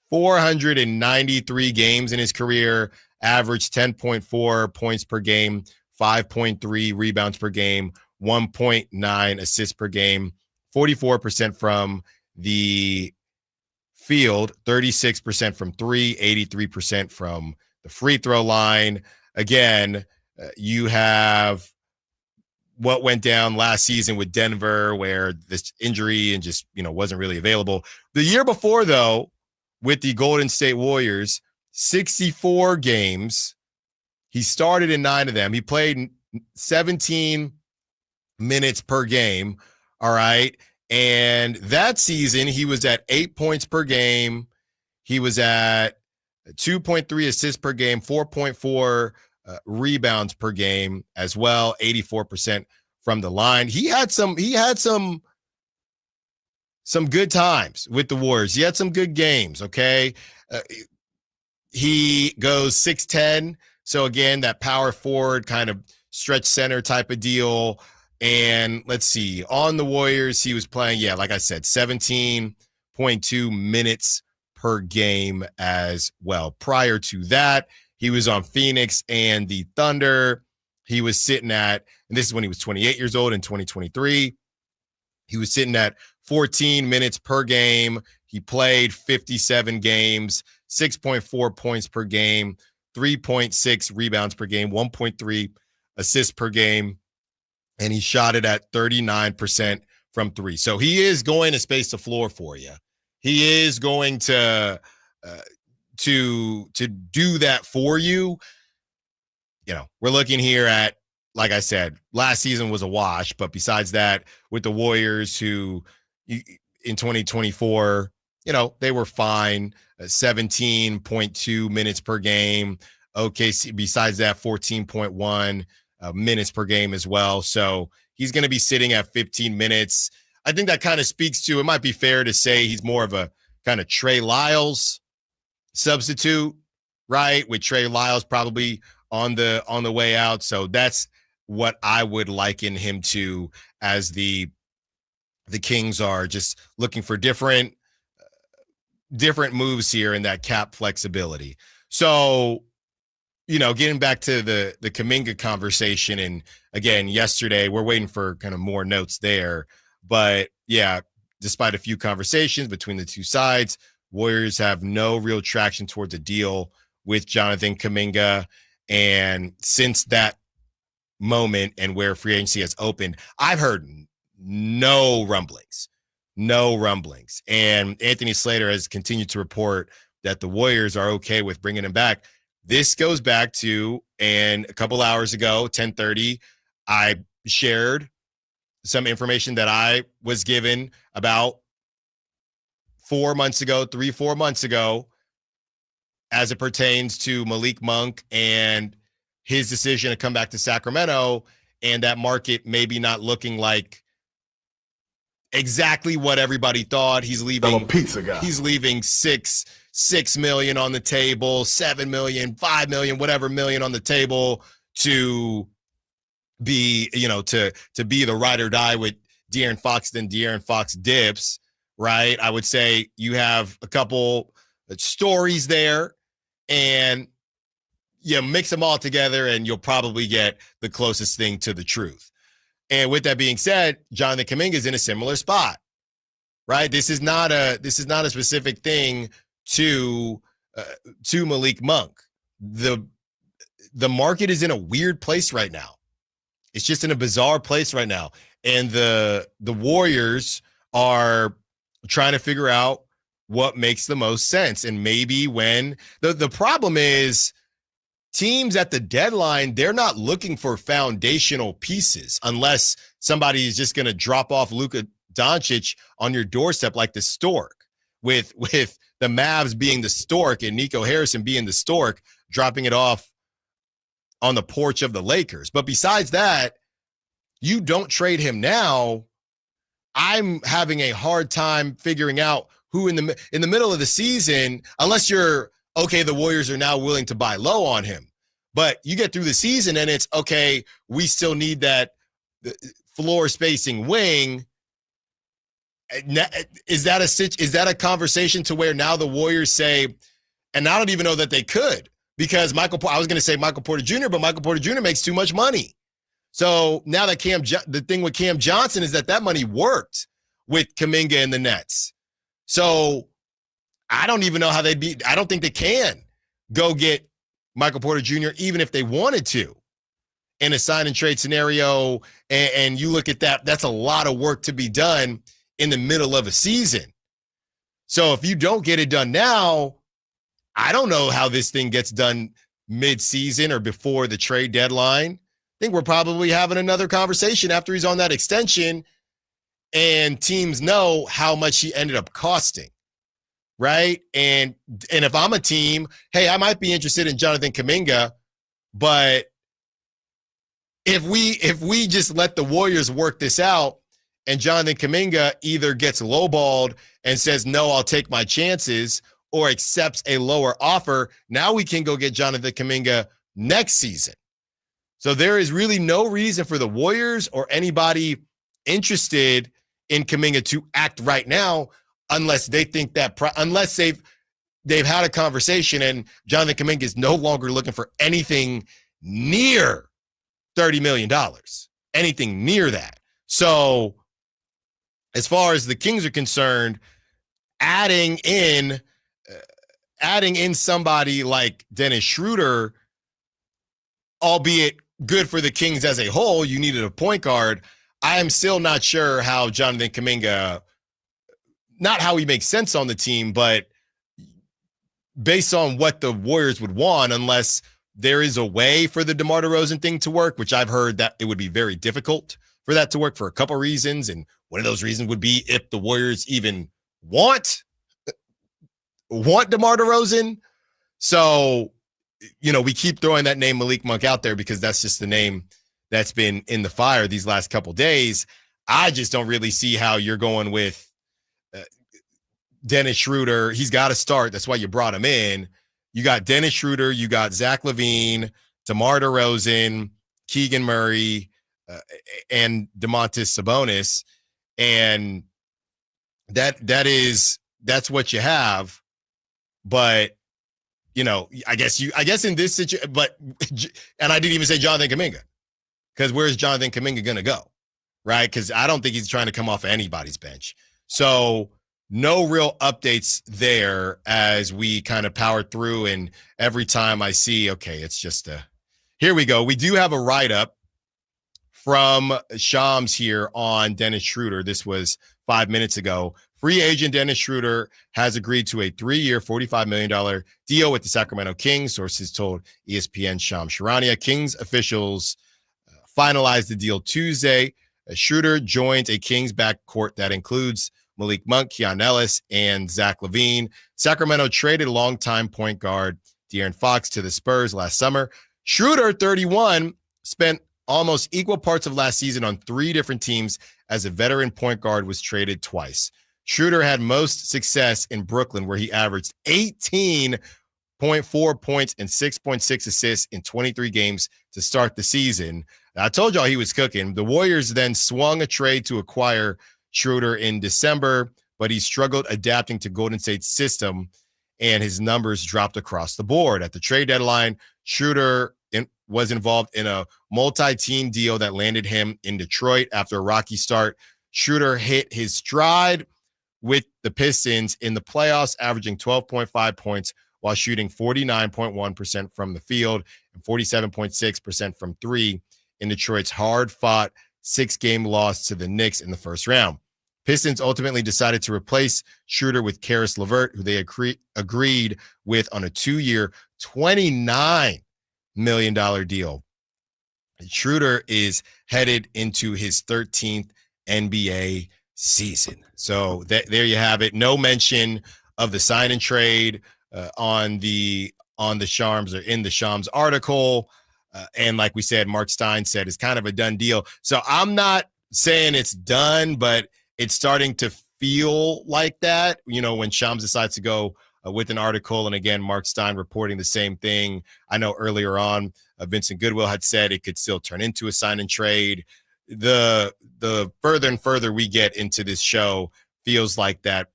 493 games in his career, averaged 10.4 points per game, 5.3 rebounds per game, 1.9 assists per game, 44% from the field, 36% from 3, 83% from the free throw line. Again, you have what went down last season with Denver, where this injury and just, wasn't really available. The year before, though, with the Golden State Warriors, 64 games. He started in 9 of them. He played 17 minutes per game. All right. And that season, he was at 8 points per game. He was at 2.3 assists per game, 4.4 rebounds per game as well, 84% from the line. He had some good times with the Warriors. He had some good games, okay? He goes 6'10", so again, that power forward kind of stretch center type of deal. And let's see, on the Warriors, he was playing, like I said, 17.2 minutes per game as well. Prior to that, he was on Phoenix and the Thunder. He was sitting at, and this is when he was 28 years old in 2023, he was sitting at 14 minutes per game. He played 57 games, 6.4 points per game, 3.6 rebounds per game, 1.3 assists per game, and he shot it at 39% from 3. So he is going to space the floor for you. He is going to do that for you. We're looking here at, like I said, last season was a wash, but besides that, with the Warriors, who in 2024, they were fine, 17.2 minutes per game. OKC, besides that, 14.1 minutes per game as well. So he's going to be sitting at 15 minutes. I think that kind of speaks to, it might be fair to say he's more of a kind of Trey Lyles substitute, right? With Trey Lyles probably on the way out. So that's what I would liken him to, as the Kings are just looking for different moves here in that cap flexibility. So, getting back to the Kuminga conversation, and again, yesterday, we're waiting for kind of more notes there. But yeah, despite a few conversations between the two sides, Warriors have no real traction towards a deal with Jonathan Kuminga. And since that moment and where free agency has opened, I've heard no rumblings. And Anthony Slater has continued to report that the Warriors are okay with bringing him back. This goes back to, and a couple hours ago, 10:30, I shared some information that I was given about 4 months ago, 3-4 months ago, as it pertains to Malik Monk and his decision to come back to Sacramento, and that market maybe not looking like exactly what everybody thought. He's leaving. I'm a pizza guy. He's leaving $6 million on the table, $7 million, $5 million, whatever million on the table to be, to be the ride or die with De'Aaron Fox. Then De'Aaron Fox dips, right? I would say you have a couple stories there, and you mix them all together, and you'll probably get the closest thing to the truth. And with that being said, Jonathan Kuminga is in a similar spot, right? This is not a specific thing to Malik Monk. The market is in a weird place right now. It's just in a bizarre place right now. And the Warriors are trying to figure out what makes the most sense. And maybe when the problem is, teams at the deadline, they're not looking for foundational pieces unless somebody is just going to drop off Luka Doncic on your doorstep like the stork, with the Mavs being the stork and Nico Harrison being the stork, dropping it off on the porch of the Lakers. But besides that, you don't trade him now. I'm having a hard time figuring out who in the middle of the season, unless you're, okay, the Warriors are now willing to buy low on him. But you get through the season and it's, okay, we still need that floor spacing wing. Is that a conversation to where now the Warriors say, and I don't even know that they could, because I was going to say Michael Porter Jr., but Michael Porter Jr. makes too much money. So now that the thing with Cam Johnson is that money worked with Kuminga and the Nets. So I don't even know how I don't think they can go get Michael Porter Jr., even if they wanted to, in a sign and trade scenario. And you look at that's a lot of work to be done in the middle of a season. So if you don't get it done now, I don't know how this thing gets done mid-season or before the trade deadline. I think we're probably having another conversation after he's on that extension and teams know how much he ended up costing. Right. And if I'm a team, hey, I might be interested in Jonathan Kuminga, but if we just let the Warriors work this out and Jonathan Kuminga either gets lowballed and says, no, I'll take my chances, or accepts a lower offer, now we can go get Jonathan Kuminga next season. So there is really no reason for the Warriors or anybody interested in Kuminga to act right now, unless they think that, unless they've had a conversation and Jonathan Kuminga is no longer looking for anything near $30 million, anything near that. So as far as the Kings are concerned, adding in somebody like Dennis Schroder, albeit good for the Kings as a whole, you needed a point guard. I am still not sure how Jonathan Kuminga, not how he makes sense on the team, but based on what the Warriors would want, unless there is a way for the DeMar DeRozan thing to work, which I've heard that it would be very difficult for that to work for a couple reasons. And one of those reasons would be if the Warriors even want DeMar DeRozan. So, we keep throwing that name Malik Monk out there because that's just the name that's been in the fire these last couple days. I just don't really see how you're going with Dennis Schroder. He's got to start. That's why you brought him in. You got Dennis Schroder. You got Zach LaVine, DeMar DeRozan, Keegan Murray, and Domantas Sabonis. And that's what you have. But, I guess in this situation, and I didn't even say Jonathan Kuminga, because where's Jonathan Kuminga going to go? Right? Because I don't think he's trying to come off of anybody's bench. So no real updates there as we kind of power through. And every time I see, okay, it's just here we go. We do have a write-up from Shams here on Dennis Schroder. This was 5 minutes ago. Free agent Dennis Schroder has agreed to a 3-year, $45 million deal with the Sacramento Kings, sources told ESPN Shams Charania. Kings officials finalized the deal Tuesday. Schroder joins a Kings backcourt that includes Malik Monk, Keon Ellis, and Zach LaVine. Sacramento traded longtime point guard De'Aaron Fox to the Spurs last summer. Schroder, 31, spent almost equal parts of last season on 3 different teams as a veteran point guard was traded twice. Schroder had most success in Brooklyn, where he averaged 18.4 points and 6.6 assists in 23 games to start the season. I told y'all he was cooking. The Warriors then swung a trade to acquire Schroder in December, but he struggled adapting to Golden State's system, and his numbers dropped across the board. At the trade deadline, Schroder was involved in a multi-team deal that landed him in Detroit after a rocky start. Schroder hit his stride with the Pistons in the playoffs, averaging 12.5 points while shooting 49.1% from the field and 47.6% from 3 in Detroit's hard-fought 6-game loss to the Knicks in the first round. Pistons ultimately decided to replace Schroder with Karis LeVert, who they agreed with on a 2-year, $29 million deal. Schroder is headed into his 13th NBA season. So there you have it. No mention of the sign and trade on the Shams or in the Shams article. And like we said, Mark Stein said it's kind of a done deal. So I'm not saying it's done, but it's starting to feel like that, when Shams decides to go with an article. And again, Mark Stein reporting the same thing. I know earlier on, Vincent Goodwill had said it could still turn into a sign and trade. The further and further we get into this show, feels like that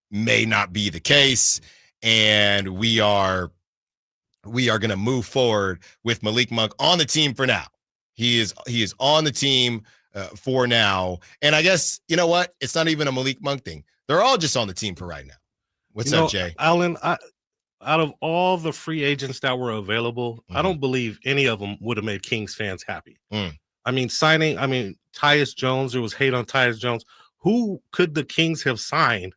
may not be the case. And we are going to move forward with Malik Monk on the team for now. He is on the team for now. And I guess, you know what? It's not even a Malik Monk thing. They're all just on the team for right now. What's up, Jay? Allen, out of all the free agents that were available, I don't believe any of them would have made Kings fans happy. Tyus Jones, there was hate on Tyus Jones. Who could the Kings have signed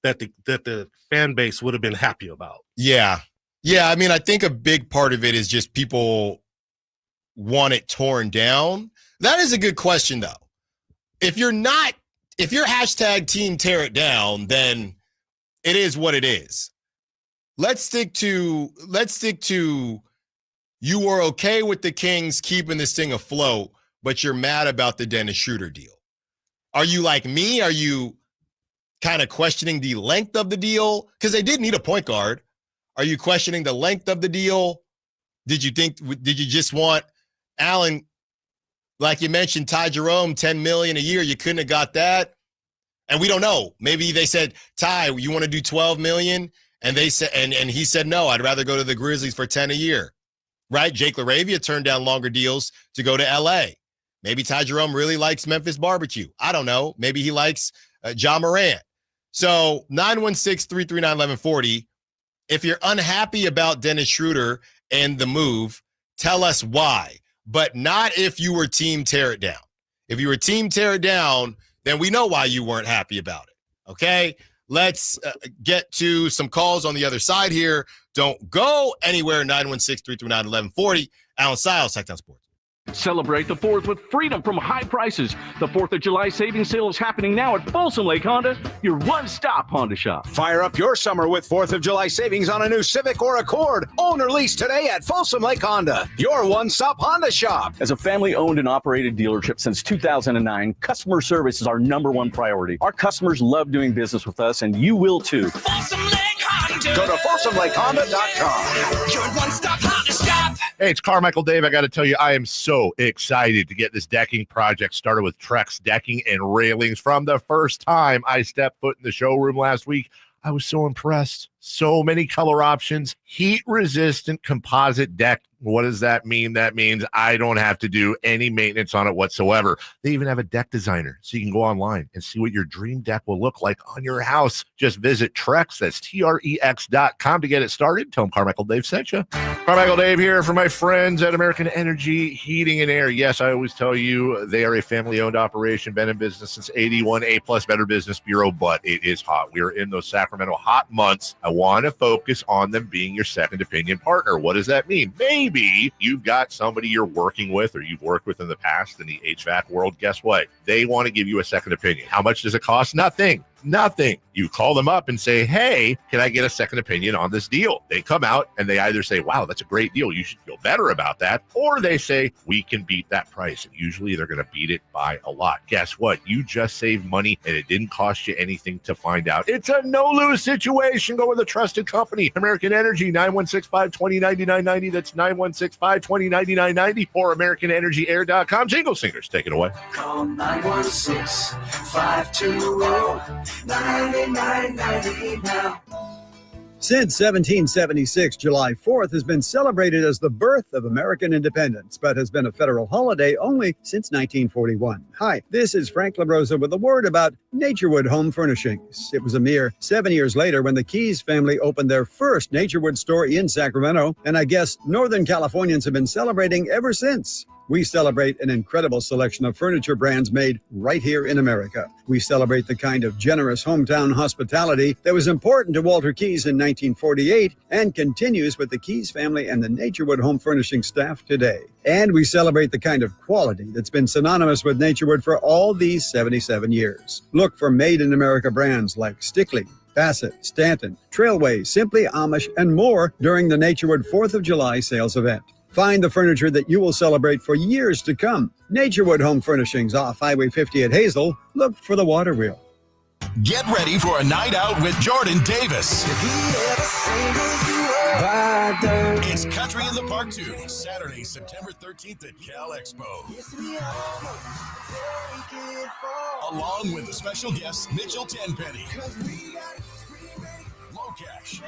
that the fan base would have been happy about? Yeah. I think a big part of it is just people want it torn down. That is a good question, though. If you're hashtag team tear it down, then it is what it is. Let's stick to you were okay with the Kings keeping this thing afloat, but you're mad about the Dennis Schroder deal. Are you like me? Are you kind of questioning the length of the deal? Because they did need a point guard. Are you questioning the length of the deal? Did you just want Allen, like you mentioned, Ty Jerome, $10 million a year? You couldn't have got that. And we don't know. Maybe they said, Ty, you want to do $12 million? And they said, and he said, no, I'd rather go to the Grizzlies for 10 a year. Right? Jake LaRavia turned down longer deals to go to LA. Maybe Ty Jerome really likes Memphis barbecue. I don't know. Maybe he likes Ja Morant. So 916-339-1140. If you're unhappy about Dennis Schroder and the move, tell us why. But not if you were team tear it down. If you were team tear it down, then we know why you weren't happy about it. Okay? Let's get to some calls on the other side here. Don't go anywhere. 916-339-1140. Allen Stiles, Sacktown Sports. Celebrate the 4th with freedom from high prices. The 4th of July savings sale is happening now at Folsom Lake Honda, your one-stop Honda shop. Fire up your summer with 4th of July savings on a new Civic or Accord. Own or lease today at Folsom Lake Honda, your one-stop Honda shop. As a family-owned and operated dealership since 2009, customer service is our #1 priority. Our customers love doing business with us, and you will too. Folsom Lake Honda. Go to FolsomLakeHonda.com. Your one-stop Honda shop. Hey, it's Carmichael Dave. I got to tell you, I am so excited to get this decking project started with Trex Decking and Railings. From the first time I stepped foot in the showroom last week, I was so impressed. So many color options, heat-resistant composite deck. What does that mean? That means I don't have to do any maintenance on it whatsoever. They even have a deck designer, so you can go online and see what your dream deck will look like on your house. Just visit Trex, that's Trex.com to get it started. Tell them Carmichael Dave sent you. Carmichael Dave here for my friends at American Energy Heating and Air. Yes, I always tell you they are a family-owned operation, been in business since 81, A-plus Better Business Bureau, but it is hot. We are in those Sacramento hot months. I want to focus on them being your second opinion partner. What does that mean? Maybe you've got somebody you're working with or you've worked with in the past in the HVAC world. Guess what? They want to give you a second opinion. How much does it cost? Nothing. You call them up and say, hey, can I get a second opinion on this deal? They come out and they either say, wow, that's a great deal, you should feel better about that. Or they say, we can beat that price. And usually they're going to beat it by a lot. Guess what? You just saved money and it didn't cost you anything to find out. It's a no-lose situation. Go with a trusted company. American Energy, 916-520-9990. That's 916-520-9990 or AmericanEnergyAir.com. Jingle Singers, take it away. Call 916-520-9990 now. Since 1776, July 4th has been celebrated as the birth of American independence, but has been a federal holiday only since 1941. Hi, this is Frank LaRosa with a word about Naturewood Home Furnishings. It was a mere 7 years later when the Keys family opened their first Naturewood store in Sacramento, and I guess Northern Californians have been celebrating ever since. We celebrate an incredible selection of furniture brands made right here in America. We celebrate the kind of generous hometown hospitality that was important to Walter Keys in 1948 and continues with the Keys family and the Naturewood Home Furnishing staff today. And we celebrate the kind of quality that's been synonymous with Naturewood for all these 77 years. Look for made-in-America brands like Stickley, Bassett, Stanton, Trailway, Simply Amish, and more during the Naturewood 4th of July sales event. Find the furniture that you will celebrate for years to come. Naturewood Home Furnishings off Highway 50 at Hazel. Look for the water wheel. Get ready for a night out with Jordan Davis. It's Country in the Park 2, Saturday, September 13th at Cal Expo. Along with the special guests Mitchell Tenpenny, Locash,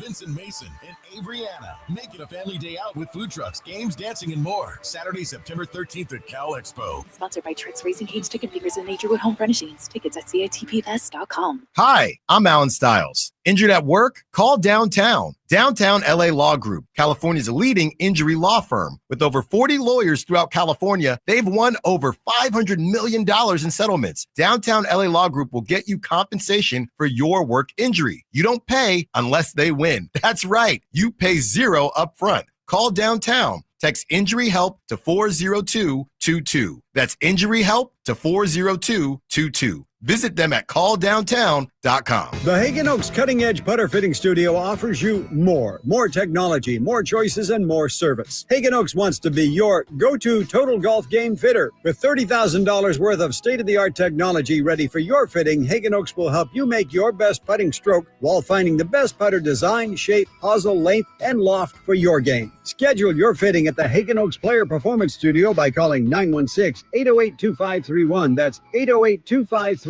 Vincent Mason, and Averyana. Make it a family day out with food trucks, games, dancing, and more. Saturday, September 13th at Cal Expo. Sponsored by Trex Racing Cage Ticket Pickers and Naturewood Home Furnishings. Tickets at CITPFest.com. Hi, I'm Allen Stiles. Injured at work? Call Downtown. Downtown LA Law Group, California's leading injury law firm. With over 40 lawyers throughout California, they've won over $500 million in settlements. Downtown LA Law Group will get you compensation for your work injury. You don't pay unless they win. That's right. You pay zero up front. Call Downtown. Text injury help to 40222. That's injury help to 40222. Visit them at calldowntown.com. The Hagen Oaks Cutting Edge Putter Fitting Studio offers you more technology, more choices, and more service. Hagen Oaks wants to be your go-to total golf game fitter. With $30,000 worth of state-of-the-art technology ready for your fitting, Hagen Oaks will help you make your best putting stroke while finding the best putter design, shape, hosel, length, and loft for your game. Schedule your fitting at the Hagen Oaks Player Performance Studio by calling 916-808-2531. That's 808-2531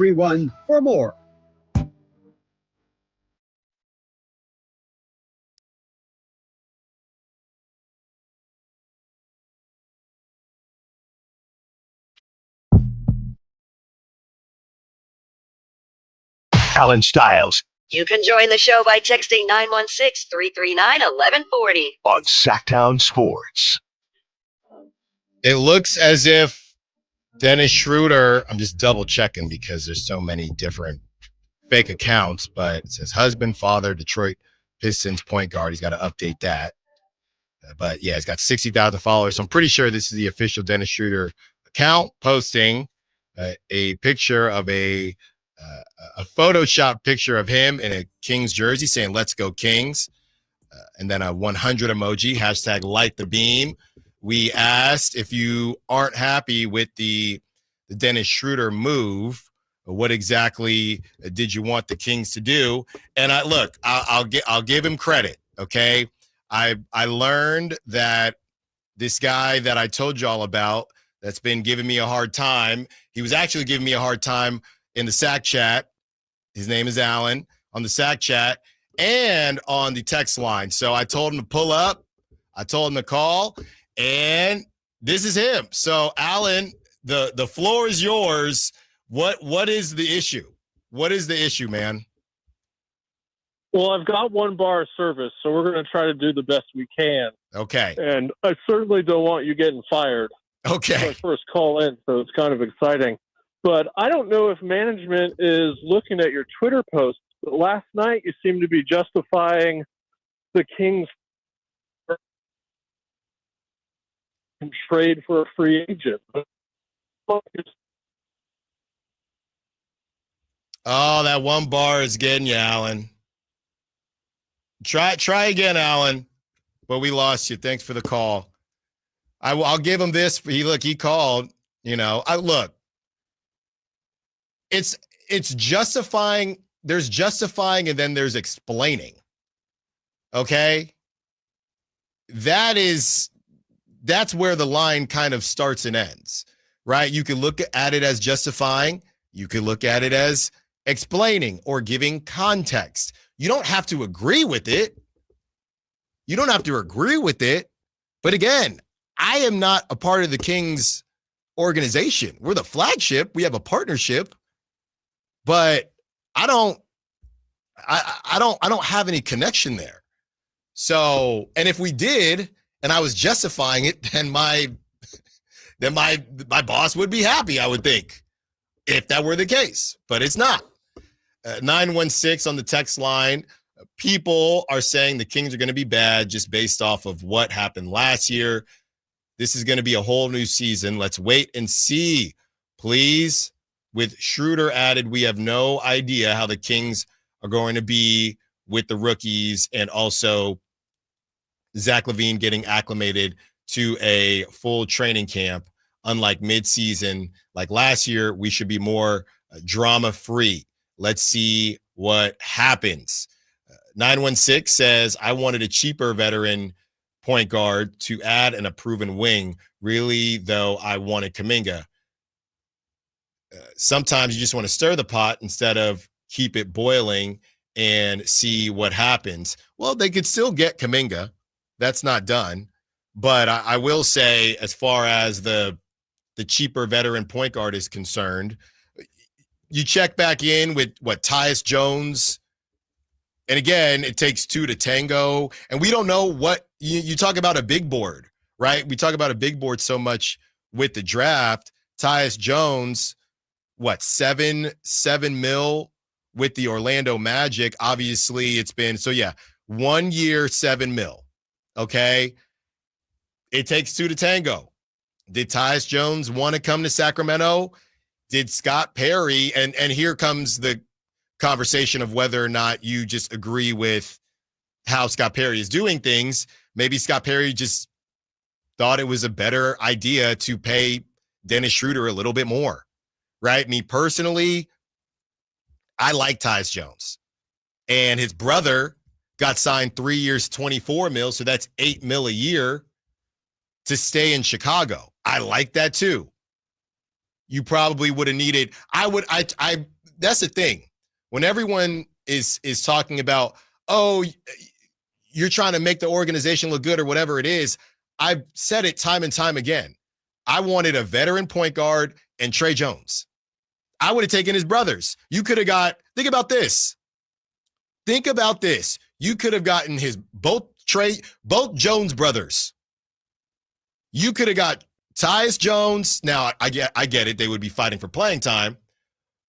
for more. Allen Stiles You can join the show by texting 916-339-1140. on Sacktown Sports. It looks as if Dennis Schroder, I'm just double checking because there's so many different fake accounts, but it says husband, father, Detroit Pistons point guard. He's got to update that. But yeah, it's got 60,000 followers. So I'm pretty sure this is the official Dennis Schroder account posting a picture of a Photoshop picture of him in a Kings jersey saying, "Let's go Kings." And then a 100 emoji, hashtag light the beam. We asked if you aren't happy with the Dennis Schroder move, what exactly did you want the Kings to do? And I'll give him credit. Okay. I learned that this guy that I told y'all about that's been giving me a hard time, he was actually giving me a hard time in the SAC chat. His name is Allen, on the SAC chat and on the text line. So I told him to pull up. I told him to call, and this is him. So Allen, the floor is yours. What is the issue? What is the issue, man? Well, I've got one bar of service, so we're going to try to do the best we can. Okay. And I certainly don't want you getting fired. Okay. It's my first call in, so it's kind of exciting. But I don't know if management is looking at your Twitter posts. But last night, you seemed to be justifying the Kings trade for a free agent. Oh, that one bar is getting you, Allen. Try again, Allen. But we lost you. Thanks for the call. I'll give him this. He called. It's justifying. There's justifying, and then there's explaining. Okay? That's where the line kind of starts and ends, right? You can look at it as justifying. You can look at it as explaining or giving context. You don't have to agree with it. But again, I am not a part of the Kings organization. We're the flagship. We have a partnership, but I don't have any connection there. So, and if we did, and I was justifying it, then my boss would be happy, I would think, if that were the case, but it's not. 916 on the text line. People are saying the Kings are going to be bad just based off of what happened last year. This is going to be a whole new season. Let's wait and see, please. With Schroder added, we have no idea how the Kings are going to be with the rookies, and also Zach LaVine getting acclimated to a full training camp. Unlike midseason, like last year, we should be more drama-free. Let's see what happens. 916 says, I wanted a cheaper veteran point guard to add and a proven wing. Really, though, I wanted Kuminga. Sometimes you just want to stir the pot instead of keep it boiling and see what happens. Well, they could still get Kuminga. That's not done. But I will say, as far as the cheaper veteran point guard is concerned, you check back in with Tyus Jones. And again, it takes two to tango. And we don't know what you talk about a big board, right? We talk about a big board so much with the draft. Tyus Jones, $7 million with the Orlando Magic. Obviously, it's been 1 year, $7 million. Okay. It takes two to tango. Did Tyus Jones want to come to Sacramento? Did Scott Perry? And here comes the conversation of whether or not you just agree with how Scott Perry is doing things. Maybe Scott Perry just thought it was a better idea to pay Dennis Schroder a little bit more, right? Me personally, I like Tyus Jones. And his brother got signed 3 years, $24 million, so that's $8 million a year to stay in Chicago. I like that too. You probably would have needed, that's the thing. When everyone is talking about, oh, you're trying to make the organization look good or whatever it is, I've said it time and time again. I wanted a veteran point guard and Trey Jones. I would have taken his brothers. You could have think about this. You could have gotten both Jones brothers. You could have got Tyus Jones. Now, I get it. They would be fighting for playing time.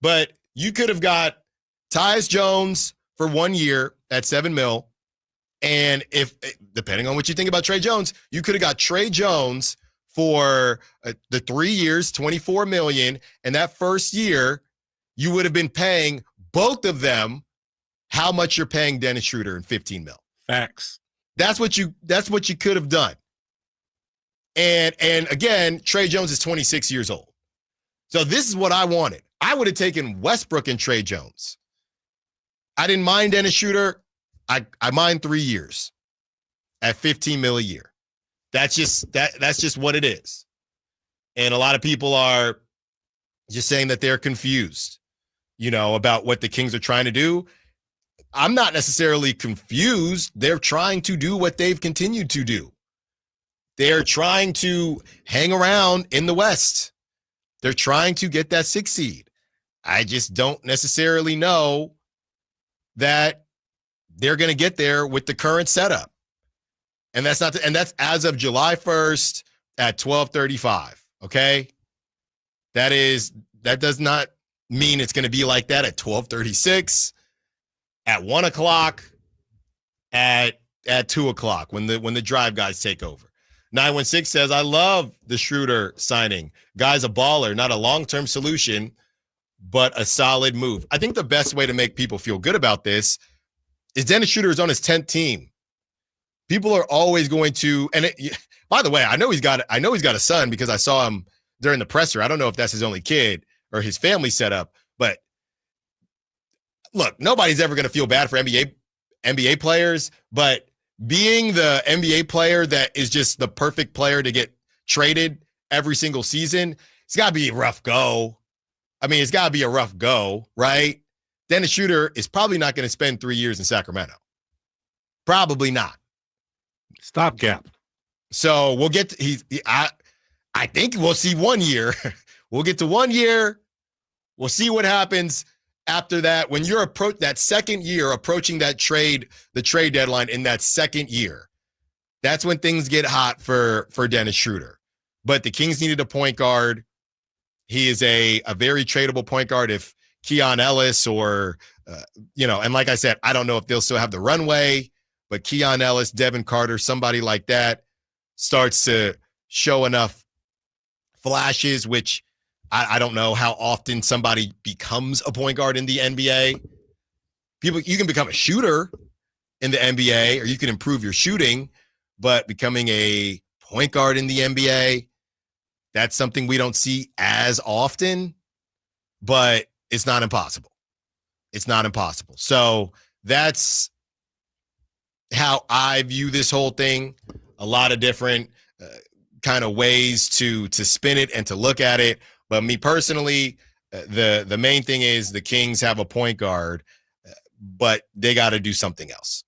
But you could have got Tyus Jones for 1 year at $7 million And if, depending on what you think about Trey Jones, you could have got Trey Jones for the 3 years, $24 million. And that first year, you would have been paying both of them how much you're paying Dennis Schroder in $15 million. Facts. That's what you could have done. And again, Trey Jones is 26 years old. So this is what I wanted. I would have taken Westbrook and Trey Jones. I didn't mind Dennis Schroder. I mind 3 years at $15 million a year. That's just what it is. And a lot of people are just saying that they're confused, about what the Kings are trying to do. I'm not necessarily confused. They're trying to do what they've continued to do. They're trying to hang around in the West. They're trying to get that 6 seed. I just don't necessarily know that they're going to get there with the current setup. And that's as of July 1st at 12:35. Okay. That does not mean it's going to be like that at 12:36, at 1 o'clock, at 2 o'clock when the drive guys take over. 916 says, I love the Schroder signing. Guy's a baller, not a long-term solution, but a solid move. I think the best way to make people feel good about this is Dennis Schroder is on his 10th team. People are always going to, by the way, I know he's got a son because I saw him during the presser. I don't know if that's his only kid or his family set up, but look, nobody's ever going to feel bad for NBA players, but being the NBA player that is just the perfect player to get traded every single season, it's got to be a rough go. I mean, it's got to be a rough go, right? Dennis Schroder is probably not going to spend 3 years in Sacramento. Probably not. Stopgap. So we'll get to, I think we'll see 1 year. We'll get to 1 year. We'll see what happens after that. When you're that second year, approaching the trade deadline in that second year, that's when things get hot for Dennis Schroder. But the Kings needed a point guard. He is a very tradable point guard if Keon Ellis or, and like I said, I don't know if they'll still have the runway, but Keon Ellis, Devin Carter, somebody like that starts to show enough flashes, which I don't know how often somebody becomes a point guard in the NBA. You can become a shooter in the NBA, or you can improve your shooting, but becoming a point guard in the NBA, that's something we don't see as often, but it's not impossible. It's not impossible. So that's how I view this whole thing. A lot of different kind of ways to spin it and to look at it. But me personally, the main thing is the Kings have a point guard, but they got to do something else.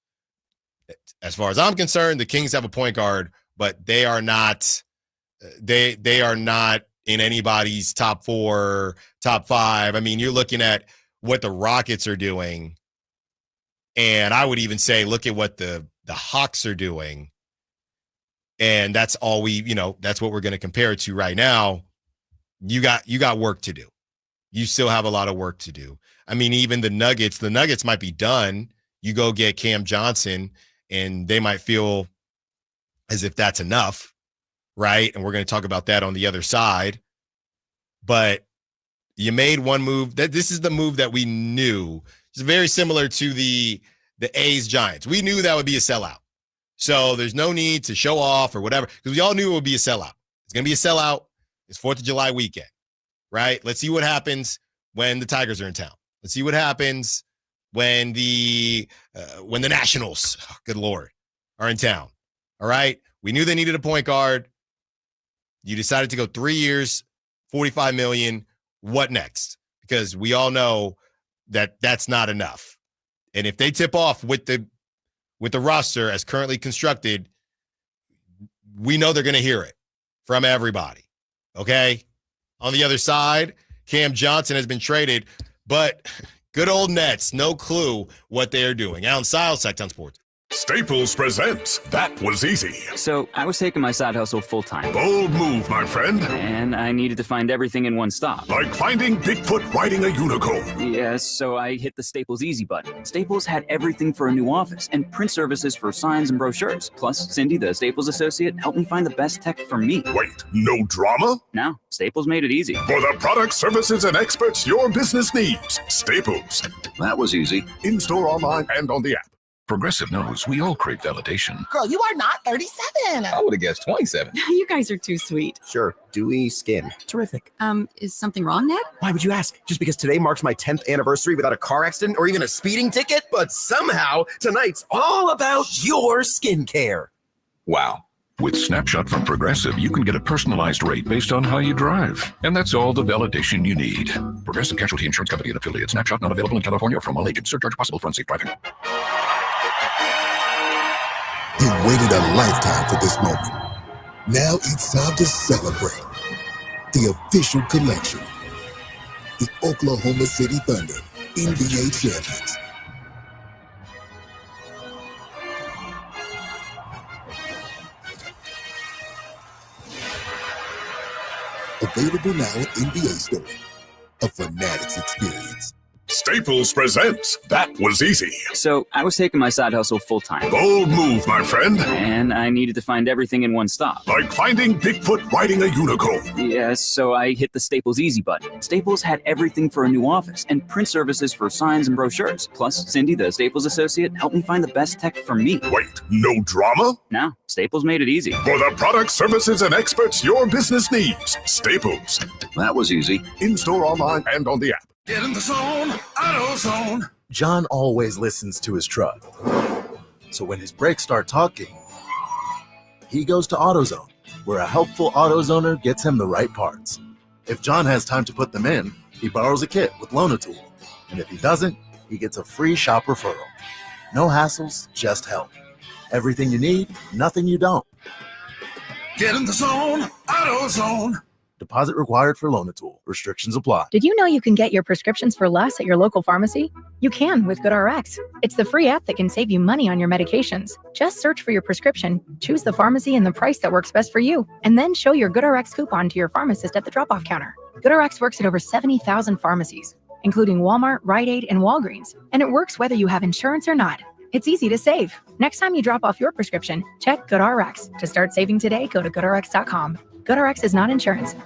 As far as I'm concerned, the Kings have a point guard, but they are not they are not in anybody's top 4, top 5. I mean, you're looking at what the Rockets are doing, and I would even say look at what the Hawks are doing, and that's all that's what we're going to compare it to right now. You got work to do. You still have a lot of work to do. I mean, even the Nuggets might be done. You go get Cam Johnson, and they might feel as if that's enough, right? And we're going to talk about that on the other side. But you made one move. This is the move that we knew. It's very similar to the A's Giants. We knew that would be a sellout. So there's no need to show off or whatever, because we all knew it would be a sellout. It's going to be a sellout. It's 4th of July weekend, right? Let's see what happens when the Tigers are in town. Let's see what happens when the Nationals, oh, good Lord, are in town. All right? We knew they needed a point guard. You decided to go 3 years, $45 million. What next? Because we all know that that's not enough. And if they tip off with the roster as currently constructed, we know they're going to hear it from everybody. Okay? On the other side, Cam Johnson has been traded, but good old Nets, no clue what they are doing. Allen Stiles, Sacramento Sports. Staples presents That Was Easy. So I was taking my side hustle full-time. Bold move, my friend. And I needed to find everything in one stop. Like finding Bigfoot riding a unicorn. Yes, so I hit the Staples Easy button. Staples had everything for a new office and print services for signs and brochures. Plus, Cindy, the Staples associate, helped me find the best tech for me. Wait, no drama? No, Staples made it easy. For the products, services, and experts your business needs. Staples. That was easy. In-store, online, and on the app. Progressive knows we all crave validation. Girl, you are not 37. I would have guessed 27. You guys are too sweet. Sure, dewy skin. Terrific. Is something wrong, Ned? Why would you ask? Just because today marks my 10th anniversary without a car accident or even a speeding ticket? But somehow, tonight's all about your skincare. Wow. With Snapshot from Progressive, you can get a personalized rate based on how you drive. And that's all the validation you need. Progressive Casualty Insurance Company and affiliates. Snapshot not available in California or from all agents. Surcharge possible for unsafe driving. You waited a lifetime for this moment. Now it's time to celebrate. The official collection. The Oklahoma City Thunder NBA champions. Available now at NBA Store. A Fanatics experience. Staples presents That Was Easy. So I was taking my side hustle full-time. Bold move, my friend. And I needed to find everything in one stop. Like finding Bigfoot riding a unicorn. Yes, so I hit the Staples Easy button. Staples had everything for a new office and print services for signs and brochures. Plus, Cindy, the Staples associate, helped me find the best tech for me. Wait, no drama? No, Staples made it easy. For the products, services, and experts your business needs. Staples. That was easy. In-store, online, and on the app. Get in the zone, AutoZone. John always listens to his truck. So when his brakes start talking, he goes to AutoZone, where a helpful AutoZoner gets him the right parts. If John has time to put them in, he borrows a kit with Loan-A-Tool. And if he doesn't, he gets a free shop referral. No hassles, just help. Everything you need, nothing you don't. Get in the zone, AutoZone. Deposit required for Loan-A-Tool. Restrictions apply. Did you know you can get your prescriptions for less at your local pharmacy? You can with GoodRx. It's the free app that can save you money on your medications. Just search for your prescription, choose the pharmacy and the price that works best for you, and then show your GoodRx coupon to your pharmacist at the drop-off counter. GoodRx works at over 70,000 pharmacies, including Walmart, Rite Aid, and Walgreens, and it works whether you have insurance or not. It's easy to save. Next time you drop off your prescription, check GoodRx. To start saving today, go to GoodRx.com. GoodRx is not insurance.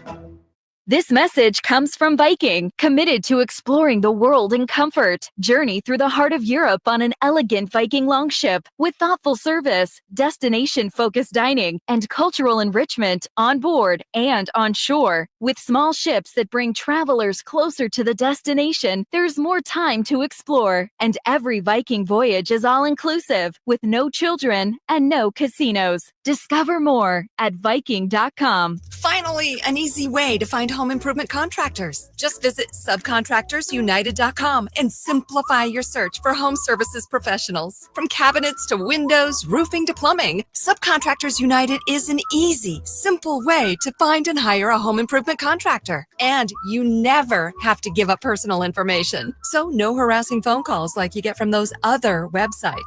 This message comes from Viking, committed to exploring the world in comfort. Journey through the heart of Europe on an elegant Viking longship with thoughtful service, destination-focused dining, and cultural enrichment on board and on shore. With small ships that bring travelers closer to the destination, there's more time to explore. And every Viking voyage is all-inclusive, with no children and no casinos. Discover more at Viking.com. Finally, an easy way to find home improvement contractors. Just visit subcontractorsunited.com and simplify your search for home services professionals. From cabinets to windows, roofing to plumbing, Subcontractors United is an easy, simple way to find and hire a home improvement contractor. And you never have to give up personal information. So no harassing phone calls like you get from those other websites.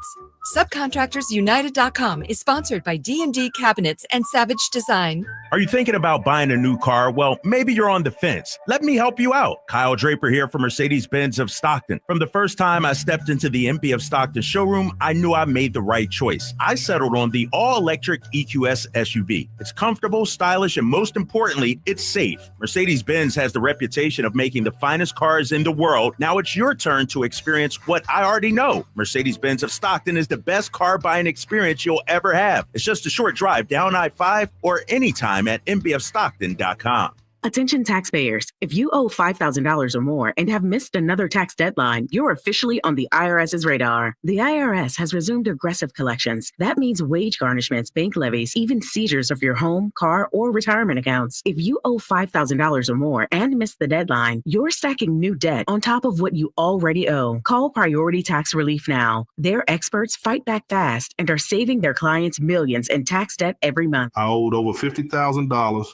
Subcontractorsunited.com is sponsored by D&D Cabinets and Savage Design. Are you thinking about buying a new car? Well, maybe you're on the fence. Let me help you out. Kyle Draper here from Mercedes-Benz of Stockton. From the first time I stepped into the MP of Stockton showroom, I knew I made the right choice. I settled on the all-electric EQS SUV. It's comfortable, stylish, and most importantly, it's safe. Mercedes-Benz has the reputation of making the finest cars in the world. Now it's your turn to experience what I already know. Mercedes-Benz of Stockton is the best car buying experience you'll ever have. It's just a short drive down I-5 or anytime at mbfstockton.com. Attention taxpayers, if you owe $5,000 or more and have missed another tax deadline, you're officially on the IRS's radar. The IRS has resumed aggressive collections. That means wage garnishments, bank levies, even seizures of your home, car, or retirement accounts. If you owe $5,000 or more and missed the deadline, you're stacking new debt on top of what you already owe. Call Priority Tax Relief now. Their experts fight back fast and are saving their clients millions in tax debt every month. I owed over $50,000.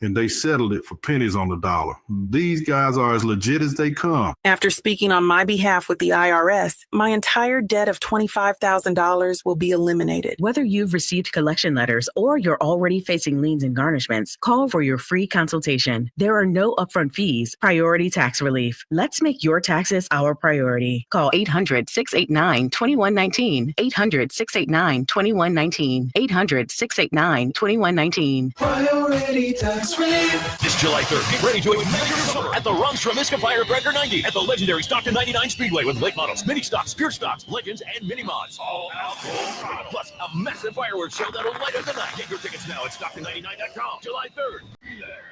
and they settled it for pennies on the dollar. These guys are as legit as they come. After speaking on my behalf with the IRS, my entire debt of $25,000 will be eliminated. Whether you've received collection letters or you're already facing liens and garnishments, call for your free consultation. There are no upfront fees. Priority tax relief. Let's make your taxes our priority. Call 800-689-2119. 800-689-2119. 800-689-2119. Priority tax relief. This July 3rd, get ready to ignite your summer at the Ron-Stramiska Firecracker 90 at the legendary Stockton 99 Speedway with late models, mini stocks, pure stocks, legends, and mini mods. All alcohol, plus a massive fireworks show that'll light up the night. Get your tickets now at Stockton99.com. July 3rd. Be there.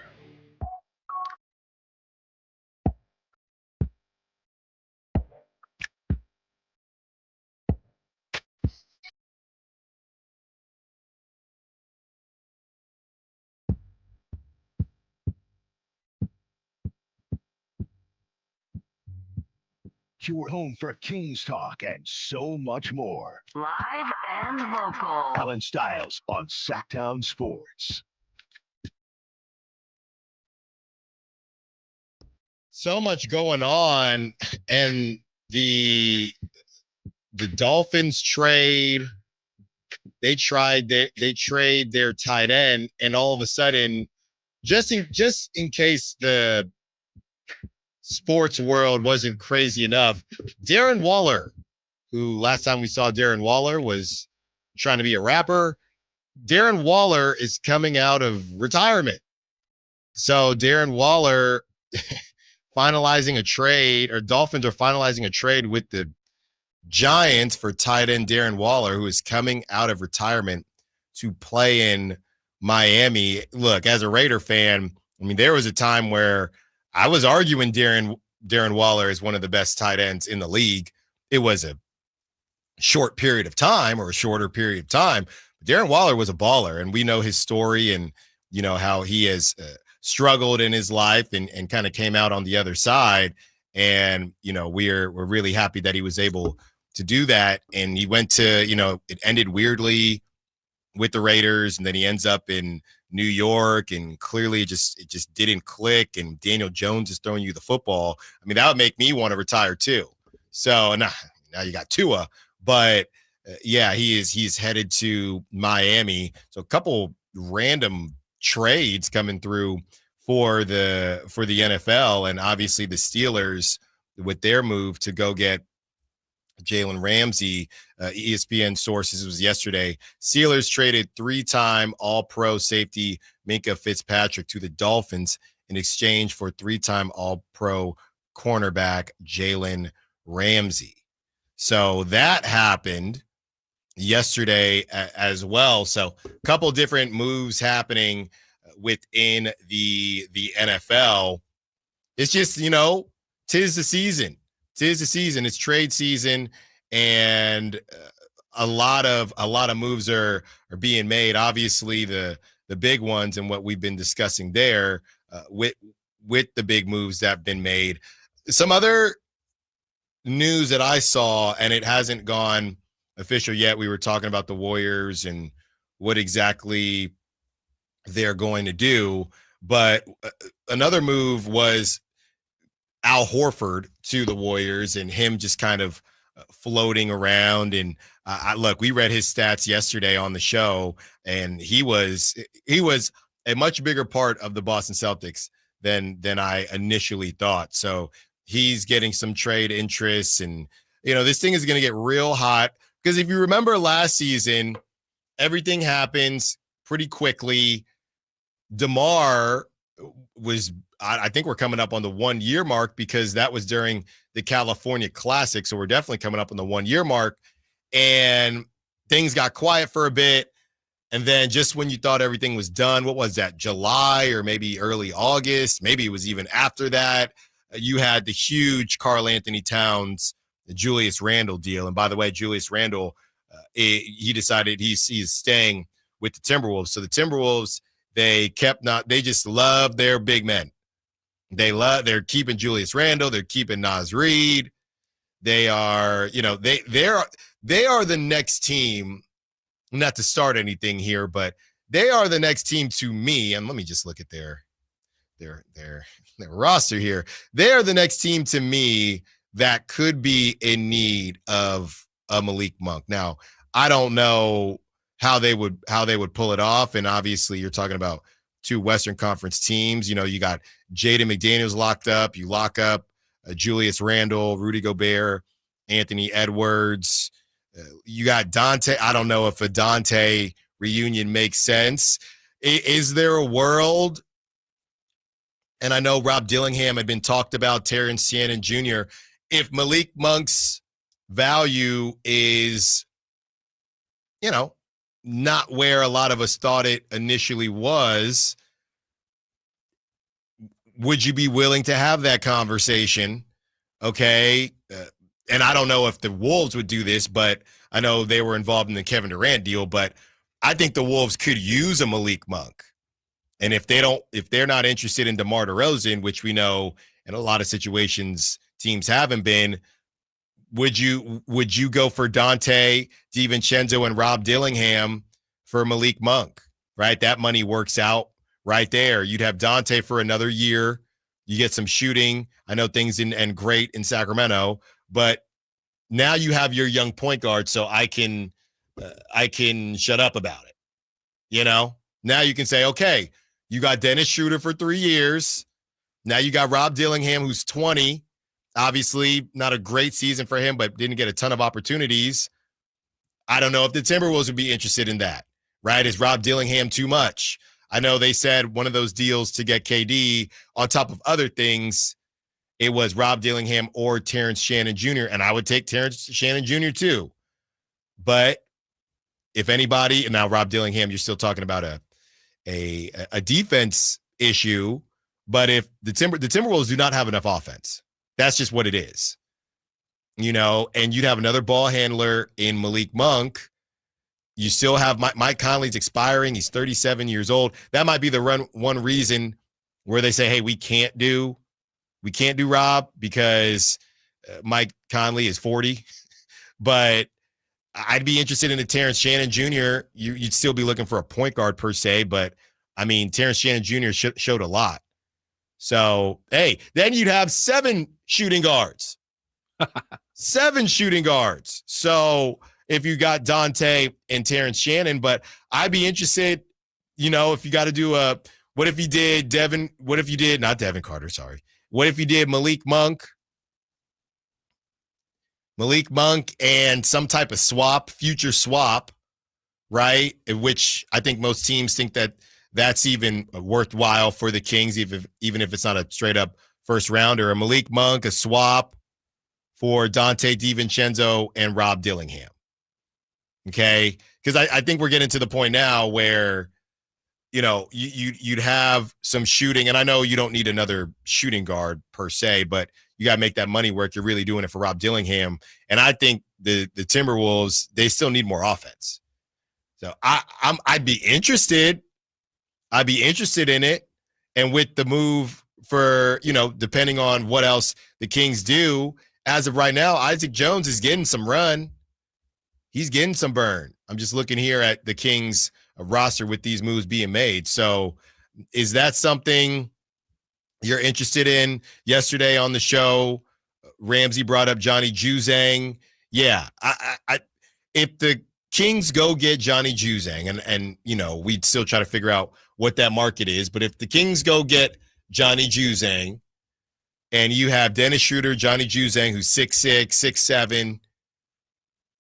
Your home for Kings talk and so much more. Live and local. Allen Stiles on Sacktown Sports. So much going on, and the Dolphins trade. They trade their tight end, and all of a sudden, just in case the sports world wasn't crazy enough, Darren Waller, who last time we saw Darren Waller was trying to be a rapper, Darren Waller is coming out of retirement. So Darren Waller finalizing a trade, or Dolphins are finalizing a trade with the Giants for tight end Darren Waller, who is coming out of retirement to play in Miami. Look, as a Raider fan, I mean, there was a time where I was arguing Darren Waller is one of the best tight ends in the league. It was a short period of time, or a shorter period of time. But Darren Waller was a baller, and we know his story, and you know how he has struggled in his life and kind of came out on the other side. And you know, we're really happy that he was able to do that. And he went to, you know, it ended weirdly with the Raiders, and then he ends up in New York, and clearly it just didn't click, and Daniel Jones is throwing you the football. I mean, that would make me want to retire too. So now you got Tua, but yeah, he's headed to Miami. So a couple random trades coming through for the NFL, and obviously the Steelers with their move to go get Jalen Ramsey. ESPN sources, it was yesterday, Steelers traded 3-time All-Pro safety Minkah Fitzpatrick to the Dolphins in exchange for 3-time All-Pro cornerback Jalen Ramsey. So that happened yesterday as well. So a couple different moves happening within the NFL. It's just, you know, tis the season. It's trade season, and a lot of moves are being made. Obviously, the big ones, and what we've been discussing there with the big moves that have been made. Some other news that I saw, and it hasn't gone official yet. We were talking about the Warriors and what exactly they're going to do, but another move was Al Horford to the Warriors, and him just kind of floating around. And look, we read his stats yesterday on the show, and he was a much bigger part of the Boston Celtics than I initially thought. So he's getting some trade interests, and you know, this thing is going to get real hot, because if you remember last season, everything happens pretty quickly. DeMar was, I think we're coming up on the 1-year mark, because that was during the California Classic. So we're definitely coming up on the 1-year mark, and things got quiet for a bit. And then just when you thought everything was done, what was that, July or maybe early August? Maybe it was even after that. You had the huge Karl Anthony Towns, the Julius Randle deal. And by the way, Julius Randle, he decided he's staying with the Timberwolves. So the Timberwolves, they just love their big men. They're keeping Julius Randle. They're keeping Naz Reid. They are, you know, they are the next team, not to start anything here, but They are the next team to me, and let me just look at their roster here. They are the next team to me that could be in need of a Malik Monk. Now, I don't know how they would pull it off, and obviously you're talking about two Western Conference teams. You know, you got Jaden McDaniels locked up. You lock up Julius Randle, Rudy Gobert, Anthony Edwards. You got Dante. I don't know if a Dante reunion makes sense. Is there a world? And I know Rob Dillingham had been talked about, Terrence Shannon Jr. If Malik Monk's value is, you know, not where a lot of us thought it initially was, would you be willing to have that conversation? Okay. And I don't know if the Wolves would do this, but I know they were involved in the Kevin Durant deal, but I think the Wolves could use a Malik Monk. And if they're not interested in DeMar DeRozan, which we know in a lot of situations teams haven't been, would you go for Dante DiVincenzo and Rob Dillingham for Malik Monk? Right? That money works out right there. You'd have Dante for another year. You get some shooting. I know things didn't end great in Sacramento, but now you have your young point guard, so I can shut up about it. You know? Now you can say, okay, you got Dennis Schroder for 3 years. Now you got Rob Dillingham, who's 20. Obviously, not a great season for him, but didn't get a ton of opportunities. I don't know if the Timberwolves would be interested in that, right? Is Rob Dillingham too much? I know they said one of those deals to get KD, on top of other things, it was Rob Dillingham or Terrence Shannon Jr., and I would take Terrence Shannon Jr. too. But if anybody, and now Rob Dillingham, you're still talking about a defense issue, but if the Timberwolves do not have enough offense, that's just what it is. You know, and you'd have another ball handler in Malik Monk. You still have Mike Conley's expiring. He's 37 years old. That might be the one reason where they say, hey, we can't do Rob because Mike Conley is 40. But I'd be interested in a Terrence Shannon Jr. You'd still be looking for a point guard per se, but I mean, Terrence Shannon Jr. showed a lot. So, hey, then you'd have 7 shooting guards. 7 shooting guards. So if you got Dante and Terrence Shannon, but I'd be interested, you know, if you got to do what if you did not Devin Carter, sorry. What if you did Malik Monk and some type of future swap, right? Which I think most teams think that's even worthwhile for the Kings, even if it's not a straight up first rounder. A Malik Monk, a swap for Dante DiVincenzo and Rob Dillingham. Okay? Because I think we're getting to the point now where, you know, you'd have some shooting, and I know you don't need another shooting guard per se, but you got to make that money work. You're really doing it for Rob Dillingham. And I think the Timberwolves, they still need more offense. So I'd be interested. I'd be interested in it. And with the move for, you know, depending on what else the Kings do, as of right now, Isaac Jones is getting some run. He's getting some burn. I'm just looking here at the Kings roster with these moves being made. So is that something you're interested in? Yesterday on the show, Ramsey brought up Johnny Juzang. Yeah, I if the Kings go get Johnny Juzang, and you know, we'd still try to figure out what that market is, but if the Kings go get Johnny Juzang and you have Dennis Schroder, Johnny Juzang, who's 6'6", 6'7",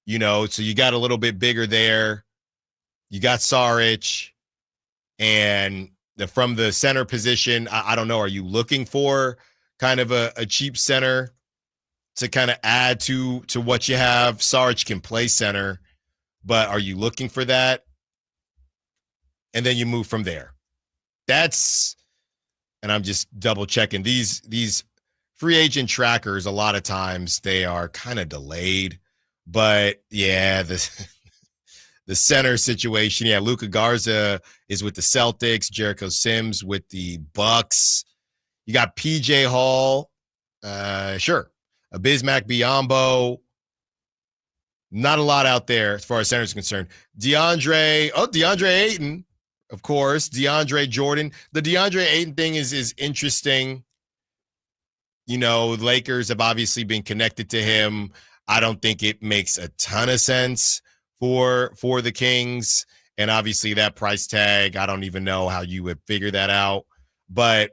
you know, so you got a little bit bigger there. You got Saric, and from the center position, I don't know, are you looking for kind of a cheap center to kind of add to what you have? Saric can play center, but are you looking for that? And then you move from there. And I'm just double checking these free agent trackers. A lot of times they are kind of delayed, but yeah, the center situation. Yeah. Luka Garza is with the Celtics, Jericho Sims with the Bucks. You got PJ Hall. Sure. Bismack Biyombo. Not a lot out there as far as center is concerned. DeAndre Ayton, of course, DeAndre Jordan. The DeAndre Ayton thing is interesting. You know, the Lakers have obviously been connected to him. I don't think it makes a ton of sense for the Kings. And obviously that price tag, I don't even know how you would figure that out. But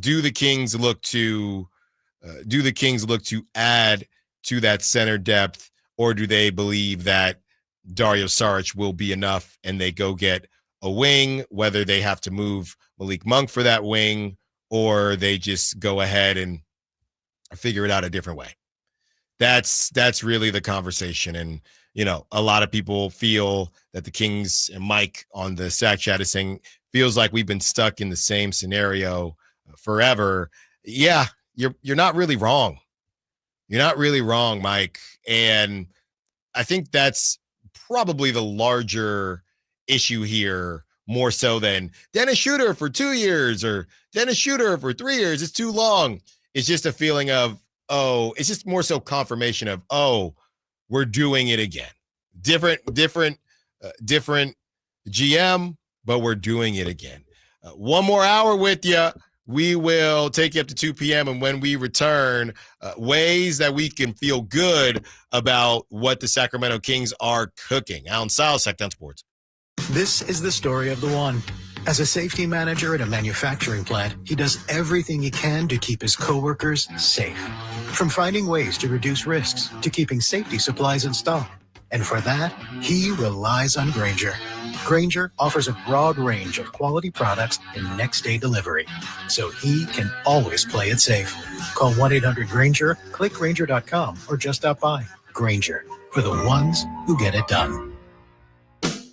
do the Kings look to add to that center depth, or do they believe that Dario Saric will be enough and they go get a wing, whether they have to move Malik Monk for that wing or they just go ahead and figure it out a different way? That's really the conversation. And, you know, a lot of people feel that the Kings, and Mike on the Sack Chat is saying, feels like we've been stuck in the same scenario forever. Yeah, you're not really wrong. You're not really wrong, Mike. And I think that's probably the larger issue here, more so than Dennis Schroder for 2 years or Dennis Schroder for 3 years. It's too long. It's just a feeling of, it's just more so confirmation of, we're doing it again. Different GM, but we're doing it again. One more hour with you. We will take you up to 2 p.m. And when we return, ways that we can feel good about what the Sacramento Kings are cooking. Allen Stiles, Sac Sports. This is the story of the one. As a safety manager at a manufacturing plant, he does everything he can to keep his coworkers safe. From finding ways to reduce risks to keeping safety supplies in stock. And for that, he relies on Grainger. Grainger offers a broad range of quality products and next-day delivery, so he can always play it safe. Call 1-800-GRAINGER, click Grainger.com, or just stop by. Grainger, for the ones who get it done.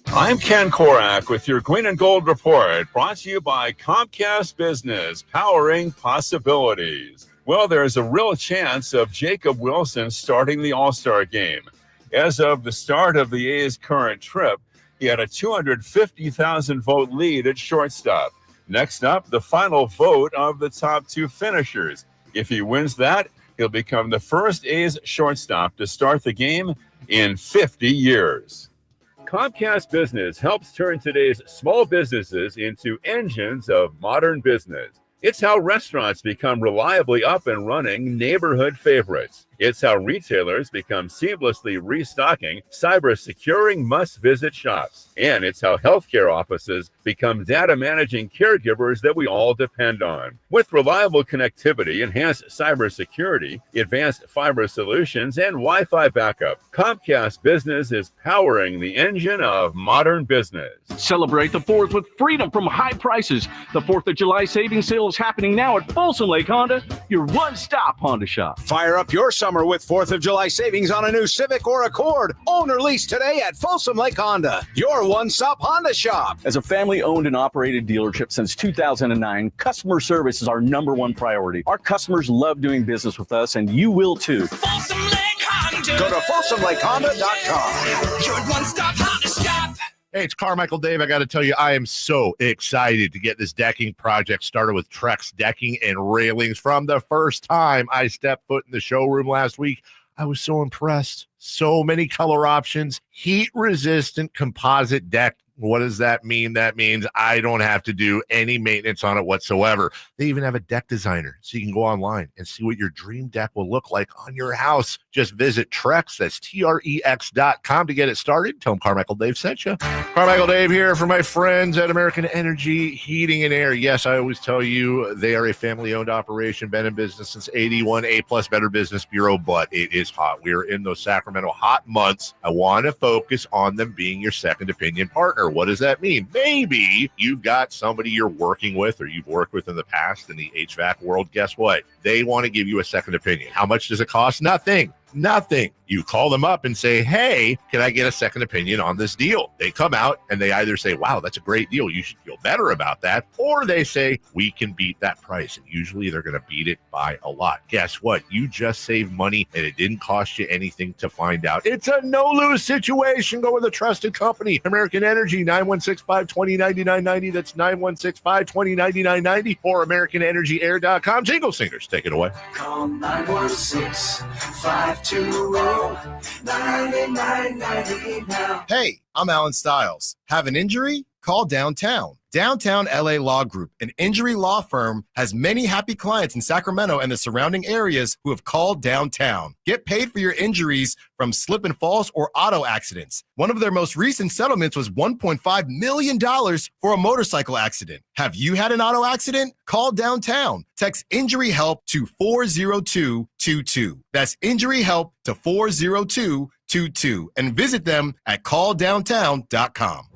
I'm Ken Korak with your Green and Gold Report, brought to you by Comcast Business, powering possibilities. Well, there's a real chance of Jacob Wilson starting the All-Star game. As of the start of the A's current trip, he had a 250,000 vote lead at shortstop. Next up, the final vote of the top two finishers. If he wins that, he'll become the first A's shortstop to start the game in 50 years. Comcast Business helps turn today's small businesses into engines of modern business. It's how restaurants become reliably up and running neighborhood favorites. It's how retailers become seamlessly restocking, cyber-securing must-visit shops. And it's how healthcare offices become data-managing caregivers that we all depend on. With reliable connectivity, enhanced cybersecurity, advanced fiber solutions, and Wi-Fi backup, Comcast Business is powering the engine of modern business. Celebrate the 4th with freedom from high prices. The 4th of July savings sale is happening now at Folsom Lake Honda, your one-stop Honda shop. Fire up your summer with 4th of July savings on a new Civic or Accord. Own or lease today at Folsom Lake Honda, your one-stop Honda shop. As a family-owned and operated dealership since 2009, customer service is our number one priority. Our customers love doing business with us, and you will too. Folsom Lake Honda. Go to FolsomLakeHonda.com. Your one-stop Honda shop. Hey, it's Carmichael Dave. I got to tell you, I am so excited to get this decking project started with Trex Decking and Railings. From the first time I stepped foot in the showroom last week, I was so impressed. So many color options, heat-resistant composite deck. What does that mean? That means I don't have to do any maintenance on it whatsoever. They even have a deck designer, so you can go online and see what your dream deck will look like on your house. Just visit Trex, that's TREX.com to get it started. Tell them Carmichael Dave sent you. Carmichael Dave here for my friends at American Energy Heating and Air. Yes, I always tell you they are a family-owned operation, been in business since 81, A-plus Better Business Bureau, but it is hot. We are in those Sacramento hot months. I want to focus on them being your second opinion partner. What does that mean? Maybe you've got somebody you're working with or you've worked with in the past in the HVAC world. Guess what? They want to give you a second opinion. How much does it cost? Nothing. You call them up and say, hey, can I get a second opinion on this deal? They come out and they either say, wow, that's a great deal. You should feel better about that. Or they say, we can beat that price. And usually they're going to beat it by a lot. Guess what? You just saved money and it didn't cost you anything to find out. It's a no-lose situation. Go with a trusted company. American Energy, 916-520-9990. That's 916-520-9990 or AmericanEnergyAir.com. Jingle singers, take it away. Call 916-520-9990 now. Hey, I'm Allen Stiles. Have an injury? call Downtown. Downtown LA Law Group, an injury law firm, has many happy clients in Sacramento and the surrounding areas who have called Downtown. Get paid for your injuries from slip and falls or auto accidents. One of their most recent settlements was $1.5 million for a motorcycle accident. Have you had an auto accident? Call Downtown. Text injury help to 40222. That's injury help to 40222. And visit them at calldowntown.com.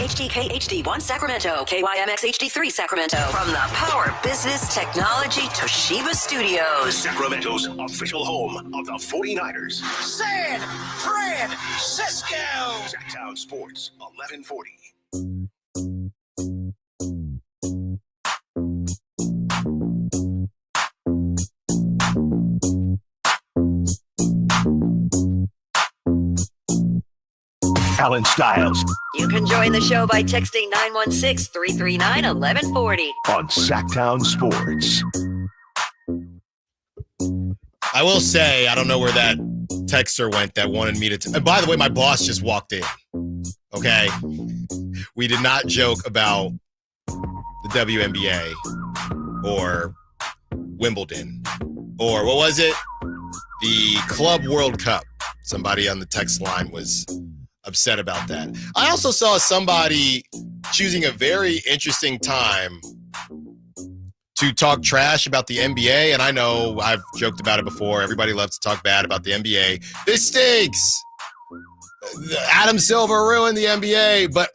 KHD1 Sacramento, KYMX HD3 Sacramento. From the Power Business Technology Toshiba Studios. Sacramento's official home of the 49ers. San Francisco. Sacktown Sports, 1140. Allen Stiles You can join the show by texting 916-339-1140. on Sacktown Sports. I will say, I don't know where that texter went that wanted me to. And by the way, my boss just walked in. Okay. We did not joke about the WNBA or Wimbledon or what was it? The Club World Cup. Somebody on the text line was upset about that. I also saw somebody choosing a very interesting time to talk trash about the NBA, and I know I've joked about it before. Everybody loves to talk bad about the NBA. This stinks. Adam Silver ruined the NBA, but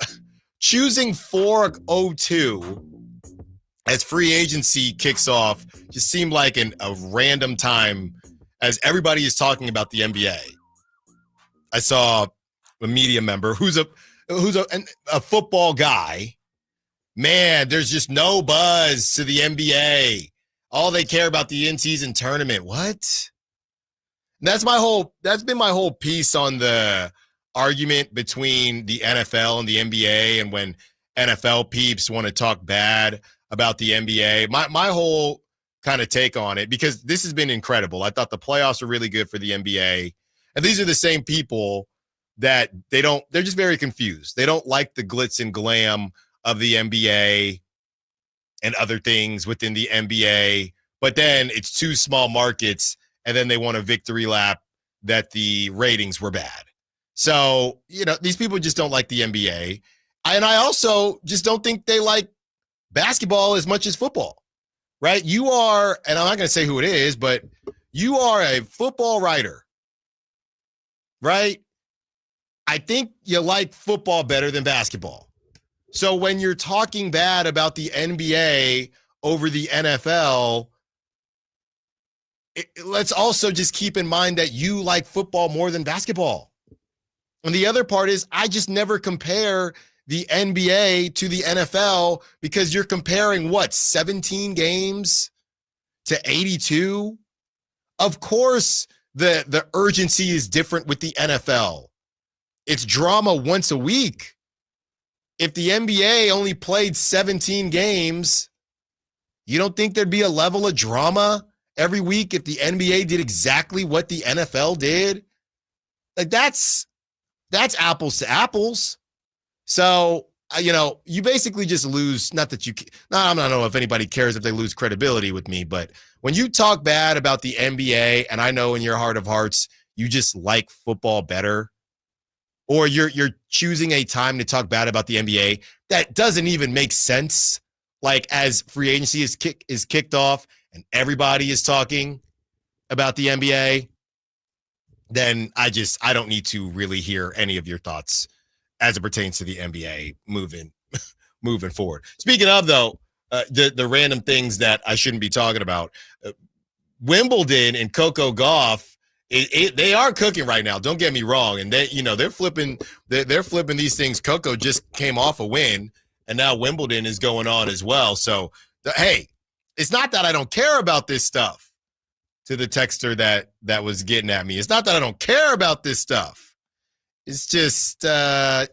choosing 4:02 as free agency kicks off just seemed like a random time as everybody is talking about the NBA. I saw a media member who's a football guy. Man, there's just no buzz to the NBA. All they care about the in-season tournament. What? And that's been my whole piece on the argument between the NFL and the NBA, and when NFL peeps want to talk bad about the NBA. My whole kind of take on it, because this has been incredible. I thought the playoffs were really good for the NBA. And these are the same people that they're just very confused. They don't like the glitz and glam of the NBA and other things within the NBA, but then it's two small markets, and then they want a victory lap that the ratings were bad. So, these people just don't like the NBA. And I also just don't think they like basketball as much as football, right? You are, and I'm not going to say who it is, but you are a football writer, right? I think you like football better than basketball. So when you're talking bad about the NBA over the NFL, let's also just keep in mind that you like football more than basketball. And the other part is, I just never compare the NBA to the NFL, because you're comparing 17 games to 82? Of course, the urgency is different with the NFL. It's drama once a week. If the NBA only played 17 games, you don't think there'd be a level of drama every week if the NBA did exactly what the NFL did? Like, that's apples to apples. So, you basically just lose, I don't know if anybody cares if they lose credibility with me, but when you talk bad about the NBA, and I know in your heart of hearts, you just like football better, or you're choosing a time to talk bad about the NBA that doesn't even make sense. Like, as free agency is kicked off and everybody is talking about the NBA, then I don't need to really hear any of your thoughts as it pertains to the NBA moving forward. Speaking of, though, the random things that I shouldn't be talking about, Wimbledon and Coco Gauff, they are cooking right now. Don't get me wrong, and they're flipping these things. Coco just came off a win, and now Wimbledon is going on as well. So, hey, it's not that I don't care about this stuff. To the texter that was getting at me, it's not that I don't care about this stuff. It's just there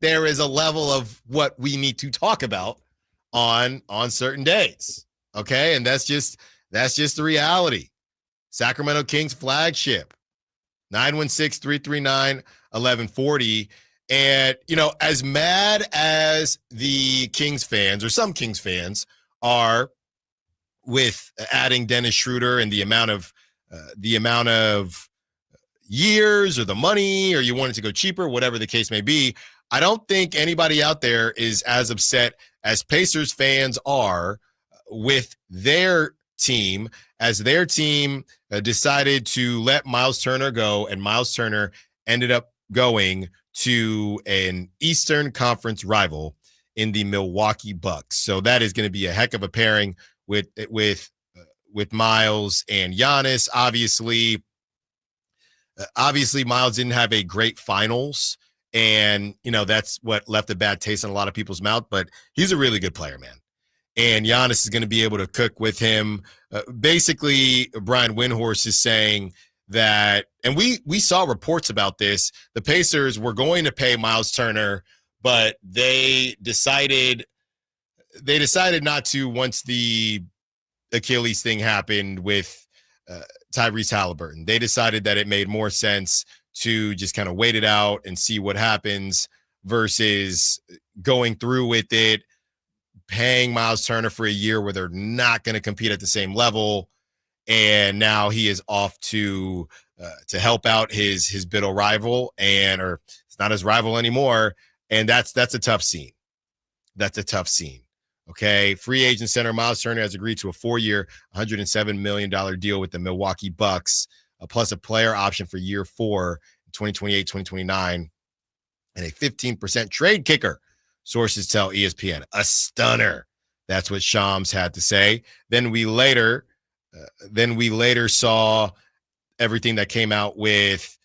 is a level of what we need to talk about on certain days. Okay, and that's just the reality. Sacramento Kings flagship, 916-339-1140. And, as mad as the Kings fans or some Kings fans are with adding Dennis Schroder and the amount of years or the money, or you want it to go cheaper, whatever the case may be, I don't think anybody out there is as upset as Pacers fans are with their team, as their team decided to let Miles Turner go, and Miles Turner ended up going to an Eastern Conference rival in the Milwaukee Bucks. So that is going to be a heck of a pairing with Miles and Giannis. Obviously, Miles didn't have a great finals, and that's what left a bad taste in a lot of people's mouth. But he's a really good player, man. And Giannis is going to be able to cook with him. Basically, Brian Windhorst is saying that, and we saw reports about this, the Pacers were going to pay Miles Turner, but they decided not to once the Achilles thing happened with Tyrese Halliburton. They decided that it made more sense to just kind of wait it out and see what happens versus going through with it, paying Miles Turner for a year where they're not going to compete at the same level. And now he is off to help out his bitter rival, or it's not his rival anymore. And that's a tough scene. That's a tough scene. Okay. Free agent center Miles Turner has agreed to a 4-year, $107 million deal with the Milwaukee Bucks, plus a player option for year 4, 2028, 2029, and a 15% trade kicker. Sources tell ESPN. A stunner. That's what Shams had to say. Then we later saw everything that came out with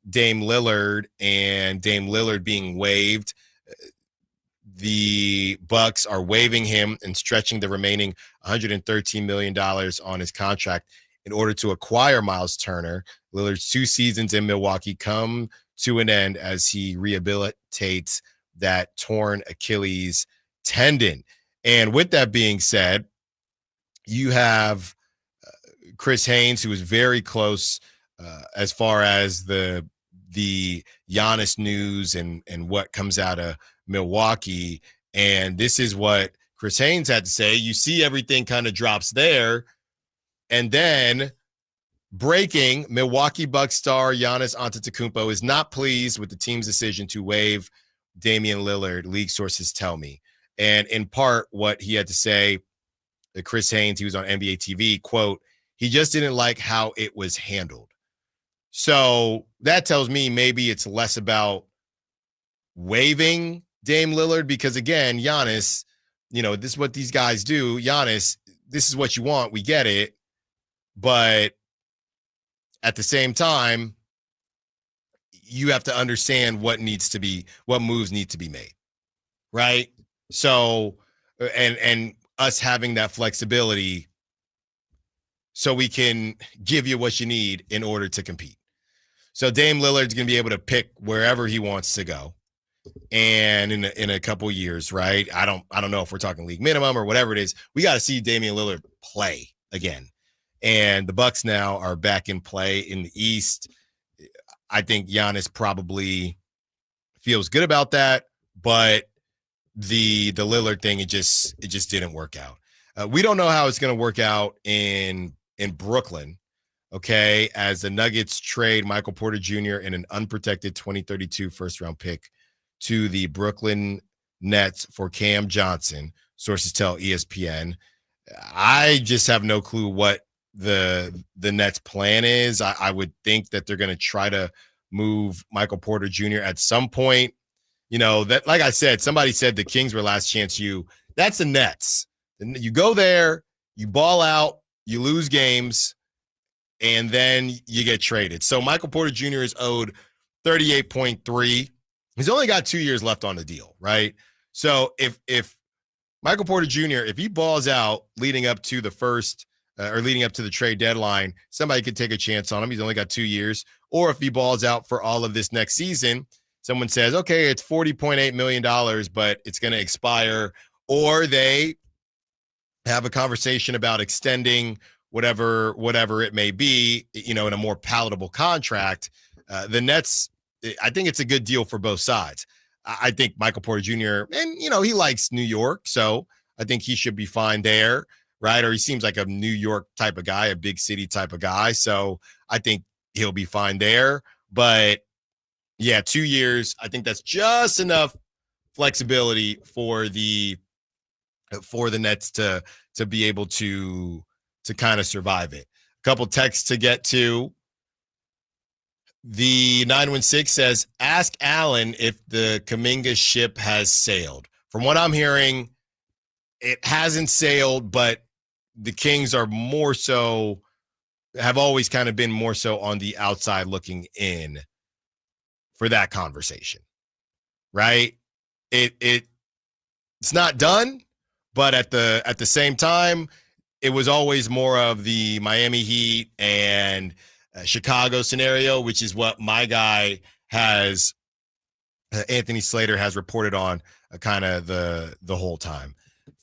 Dame Lillard and Dame Lillard being waived. The Bucks are waiving him and stretching the remaining $113 million on his contract in order to acquire Miles Turner. Lillard's 2 seasons in Milwaukee come to an end as he rehabilitates that torn Achilles tendon. And with that being said, you have Chris Haynes, who is very close as far as the Giannis news and what comes out of Milwaukee. And this is what Chris Haynes had to say. You see everything kind of drops there. And then breaking, Milwaukee Bucks star Giannis Antetokounmpo is not pleased with the team's decision to waive Damian Lillard, league sources tell me. And in part, what he had to say, Chris Haynes, he was on NBA TV, quote, he just didn't like how it was handled. So that tells me maybe it's less about waiving Dame Lillard, because again, Giannis, this is what these guys do. Giannis, this is what you want. We get it. But at the same time, you have to understand what moves need to be made. Right. So, and us having that flexibility so we can give you what you need in order to compete. So Dame Lillard's going to be able to pick wherever he wants to go. And in a couple years, right? I don't know if we're talking league minimum or whatever it is. We got to see Damian Lillard play again. And the Bucks now are back in play in the East. I think Giannis probably feels good about that, but the Lillard thing, it just didn't work out. We don't know how it's going to work out in Brooklyn. Okay, as the Nuggets trade Michael Porter Jr. in an unprotected 2032 first-round pick to the Brooklyn Nets for Cam Johnson, sources tell ESPN. I just have no clue what the Nets' plan is. I would think that they're going to try to move Michael Porter Jr. at some point. That, like I said, somebody said the Kings were last chance you. That's the Nets. You go there, you ball out, you lose games, and then you get traded. So Michael Porter Jr. is owed $38.3. He's only got 2 years left on the deal, right? So if Michael Porter Jr., if he balls out leading up to the trade deadline, somebody could take a chance on him. He's only got 2 years. Or if he balls out for all of this next season, someone says, okay, it's $40.8 million, but it's going to expire. Or they have a conversation about extending whatever it may be, in a more palatable contract. The Nets I think it's a good deal for both sides. I think Michael Porter Jr., and, he likes New York, so I think he should be fine there, right? Or he seems like a New York type of guy, a big city type of guy, so I think he'll be fine there. But, yeah, 2 years, I think that's just enough flexibility for the Nets to be able to kind of survive it. A couple texts to get to. The 916 says, ask Allen if the Kuminga ship has sailed. From what I'm hearing, it hasn't sailed, but the Kings are more so, have always kind of been more so on the outside looking in for that conversation, right? It's not done, but at the same time, it was always more of the Miami Heat and Chicago scenario, which is what my guy has, Anthony Slater has reported on kind of the whole time.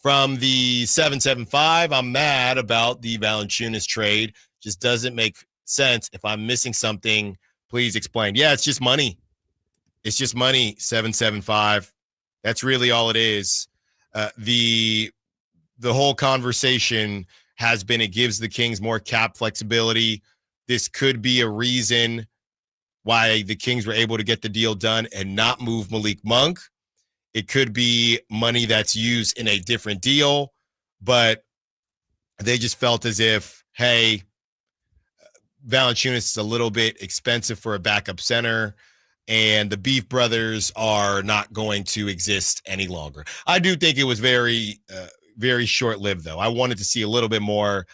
From the 775, I'm mad about the Valanciunas trade. Just doesn't make sense. If I'm missing something, please explain. Yeah, it's just money. It's just money, 775. That's really all it is. The whole conversation has been it gives the Kings more cap flexibility. This could be a reason why the Kings were able to get the deal done and not move Malik Monk. It could be money that's used in a different deal, but they just felt as if, hey, Valanciunas is a little bit expensive for a backup center, and the Beef Brothers are not going to exist any longer. I do think it was very, very short-lived, though. I wanted to see a little bit more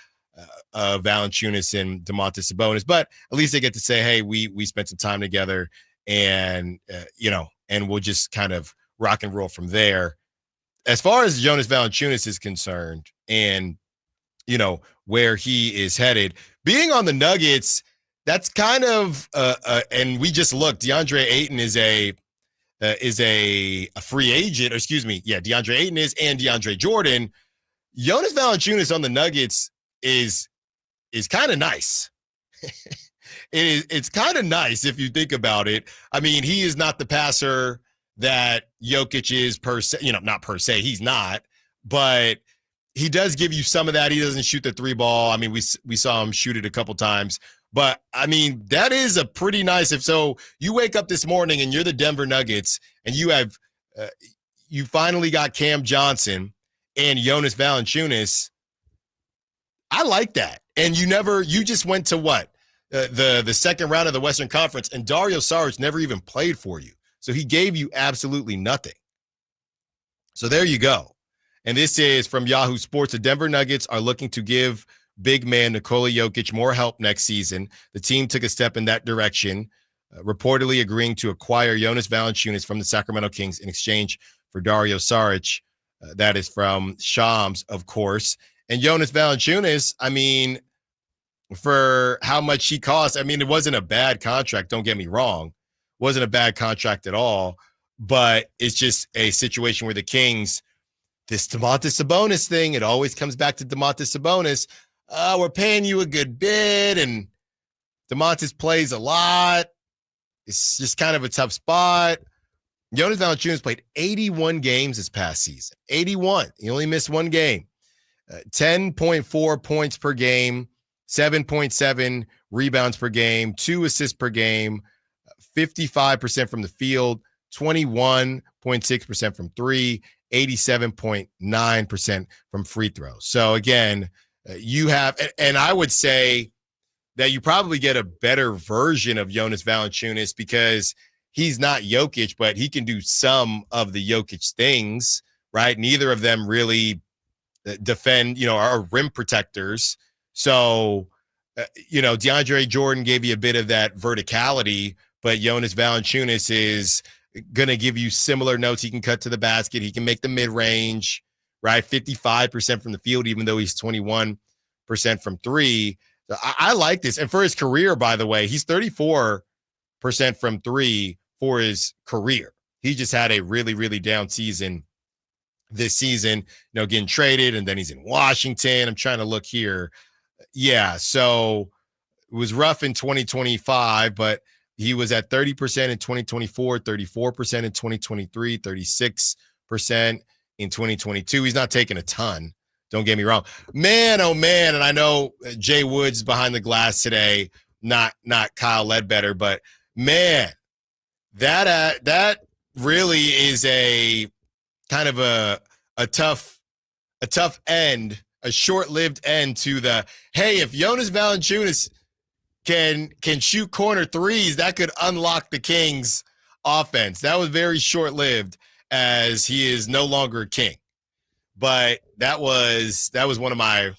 Valanciunas and Domantas Sabonis, but at least they get to say, hey, we spent some time together, and and we'll just kind of rock and roll from there. As far as Jonas Valanciunas is concerned, and where he is headed, being on the Nuggets, that's kind of and we just looked. DeAndre Ayton is a free agent. Or excuse me, yeah, DeAndre Ayton is, and DeAndre Jordan. Jonas Valanciunas on the Nuggets is kind of nice. It's kind of nice if you think about it. I mean, he is not the passer that Jokic is per se, not per se, he's not, but he does give you some of that. He doesn't shoot the three ball. I mean, we saw him shoot it a couple times, but I mean, that is a pretty nice, if so you wake up this morning and you're the Denver Nuggets and you have, you finally got Cam Johnson and Jonas Valanciunas. I like that. And you just went to what? The second round of the Western Conference, and Dario Saric never even played for you. So he gave you absolutely nothing. So there you go. And this is from Yahoo Sports. The Denver Nuggets are looking to give big man Nikola Jokic more help next season. The team took a step in that direction, reportedly agreeing to acquire Jonas Valanciunas from the Sacramento Kings in exchange for Dario Saric. That is from Shams, of course. And Jonas Valanciunas, I mean, for how much he cost, I mean, it wasn't a bad contract. Don't get me wrong. Wasn't a bad contract at all. But it's just a situation where the Kings, this Domantas Sabonis thing, it always comes back to Domantas Sabonis. We're paying you a good bid, and Domantas plays a lot. It's just kind of a tough spot. Jonas Valanciunas played 81 games this past season. 81. He only missed one game. 10.4 points per game, 7.7 rebounds per game, 2 assists per game, 55% from the field, 21.6% from three, 87.9% from free throws. So again, you have, and I would say that you probably get a better version of Jonas Valanciunas because he's not Jokic, but he can do some of the Jokic things, right? Neither of them really defend, are rim protectors. So, DeAndre Jordan gave you a bit of that verticality, but Jonas Valanciunas is going to give you similar notes. He can cut to the basket. He can make the mid-range, right? 55% from the field, even though he's 21% from three. So I like this. And for his career, by the way, he's 34% from three for his career. He just had a really, really down season this season, getting traded, and then he's in Washington. I'm trying to look here. Yeah, so it was rough in 2025, but He was at 30% in 2024, 34% in 2023, 36% in 2022. He's not taking a ton. Don't get me wrong. Man, oh man, and I know Jay Woods behind the glass today, not Kyle Ledbetter, but man, that really is a kind of a tough end, a short-lived end to the, hey, if Jonas Valanciunas can shoot corner threes, that could unlock the Kings offense. That was very short-lived, as he is no longer a King. But that was one of my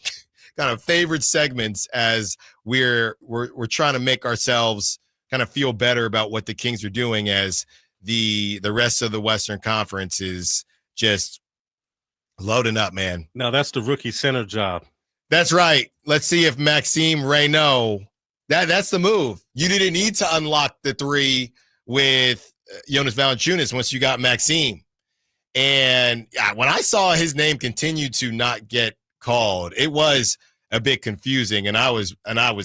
kind of favorite segments, as we're trying to make ourselves kind of feel better about what the Kings are doing, as the rest of the Western Conference is just loading up, man. No, that's the rookie center job. That's right. Let's see if Maxime Reynaud, that's the move. You didn't need to unlock the three with Jonas Valanciunas once you got Maxime. And when I saw his name continue to not get called, it was a bit confusing, and I was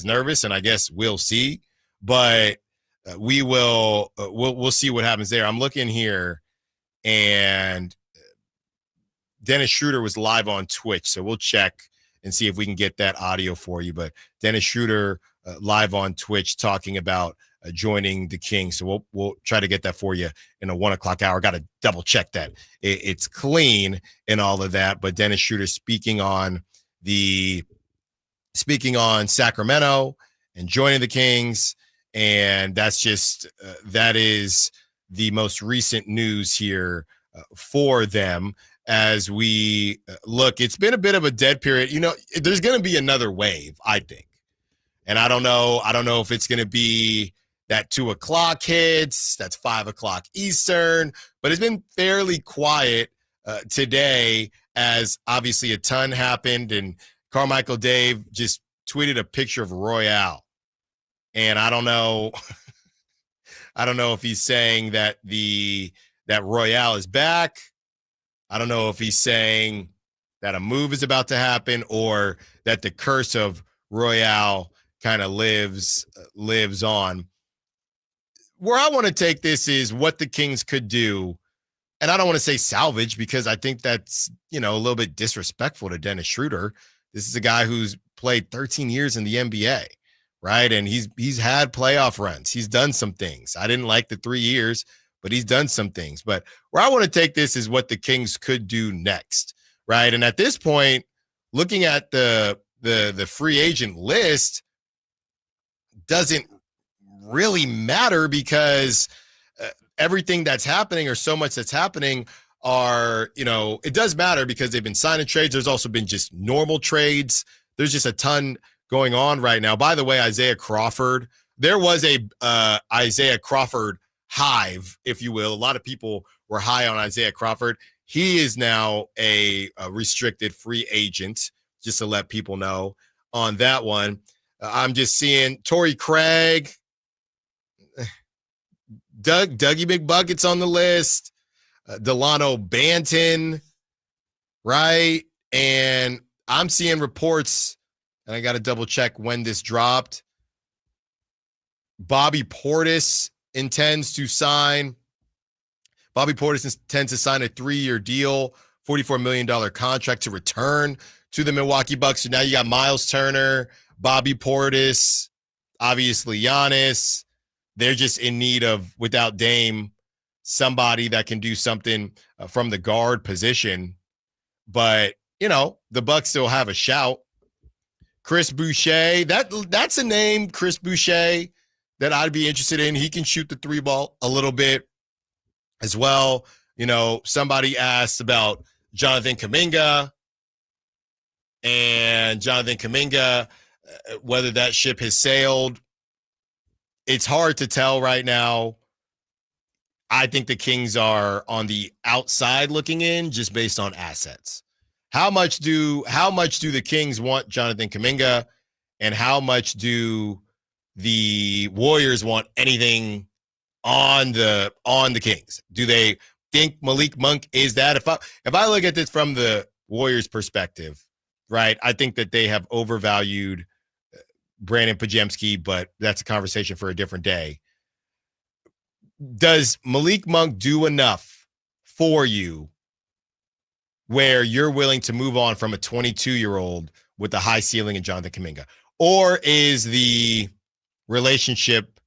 nervous, and I guess we'll see. But we'll see what happens there. I'm looking here, and Dennis Schroder was live on Twitch, so we'll check and see if we can get that audio for you. But Dennis Schroder live on Twitch talking about joining the Kings. So we'll try to get that for you in a 1 o'clock hour. Got to double check that it's clean and all of that. But Dennis Schroder speaking on Sacramento and joining the Kings. And that's just, that is the most recent news here for them. As we look, it's been a bit of a dead period. You know, there's going to be another wave, I think. And I don't know if it's going to be that 2 o'clock hits, that's 5 o'clock Eastern, but it's been fairly quiet today, as obviously a ton happened. And Carmichael Dave just tweeted a picture of Royale. And I don't know if he's saying that that Royale is back. I don't know if he's saying that a move is about to happen, or that the curse of Royale kind of lives on. Where I want to take this is what the Kings could do. And I don't want to say salvage, because I think that's, a little bit disrespectful to Dennis Schroder. This is a guy who's played 13 years in the NBA, right? And he's had playoff runs. He's done some things. I didn't like the 3 years, but he's done some things. But where I want to take this is what the Kings could do next, right? And at this point, looking at the free agent list doesn't really matter, because everything that's happening, or so much that's happening, are, it does matter because they've been signing trades. There's also been just normal trades. There's just a ton going on right now. By the way, Isaiah Crawford, there was a Isaiah Crawford hive, if you will. A lot of people were high on Isaiah Crawford. He is now a restricted free agent, just to let people know on that one. I'm just seeing Torrey Craig, Dougie McBucket's on the list, Delano Banton, right? And I'm seeing reports, and I got to double check when this dropped. Bobby Portis intends to sign a 3-year deal, $44 million contract to return to the Milwaukee Bucks. So now you got Miles Turner, Bobby Portis, obviously Giannis. They're just in need of, without Dame, somebody that can do something from the guard position. But, the Bucks still have a shout. Chris Boucher, that's a name, Chris Boucher, that I'd be interested in. He can shoot the three ball a little bit as well. Somebody asked about Jonathan Kuminga, and Jonathan Kuminga, whether that ship has sailed. It's hard to tell right now. I think the Kings are on the outside looking in, just based on assets. How much do the Kings want Jonathan Kuminga, and how much do the Warriors want anything on the Kings? Do they think Malik Monk is that? If I look at this from the Warriors' perspective, right, I think that they have overvalued Brandon Podziemski, but that's a conversation for a different day. does Malik Monk do enough for you where you're willing to move on from a 22-year-old with a high ceiling in Jonathan Kuminga? Or is the relationship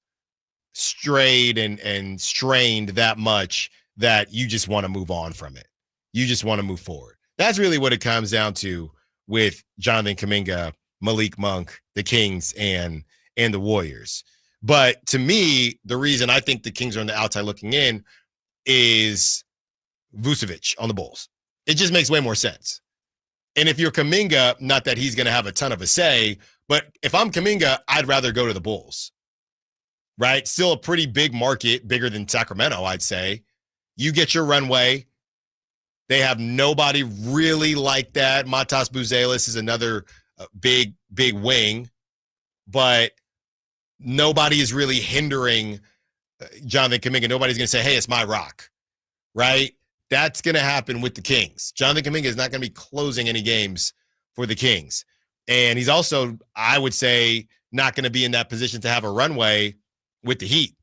strayed and strained that much that you just want to move on from it? You just want to move forward. That's really what it comes down to with Jonathan Kuminga, Malik Monk, the Kings, and the Warriors. But to me, the reason I think the Kings are on the outside looking in is Vucevic on the Bulls. It just makes way more sense. And if you're Kuminga, not that he's going to have a ton of a say, but if I'm Kuminga, I'd rather go to the Bulls, right? Still a pretty big market, bigger than Sacramento, I'd say. You get your runway. They have nobody really like that. Matas Buzelis is another big wing, but nobody is really hindering Jonathan Kuminga. Nobody's going to say, hey, it's my rock, right? That's going to happen with the Kings. Jonathan Kuminga is not going to be closing any games for the Kings. And he's also, I would say, not going to be in that position to have a runway with the Heat.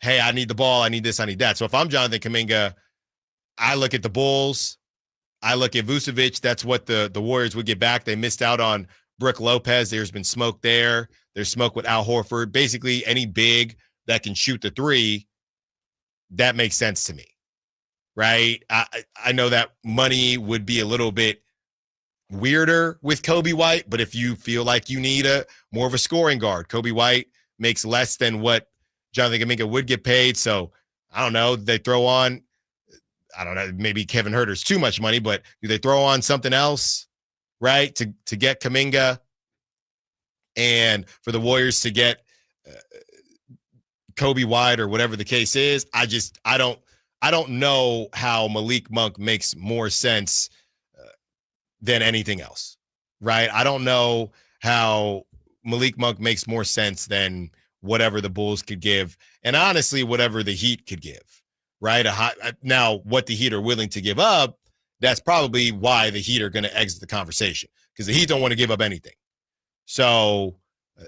Hey, I need the ball. I need this. I need that. So if I'm Jonathan Kuminga, I look at the Bulls. I look at Vucevic. That's what the Warriors would get back. They missed out on Brook Lopez. There's been smoke there. There's smoke with Al Horford. Basically, any big that can shoot the three, that makes sense to me. Right? I know that money would be a little bit weirder with Kobe White, but if you feel like you need more of a scoring guard, Kobe White makes less than what Jonathan Kuminga would get paid. So I don't know. They throw on, I don't know, maybe Kevin Huerter's too much money, but do they throw on something else, right, to get Kuminga and for the Warriors to get Kobe White or whatever the case is? I don't know how Malik Monk makes more sense than anything else, right? I don't know how Malik Monk makes more sense than whatever the Bulls could give, and honestly, whatever the Heat could give, right? Now, what the Heat are willing to give up, that's probably why the Heat are going to exit the conversation, because the Heat don't want to give up anything. So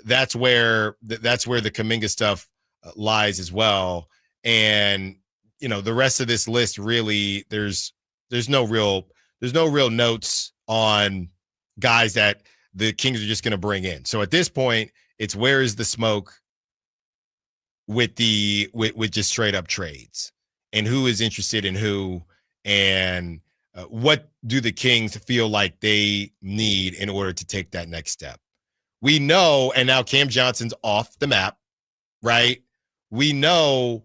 that's where the Kuminga stuff lies as well. And you know, the rest of this list really, there's no real notes on guys that the Kings are just going to bring in. So at this point, it's where is the smoke with just straight up trades, and who is interested in who, and what do the Kings feel like they need in order to take that next step? We know, and now Cam Johnson's off the map, right? We know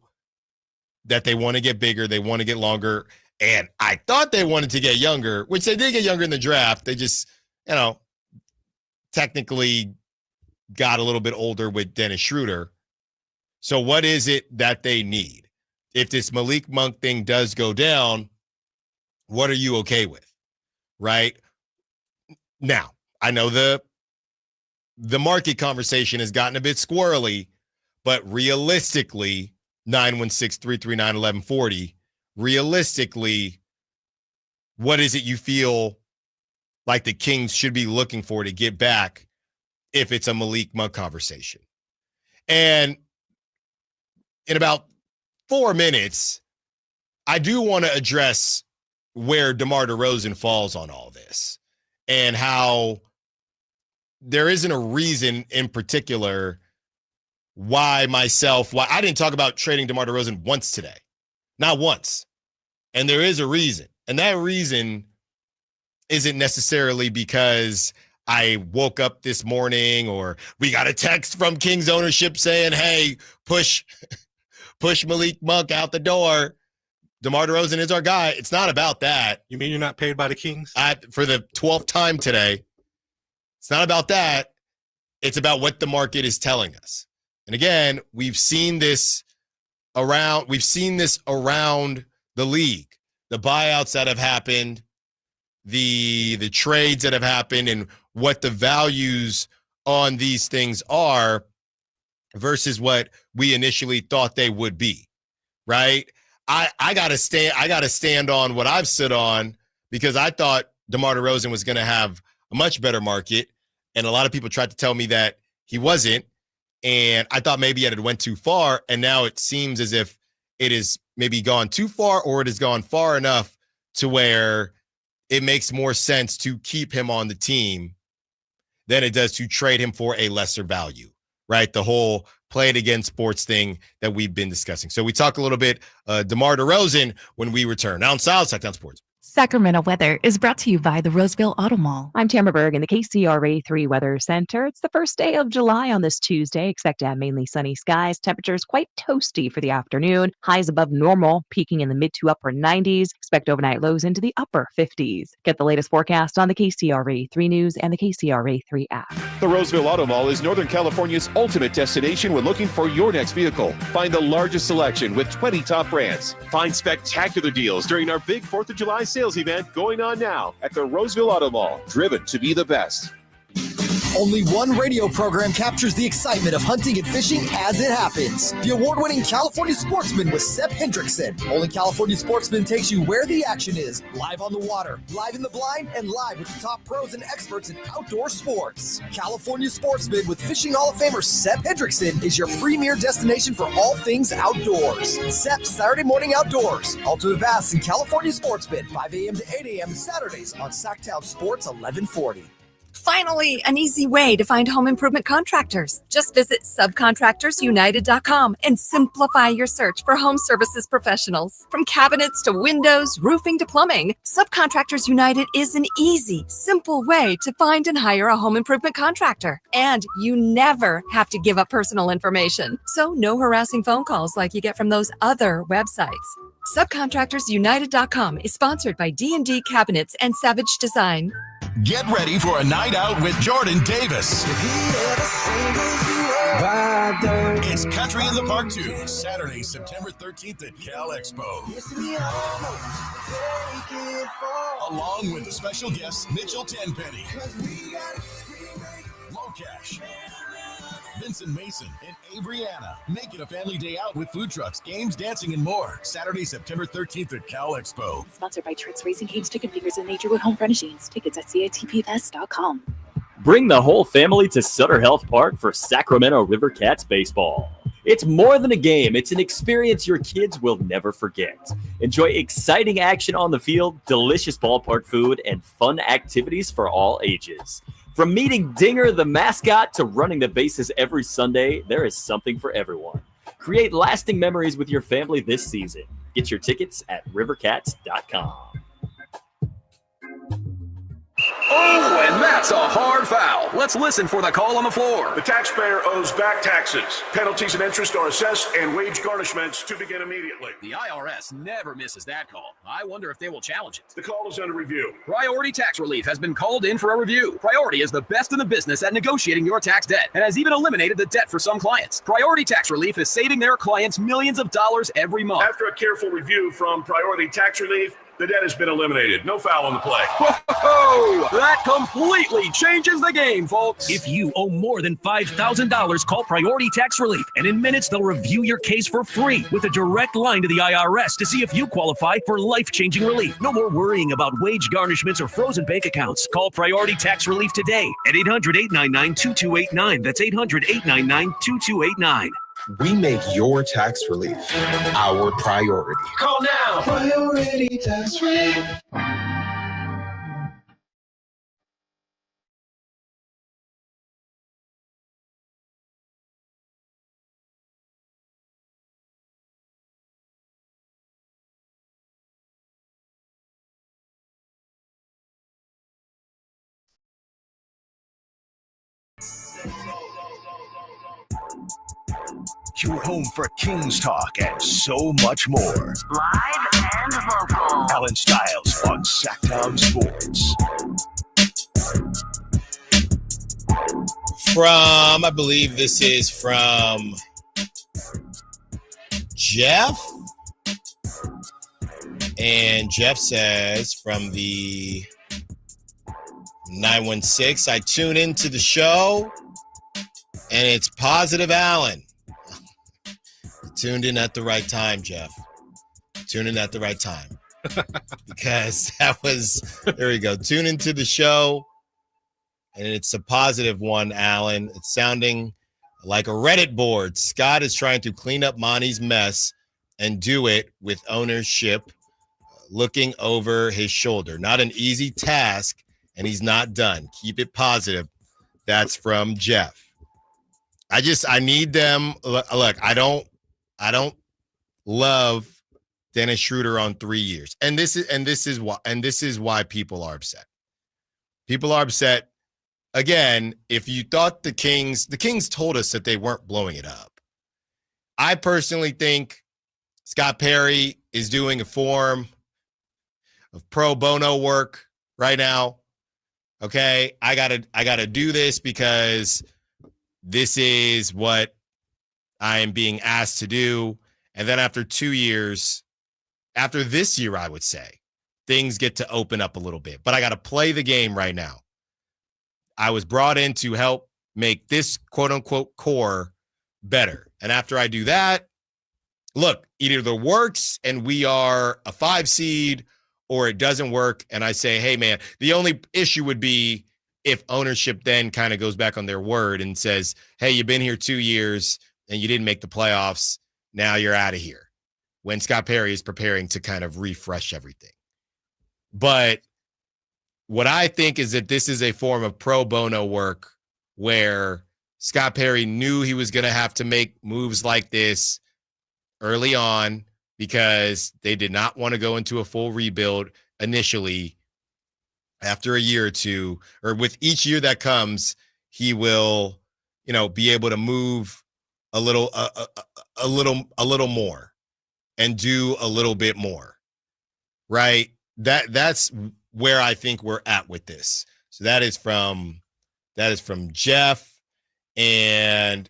that they want to get bigger, they want to get longer, and I thought they wanted to get younger, which they did get younger in the draft. They just, technically got a little bit older with Dennis Schroder. So what is it that they need? If this Malik Monk thing does go down, what are you okay with, right? Now, I know the market conversation has gotten a bit squirrely, but realistically, 916-339-1140, realistically, what is it you feel like the Kings should be looking for to get back if it's a Malik Monk conversation? And in about 4 minutes, I do want to address where DeMar DeRozan falls on all this and how there isn't a reason in particular why I didn't talk about trading DeMar DeRozan once today. Not once. And there is a reason. And that reason isn't necessarily because I woke up this morning or we got a text from Kings ownership saying, hey, push Malik Monk out the door. DeMar DeRozan is our guy. It's not about that. You mean you're not paid by the Kings? For the 12th time today. It's not about that. It's about what the market is telling us. And again, we've seen this around the league. The buyouts that have happened, the trades that have happened, and what the values on these things are versus what we initially thought they would be. Right? I gotta stand on what I've stood on, because I thought DeMar DeRozan was gonna have a much better market. And a lot of people tried to tell me that he wasn't. And I thought maybe it had went too far, and now it seems as if it is maybe gone too far, or it has gone far enough to where it makes more sense to keep him on the team than it does to trade him for a lesser value, right? The whole play it again sports thing that we've been discussing. So we talk a little bit DeMar DeRozan when we return. Now on Sacktown Sports. Sacramento weather is brought to you by the Roseville Auto Mall. I'm Tamara Berg in the KCRA 3 Weather Center. It's the first day of July on this Tuesday. Expect to have mainly sunny skies. Temperatures quite toasty for the afternoon. Highs above normal, peaking in the mid to upper 90s. Expect overnight lows into the upper 50s. Get the latest forecast on the KCRA 3 News and the KCRA 3 app. The Roseville Auto Mall is Northern California's ultimate destination when looking for your next vehicle. Find the largest selection with 20 top brands. Find spectacular deals during our big 4th of July sales event going on now at the Roseville Auto Mall. Driven to be the best. Only one radio program captures the excitement of hunting and fishing as it happens. The award-winning California Sportsman with Sep Hendrickson. Only California Sportsman takes you where the action is. Live on the water, live in the blind, and live with the top pros and experts in outdoor sports. California Sportsman with Fishing Hall of Famer Sep Hendrickson is your premier destination for all things outdoors. Sep's Saturday Morning Outdoors. Ultimate Bass and California Sportsman, 5 a.m. to 8 a.m. Saturdays on Sacktown Sports 1140. Finally, an easy way to find home improvement contractors. Just visit subcontractorsunited.com and simplify your search for home services professionals. From cabinets to windows, roofing to plumbing, Subcontractors United is an easy, simple way to find and hire a home improvement contractor. And you never have to give up personal information. So no harassing phone calls like you get from those other websites. Subcontractorsunited.com is sponsored by D&D Cabinets and Savage Design. Get ready for a night out with Jordan Davis. It's Country in the Park 2, Saturday, September 13th at Cal Expo. Along with the special guests, Mitchell Tenpenny, Locash, Vincent Mason, and Avery Anna. Make it a family day out with food trucks, games, dancing, and more. Saturday, September 13th at Cal Expo. Sponsored by Tricks Racing Games, Chicken Fingers, and Naturewood Home Furnishings. Tickets at catpfest.com. Bring the whole family to Sutter Health Park for Sacramento River Cats baseball. It's more than a game. It's an experience your kids will never forget. Enjoy exciting action on the field, delicious ballpark food, and fun activities for all ages. From meeting Dinger the mascot to running the bases every Sunday, there is something for everyone. Create lasting memories with your family this season. Get your tickets at rivercats.com. Oh, and that's a hard foul. Let's listen for the call on the floor. The taxpayer owes back taxes. Penalties and interest are assessed and wage garnishments to begin immediately. The IRS never misses that call. I wonder if they will challenge it. The call is under review. Priority Tax Relief has been called in for a review. Priority is the best in the business at negotiating your tax debt and has even eliminated the debt for some clients. Priority Tax Relief is saving their clients millions of dollars every month. After a careful review from Priority Tax Relief, the debt has been eliminated. No foul on the play. Whoa! That completely changes the game, folks. If you owe more than $5,000, call Priority Tax Relief, and in minutes they'll review your case for free with a direct line to the IRS to see if you qualify for life-changing relief. No more worrying about wage garnishments or frozen bank accounts. Call Priority Tax Relief today at 800-899-2289. That's 800-899-2289. We make your tax relief our priority. Call now. Priority Tax Relief. Your home for Kings talk and so much more. Live and vocal. Allen Stiles on Sacktown Sports. From, I believe this is from Jeff. And Jeff says from the 916, I tune into the show and it's positive Allen. Tuned in at the right time, Jeff. Tuned in at the right time. Because that was, there we go. Tune into the show. And it's a positive one, Alan. It's sounding Like a Reddit board, Scott is trying to clean up Monty's mess and do it with ownership looking over his shoulder. Not an easy task, and he's not done. Keep it positive. That's from Jeff. I need them. Look, I don't love Dennis Schroder on 3 years. And this is why people are upset. People are upset. Again, if you thought the Kings told us that they weren't blowing it up. I personally think Scott Perry is doing a form of pro bono work right now. Okay, I gotta do this because this is what I am being asked to do. And then after 2 years, after this year, I would say, things get to open up a little bit. But I got to play the game right now. I was brought in to help make this quote-unquote core better. And after I do that, look, it either works and we are a 5 seed or it doesn't work. And I say, hey, man, the only issue would be if ownership then kind of goes back on their word and says, hey, you've been here 2 years and you didn't make the playoffs. Now you're out of here. When Scott Perry is preparing to kind of refresh everything. But what I think is that this is a form of pro bono work where Scott Perry knew he was going to have to make moves like this early on because they did not want to go into a full rebuild initially. After a year or two, or with each year that comes, he will, be able to move a little more and do a little bit more, right? That's where I think we're at with this. So that is from Jeff, and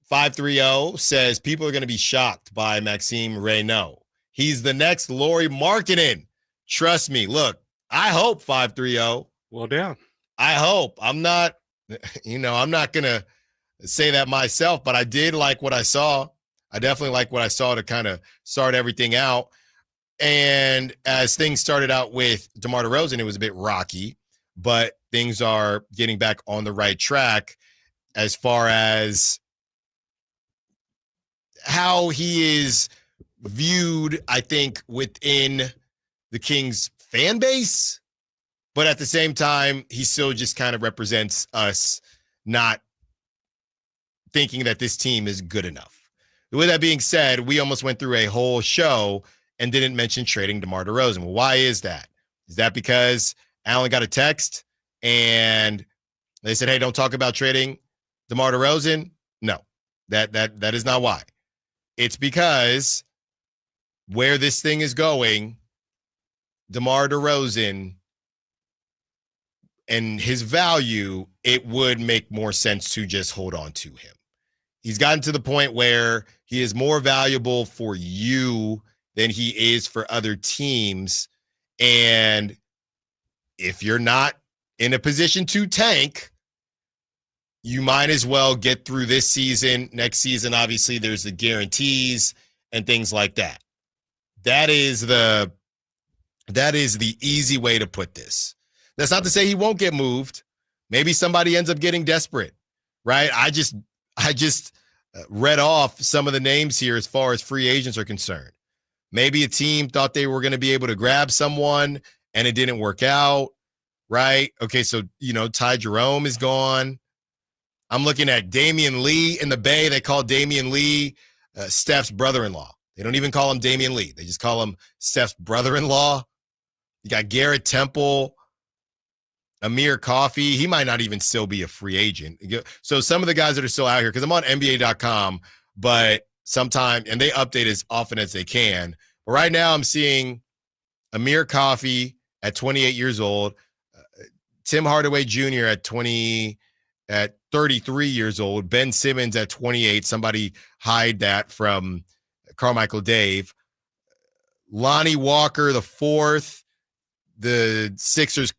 530 says people are going to be shocked by Maxime Reynaud. He's the next Lauri Markkanen. Trust me. Look, I hope 530. Well down. I hope. I'm not going to say that myself, but I did like what I saw. I definitely like what I saw to kind of start everything out. And as things started out with DeMar DeRozan, it was a bit rocky, but things are getting back on the right track as far as how he is viewed, I think, within the Kings fan base. But at the same time, he still just kind of represents us not thinking that this team is good enough. With that being said, we almost went through a whole show and didn't mention trading DeMar DeRozan. Well, why is that? Is that because Allen got a text and they said, hey, don't talk about trading DeMar DeRozan? No, that is not why. It's because where this thing is going, DeMar DeRozan and his value, it would make more sense to just hold on to him. He's gotten to the point where he is more valuable for you than he is for other teams. And if you're not in a position to tank, you might as well get through this season. Next season, obviously, there's the guarantees and things like that. That is the easy way to put this. That's not to say he won't get moved. Maybe somebody ends up getting desperate, right? I just read off some of the names here as far as free agents are concerned. Maybe a team thought they were going to be able to grab someone and it didn't work out, right? Okay, so, Ty Jerome is gone. I'm looking at Damian Lee in the Bay. They call Damian Lee Steph's brother-in-law. They don't even call him Damian Lee. They just call him Steph's brother-in-law. You got Garrett Temple, Amir Coffey. He might not even still be a free agent. So some of the guys that are still out here, because I'm on NBA.com, but sometime, and they update as often as they can. But right now I'm seeing Amir Coffey at 28 years old, Tim Hardaway Jr. at 33 years old, Ben Simmons at 28. Somebody hide that from Carmichael Dave. Lonnie Walker, the fourth. The Sixers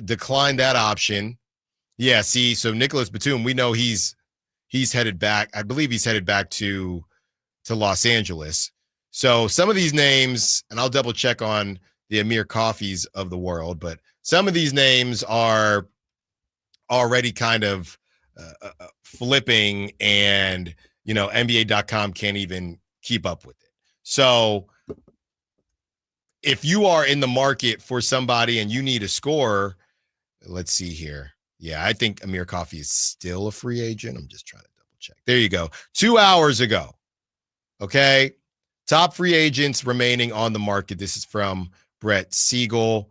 declined that option. Yeah, see, so Nicholas Batum, we know he's headed back. I believe he's headed back to Los Angeles. So some of these names, and I'll double check on the Amir Coffeys of the world, but some of these names are already kind of flipping, and NBA.com can't even keep up with it. So if you are in the market for somebody and you need a scorer, let's see here. Yeah, I think Amir Coffey is still a free agent. I'm just trying to double check. There you go. 2 hours ago. Okay. Top free agents remaining on the market. This is from Brett Siegel.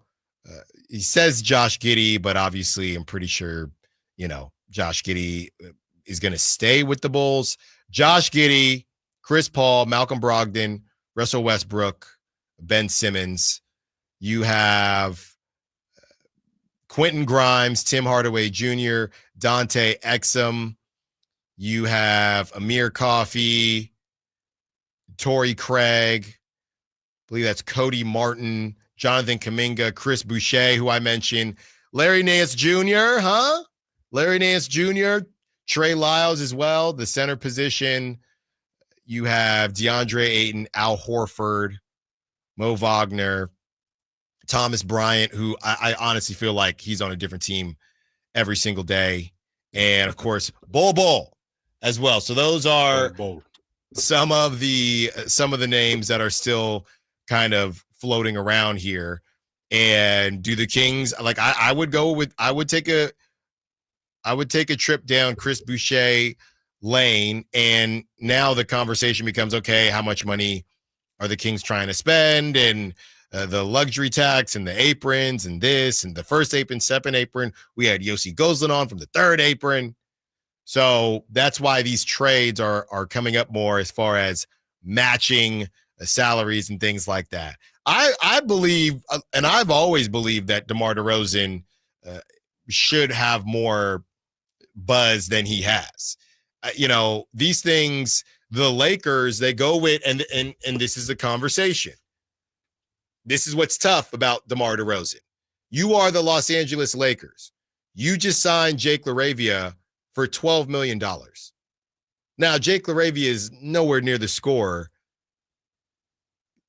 He says Josh Giddey, but obviously I'm pretty sure, Josh Giddey is going to stay with the Bulls. Josh Giddey, Chris Paul, Malcolm Brogdon, Russell Westbrook, Ben Simmons. You have Quentin Grimes, Tim Hardaway Jr., Dante Exum. You have Amir Coffey, Torrey Craig. I believe that's Cody Martin, Jonathan Kuminga, Chris Boucher, who I mentioned. Larry Nance Jr., Larry Nance Jr., Trey Lyles as well, the center position. You have DeAndre Ayton, Al Horford, Mo Wagner, Thomas Bryant, who I honestly feel like he's on a different team every single day. And, of course, Bol as well. So those are some of the names that are still kind of floating around here. And do the Kings, like I would take a trip down Chris Boucher lane, and now the conversation becomes, okay, how much money are the Kings trying to spend? And the luxury tax and the aprons and this and the first apron, second apron. We had Yossi Gozlan on from the third apron. So that's why these trades are coming up more as far as matching salaries and things like that. I believe, and I've always believed, that DeMar DeRozan should have more buzz than he has. These things, the Lakers, they go with, and this is the conversation. This is what's tough about DeMar DeRozan. You are the Los Angeles Lakers. You just signed Jake LaRavia for $12 million. Now, Jake LaRavia is nowhere near the scorer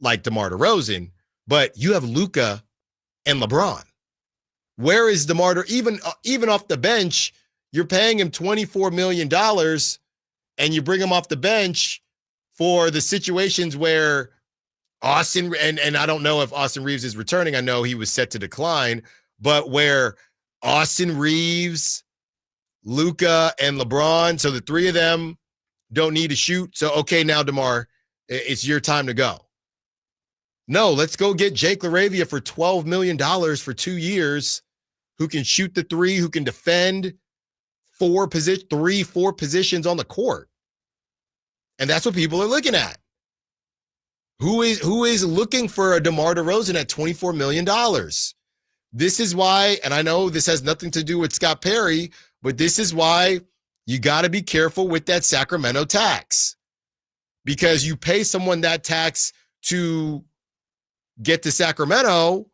like DeMar DeRozan, but you have Luka and LeBron. Where is DeMar? Even off the bench, you're paying him $24 million, and you bring him off the bench for the situations where Austin, and I don't know if Austin Reeves is returning. I know he was set to decline, but where Austin Reeves, Luka, and LeBron, so the three of them don't need to shoot. So, okay, now, DeMar, it's your time to go. No, let's go get Jake LaRavia for $12 million for 2 years, who can shoot the three, who can defend four positions on the court. And that's what people are looking at. Who is looking for a DeMar DeRozan at $24 million? This is why, and I know this has nothing to do with Scott Perry, but this is why you got to be careful with that Sacramento tax. Because you pay someone that tax to get to Sacramento,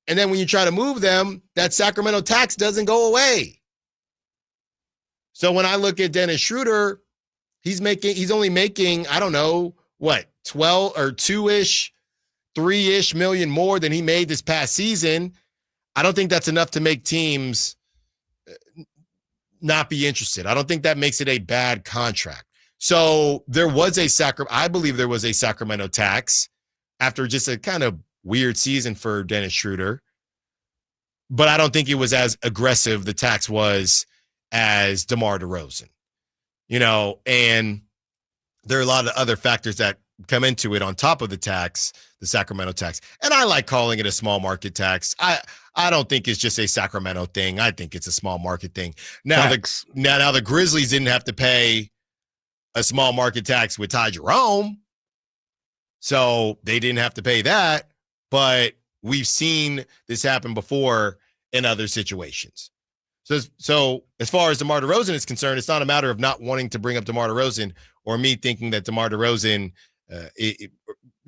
and then when you try to move them, that Sacramento tax doesn't go away. So when I look at Dennis Schroder, he's only making, I don't know, what, 12 or 2-ish, 3-ish million more than he made this past season. I don't think that's enough to make teams not be interested. I don't think that makes it a bad contract. So there was I believe there was a Sacramento tax after just a kind of weird season for Dennis Schroder. But I don't think it was as aggressive, the tax was, as DeMar DeRozan. And there are a lot of other factors that come into it on top of the tax, the Sacramento tax. And I like calling it a small market tax. I don't think it's just a Sacramento thing. I think it's a small market thing. Now the Grizzlies didn't have to pay a small market tax with Ty Jerome, so they didn't have to pay that. But we've seen this happen before in other situations. So as far as DeMar DeRozan is concerned, it's not a matter of not wanting to bring up DeMar DeRozan or me thinking that DeMar DeRozan it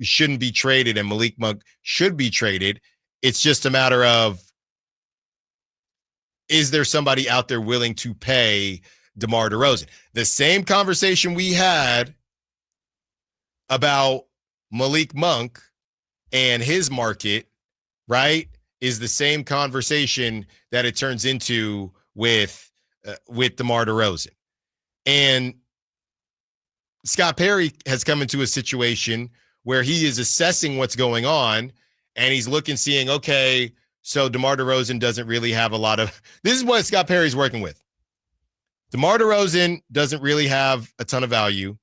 shouldn't be traded and Malik Monk should be traded. It's just a matter of, is there somebody out there willing to pay DeMar DeRozan? The same conversation we had about Malik Monk and his market, right, is the same conversation that it turns into with with DeMar DeRozan. And Scott Perry has come into a situation where he is assessing what's going on, and he's seeing, okay, so DeMar DeRozan doesn't really have a lot of – this is what Scott Perry's working with. DeMar DeRozan doesn't really have a ton of value,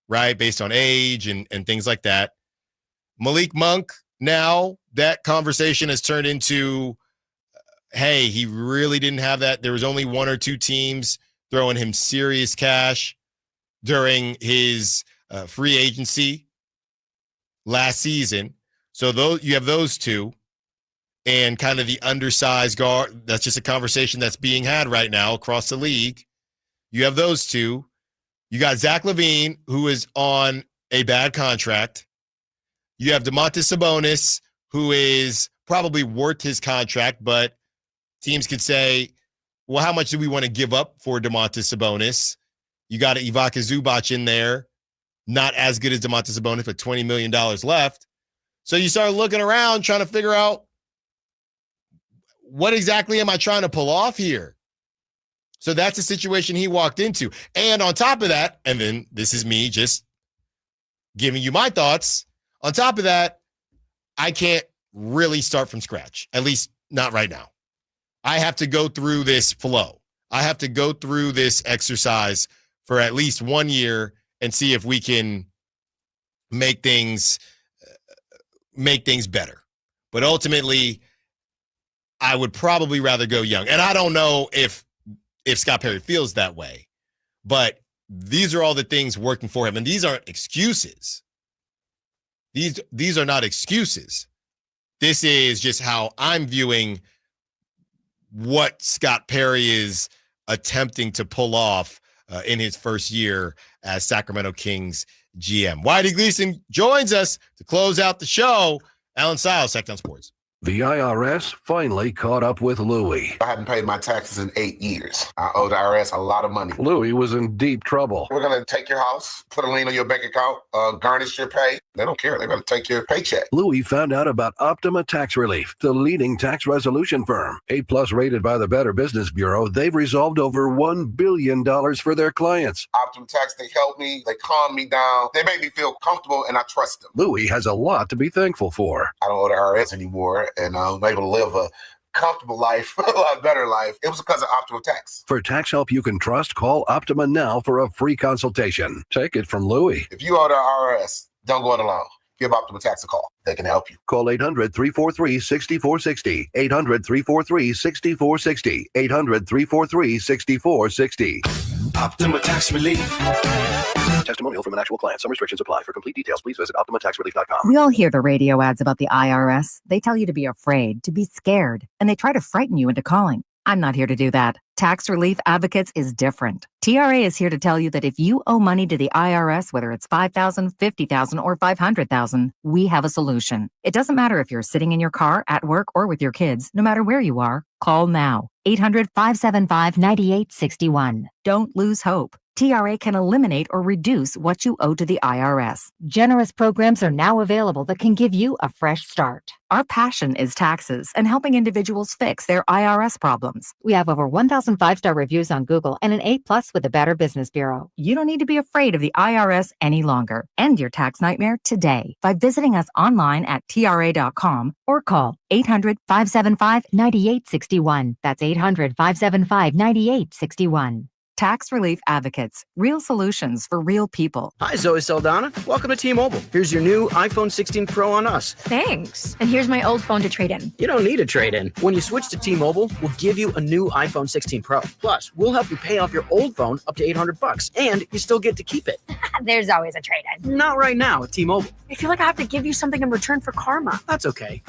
right, based on age and things like that. Malik Monk, now that conversation has turned into, hey, he really didn't have that. There was only one or two teams throwing him serious cash during his free agency last season. So you have those two and kind of the undersized guard. That's just a conversation that's being had right now across the league. You have those two. You got Zach LaVine, who is on a bad contract. You have Domantas Sabonis, who is probably worth his contract, but teams could say, well, how much do we want to give up for Domantas Sabonis? You got Ivica Zubac in there, not as good as Domantas Sabonis, but $20 million left. So you start looking around trying to figure out, what exactly am I trying to pull off here? So that's the situation he walked into. And on top of that, and then this is me just giving you my thoughts. On top of that, I can't really start from scratch, at least not right now. I have to go through this flow. I have to go through this exercise for at least 1 year and see if we can make things better. But ultimately, I would probably rather go young. And I don't know if Scott Perry feels that way, but these are all the things working for him. And these aren't excuses. These are not excuses. This is just how I'm viewing what Scott Perry is attempting to pull off in his first year as Sacramento Kings GM. Whitey Gleason joins us to close out the show. Allen Stiles, Sacktown Sports. The IRS finally caught up with Louie. I hadn't paid my taxes in 8 years. I owe the IRS a lot of money. Louie was in deep trouble. We're going to take your house, put a lien on your bank account, garnish your pay. They don't care. They're going to take your paycheck. Louie found out about Optima Tax Relief, the leading tax resolution firm. A+ rated by the Better Business Bureau, they've resolved over $1 billion for their clients. Optima Tax, they helped me. They calmed me down. They made me feel comfortable, and I trust them. Louie has a lot to be thankful for. I don't owe the IRS anymore, and I'm able to live a comfortable life, a lot better life. It was because of Optima Tax. For tax help you can trust, call Optima now for a free consultation. Take it from Louie. If you owe the IRS, don't go it alone. Give Optima Tax a call. They can help you. Call 800-343-6460. 800-343-6460. 800-343-6460. Optima Tax Relief. Testimonial from an actual client. Some restrictions apply. For complete details, please visit OptimaTaxRelief.com. We all hear the radio ads about the IRS. They tell you to be afraid, to be scared, and they try to frighten you into calling. I'm not here to do that. Tax Relief Advocates is different. TRA is here to tell you that if you owe money to the IRS, whether it's $5,000, $50,000, or $500,000, we have a solution. It doesn't matter if you're sitting in your car, at work, or with your kids. No matter where you are, call now. 800-575-9861. Don't lose hope. TRA can eliminate or reduce what you owe to the IRS. Generous programs are now available that can give you a fresh start. Our passion is taxes and helping individuals fix their IRS problems. We have over 1,000 5-star reviews on Google and an A+ with the Better Business Bureau. You don't need to be afraid of the IRS any longer. End your tax nightmare today by visiting us online at TRA.com or call 800-575-9861. That's 800-575-9861. Tax Relief Advocates. Real solutions for real people. Hi, Zoe Saldana. Welcome to T-Mobile. Here's your new iPhone 16 Pro on us. Thanks. And here's my old phone to trade in. You don't need a trade-in. When you switch to T-Mobile, we'll give you a new iPhone 16 Pro. Plus, we'll help you pay off your old phone up to $800, and you still get to keep it. There's always a trade-in. Not right now at T-Mobile. I feel like I have to give you something in return for karma. That's okay.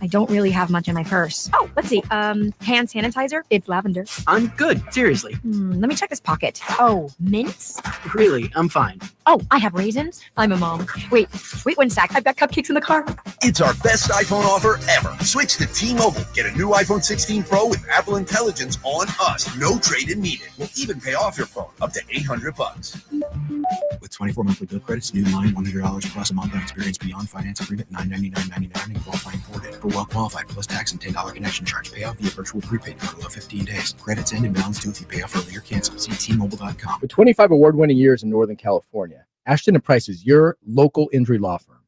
I don't really have much in my purse. Oh, let's see. Hand sanitizer. It's lavender. I'm good. Seriously. Let me check his pocket. Oh, mints? Really, I'm fine. Oh, I have raisins. I'm a mom. Wait, one sec. I've got cupcakes in the car. It's our best iPhone offer ever. Switch to T-Mobile. Get a new iPhone 16 Pro with Apple Intelligence on us. No trade-in needed. We'll even pay off your phone up to $800. With 24 monthly bill credits, new line $100 plus a month on experience beyond finance agreement $999.99 and qualifying ported. For well qualified plus tax and $10 connection charge. Payoff via virtual prepaid card below 15 days. Credits end and balance due if you pay off early or cancel. See T-Mobile.com. With 25 award-winning years in Northern California, Ashton & Price is your local injury law firm.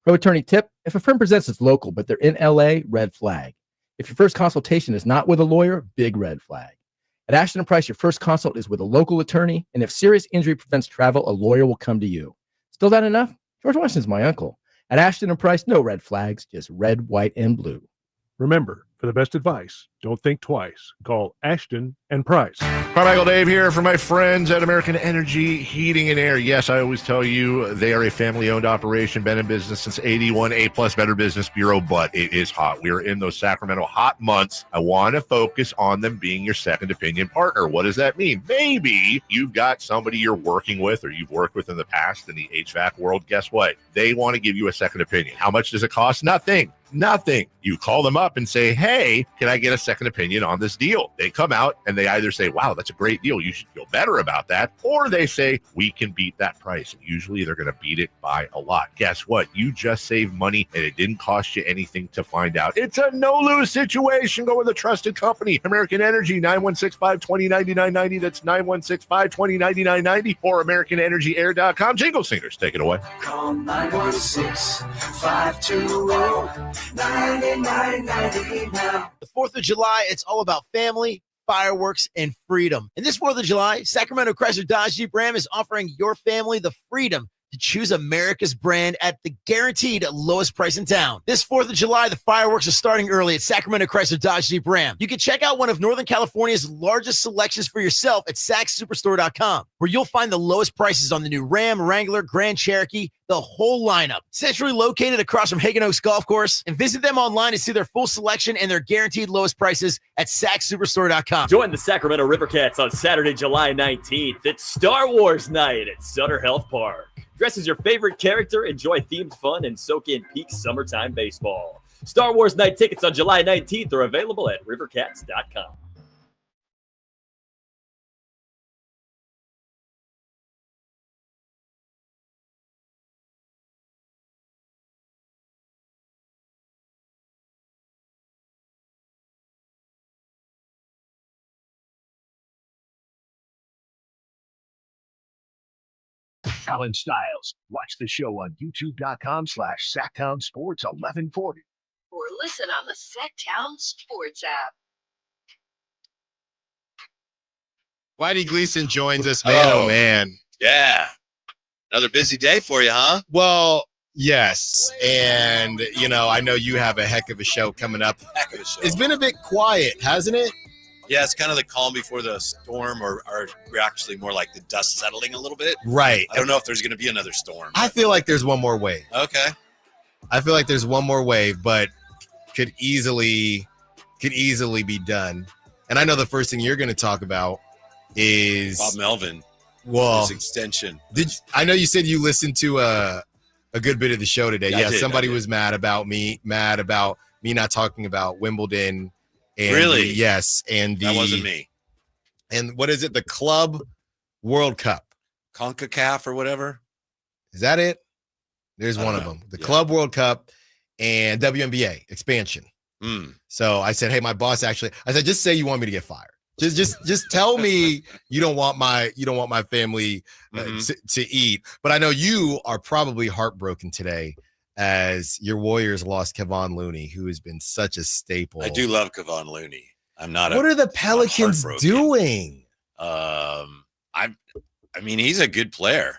Pro attorney tip: if a firm presents it's local, but they're in LA, red flag. If your first consultation is not with a lawyer, big red flag. At Ashton & Price, your first consult is with a local attorney, and if serious injury prevents travel, a lawyer will come to you. Still not enough? George Washington's my uncle. At Ashton & Price, no red flags, just red, white, and blue. Remember, for the best advice, don't think twice. Call Ashton & Price. Carmichael Dave here for my friends at American Energy Heating and Air. Yes, I always tell you they are a family-owned operation, been in business since 81, A-plus Better Business Bureau, but it is hot. We are in those Sacramento hot months. I want to focus on them being your second opinion partner. What does that mean? Maybe you've got somebody you're working with or you've worked with in the past in the HVAC world. Guess what? They want to give you a second opinion. How much does it cost? Nothing. You call them up and say, hey, can I get a second opinion on this deal? They come out and they either say, wow, that's a great deal. You should feel better about that. Or they say, we can beat that price. And usually they're going to beat it by a lot. Guess what? You just saved money and it didn't cost you anything to find out. It's a no-lose situation. Go with a trusted company. American Energy, 916-520-9990. That's 916-520-9990 or AmericanEnergyAir.com. Jingle Singers, take it away. Call 916-520-9990 now. The 4th of July, it's all about family, fireworks, and freedom. And this 4th of July, Sacramento Chrysler Dodge Jeep Ram is offering your family the freedom to choose America's brand at the guaranteed lowest price in town. This 4th of July, the fireworks are starting early at Sacramento Chrysler Dodge Jeep Ram. You can check out one of Northern California's largest selections for yourself at sacssuperstore.com, where you'll find the lowest prices on the new Ram, Wrangler, Grand Cherokee, the whole lineup. Centrally located across from Hagen Oaks Golf Course, and visit them online to see their full selection and their guaranteed lowest prices at sacssuperstore.com. Join the Sacramento River Cats on Saturday, July 19th. It's Star Wars night at Sutter Health Park. Dress as your favorite character, enjoy themed fun, and soak in peak summertime baseball. Star Wars night tickets on July 19th are available at rivercats.com. Allen Stiles. Watch the show on youtube.com/SacktownSports1140. Or listen on the Sacktown Sports app. Whitey Gleason joins us, man. Oh, man. Yeah. Another busy day for you, huh? Well, yes. And, I know you have a heck of a show coming up. Heck of a show. It's been a bit quiet, hasn't it? Yeah, it's kind of the calm before the storm, or we're actually more like the dust settling a little bit. Right. I don't know if there's going to be another storm. I feel like there's one more wave. Okay. I feel like there's one more wave, but could easily be done. And I know the first thing you're going to talk about is Bob Melvin. Well, his extension. I know you said you listened to a good bit of the show today. Yeah, somebody was mad about me not talking about Wimbledon. And really? Yes. And that wasn't me. And what is it? The Club World Cup. CONCACAF or whatever. Is that it? There's one of them. The Club World Cup and WNBA expansion. So I said, hey, my boss I said, just say you want me to get fired. Just tell me you don't want my family to eat. But I know you are probably heartbroken today as your Warriors lost Kevon Looney, who has been such a staple. I do love Kevon Looney. What are the Pelicans doing? I mean, he's a good player.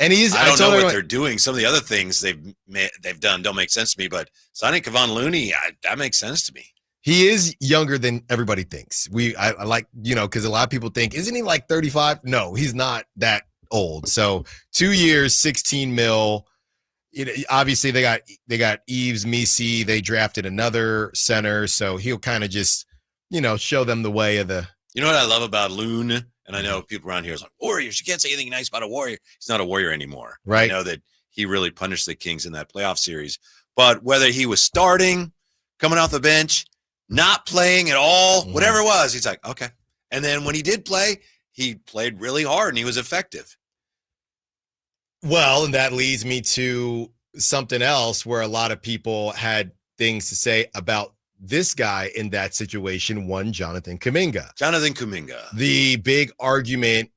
And I don't know what they're doing. Some of the other things they've done don't make sense to me, but signing Kevon Looney, that makes sense to me. He is younger than everybody thinks. I like, because a lot of people think, isn't he like 35? No, he's not that old. So 2 years, 16 mil. Obviously they got Yves Misi. They drafted another center, so he'll kind of just show them the way of the. You know what I love about Loon And I know people around here is like, Warriors, you can't say anything nice about a Warrior. He's not a Warrior anymore. Right. I know that he really punished the Kings in that playoff series. But whether he was starting, coming off the bench, not playing at all, whatever it was, he's like, okay. And then when he did play, he played really hard and he was effective. Well, and that leads me to something else where a lot of people had things to say about this guy in that situation, one Jonathan Kuminga. The big argument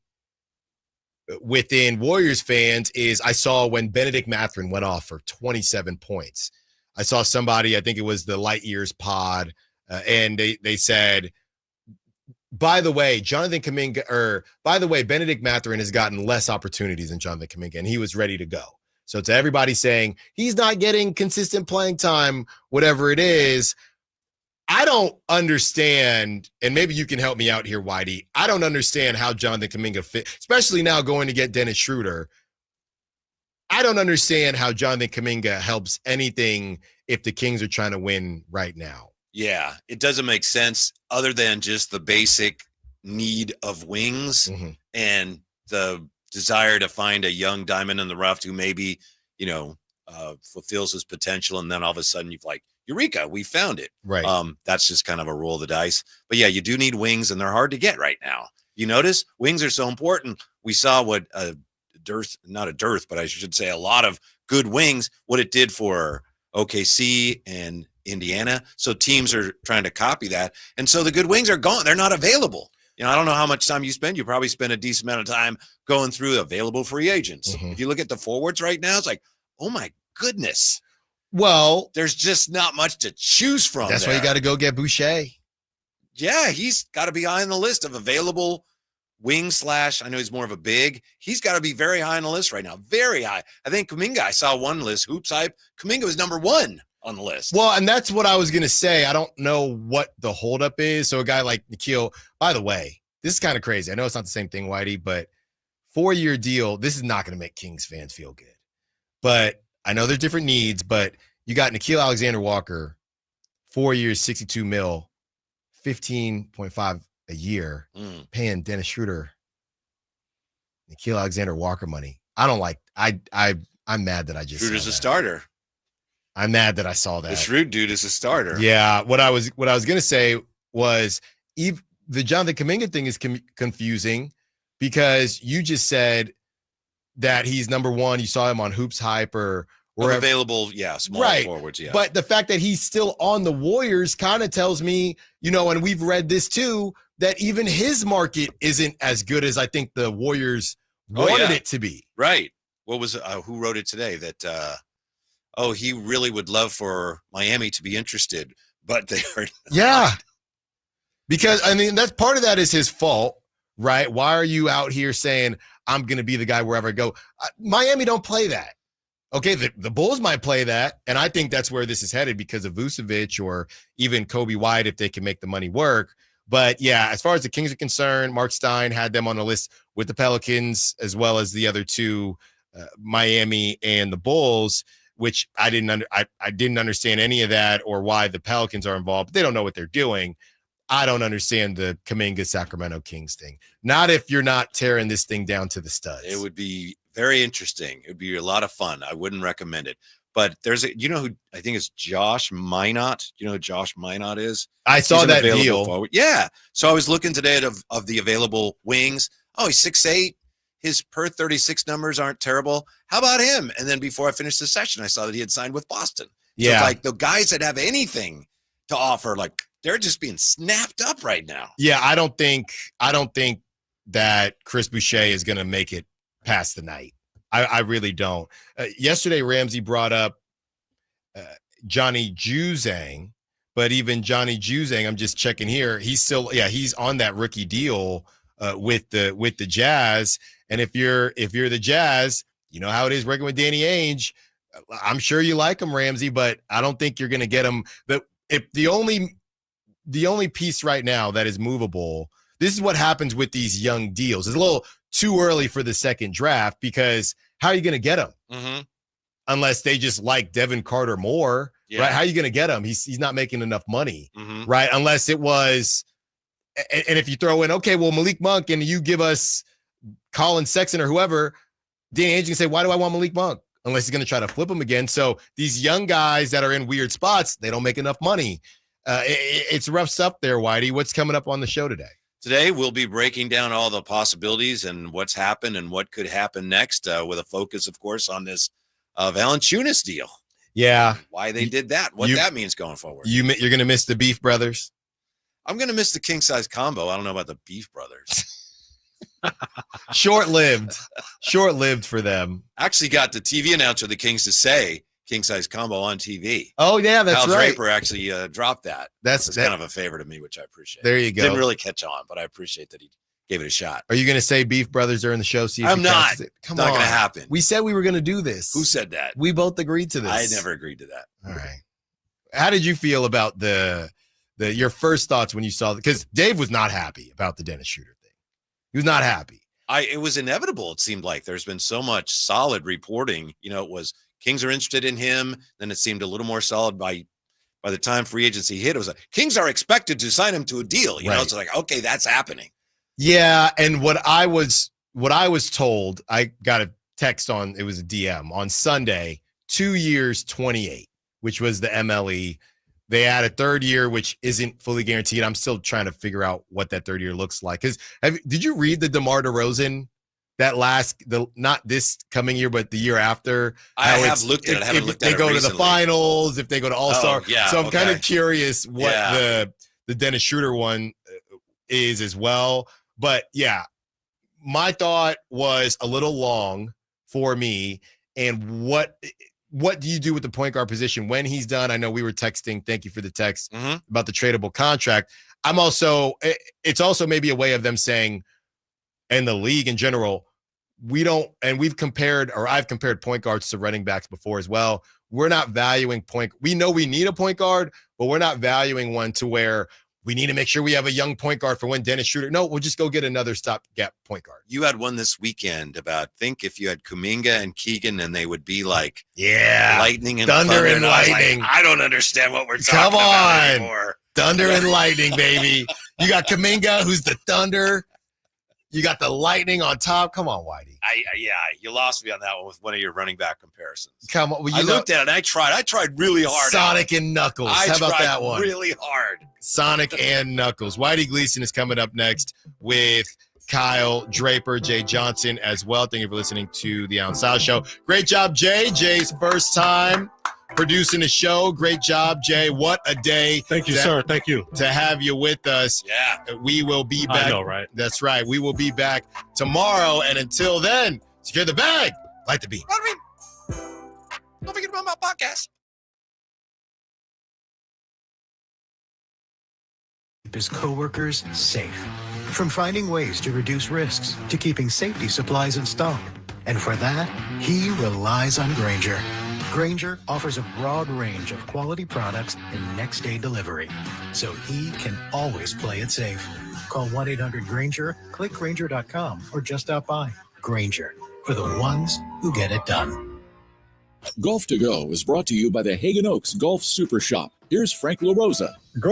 within Warriors fans is I saw when Benedict Mathurin went off for 27 points. I saw somebody, I think it was the Light Years pod, and they said, by the way, Benedict Mathurin has gotten less opportunities than Jonathan Kuminga, and he was ready to go. So to everybody saying he's not getting consistent playing time, whatever it is, I don't understand, and maybe you can help me out here, Whitey. I don't understand how Jonathan Kuminga fit, especially now going to get Dennis Schroder. I don't understand how Jonathan Kuminga helps anything if the Kings are trying to win right now. Yeah, it doesn't make sense other than just the basic need of wings and the desire to find a young diamond in the rough who maybe, fulfills his potential. And then all of a sudden you've like, Eureka, we found it. Right. That's just kind of a roll of the dice. But yeah, you do need wings and they're hard to get right now. You notice wings are so important. We saw what a lot of good wings, what it did for OKC and Indiana. So teams are trying to copy that. And so the good wings are gone. They're not available. I don't know how much time you spend. You probably spend a decent amount of time going through available free agents. If you look at the forwards right now, it's like, oh my goodness. Well, there's just not much to choose from. That's why you got to go get Boucher. Yeah, he's got to be high on the list of available wing / I know he's more of a big. He's got to be very high on the list right now. Very high. I think Kuminga, I saw one list, Hoops Hype. Kuminga was number 1 on the list. Well, and that's what I was going to say. I don't know what the holdup is. So a guy like Nikhil, by the way, this is kind of crazy. I know it's not the same thing, Whitey, but 4-year deal. This is not going to make Kings fans feel good. But I know there's different needs, but you got Nikhil Alexander-Walker, 4 years, $62 million, 15.5 a year, paying Dennis Schroder, Nikhil Alexander-Walker money. I don't like. I'm mad that I just. Schroeder's a starter. I'm mad that I saw that. The Schroeder dude is a starter. Yeah. What I was gonna say was the Jonathan Kuminga thing is confusing because you just said that he's number 1. You saw him on Hoops Hype or available, small forwards, yeah. But the fact that he's still on the Warriors kind of tells me, and we've read this too, that even his market isn't as good as I think the Warriors wanted it to be. Right. What was who wrote it today that he really would love for Miami to be interested, but they are not. Yeah. Because that's part of that is his fault, right? Why are you out here saying I'm going to be the guy wherever I go? Miami don't play that. Okay, the Bulls might play that, and I think that's where this is headed because of Vucevic or even Kobe White if they can make the money work. But, yeah, as far as the Kings are concerned, Mark Stein had them on the list with the Pelicans as well as the other two, Miami and the Bulls, which I didn't understand any of that or why the Pelicans are involved. But they don't know what they're doing. I don't understand the Kuminga Sacramento Kings thing. Not if you're not tearing this thing down to the studs. It would be very interesting. It would be a lot of fun. I wouldn't recommend it. But there's who I think is Josh Minot. You know who Josh Minot is? I saw that deal. Forward. Yeah. So I was looking today of the available wings. Oh, he's 6'8". His per 36 numbers aren't terrible. How about him? And then before I finished the session, I saw that he had signed with Boston. Yeah. So like the guys that have anything to offer, like they're just being snapped up right now. Yeah, I don't think that Chris Boucher is going to make it past the night. I really don't. Yesterday, Ramsey brought up Johnny Juzang, but even Johnny Juzang, I'm just checking here. He's on that rookie deal with the Jazz. And if you're the Jazz, you know how it is working with Danny Ainge. I'm sure you like him, Ramsey, but I don't think you're going to get him. If the only piece right now that is movable, this is what happens with these young deals. It's a little too early for the second draft because how are you going to get him? Mm-hmm. Unless they just like Devin Carter more, right? How are you going to get him? He's not making enough money, right? Unless it was And if you throw in, okay, well, Malik Monk, and you give us Colin Sexton or whoever, Danny Ainge can say, why do I want Malik Monk? Unless he's going to try to flip him again. So these young guys that are in weird spots, they don't make enough money. It's rough stuff there, Whitey. What's coming up on the show today? Today, we'll be breaking down all the possibilities and what's happened and what could happen next, with a focus, of course, on this Valanciunas deal. Yeah. Why they did that, what that means going forward. You're going to miss the Beef Brothers? I'm going to miss the king-size combo. I don't know about the Beef Brothers. Short-lived for them. Actually got the TV announcer of the Kings to say king-size combo on TV. Oh, yeah, that's Al right. Draper actually dropped that. That's kind of a favor to me, which I appreciate. There you go. Didn't really catch on, but I appreciate that he gave it a shot. Are you going to say Beef Brothers during the show? See if I'm he not. catches it? Come It's not on. going to happen. We said we were going to do this. Who said that? We both agreed to this. I never agreed to that. All right. How did you feel about your first thoughts when you saw because Dave was not happy about the Dennis Schroder thing. He was not happy. It was inevitable. It seemed like there's been so much solid reporting. It was Kings are interested in him. Then it seemed a little more solid by the time free agency hit. It was like Kings are expected to sign him to a deal. You know, it's like, okay, that's happening. Yeah. And what I was told, I got a text on, it was a DM on Sunday, 2 years, 28, which was the MLE. They add a third year, which isn't fully guaranteed. I'm still trying to figure out what that third year looks like. Did you read the DeMar DeRozan, not this coming year, but the year after? I have looked at it. I haven't looked at it If they go to the recently. finals, if they go to All-Star. Yeah, so I'm kind of curious what the Dennis Schroder one is as well. But yeah, my thought was a little long for me. And what do you do with the point guard position when he's done? I know we were texting. Thank you for the text about the tradable contract. It's also maybe a way of them saying, and the league in general, I've compared point guards to running backs before as well. We're not valuing we know we need a point guard, but we're not valuing one to where we need to make sure we have a young point guard for when Dennis Schroder. No, we'll just go get another stopgap point guard. You had one this weekend about, think if you had Kuminga and Keegan, and they would be like, lightning and thunder and lightning. I don't understand what we're talking about anymore. Thunder and lightning, baby. You got Kuminga, who's the thunder. You got the lightning on top. Come on, Whitey. You lost me on that one with one of your running back comparisons. Come on. I looked at it and I tried really hard. Sonic and Knuckles. How about that one? Really hard. Sonic and Knuckles. Whitey Gleason is coming up next with Kyle Draper, Jay Johnson as well. Thank you for listening to the Allen Stiles Show. Great job, Jay. Jay's first time producing the show. Great job, Jay. What a day. Thank you, sir. Thank you. To have you with us. Yeah. We will be back. I know, right? That's right. We will be back tomorrow. And until then, secure the bag. Light the beam. Don't forget about my podcast. Keep his coworkers safe. From finding ways to reduce risks to keeping safety supplies in stock. And for that, he relies on Grainger. Grainger offers a broad range of quality products and next-day delivery, so he can always play it safe. Call 1-800-GRAINGER, click Grainger.com, or just stop by. Grainger, for the ones who get it done. Golf to Go is brought to you by the Hagen Oaks Golf Super Shop. Here's Frank LaRosa.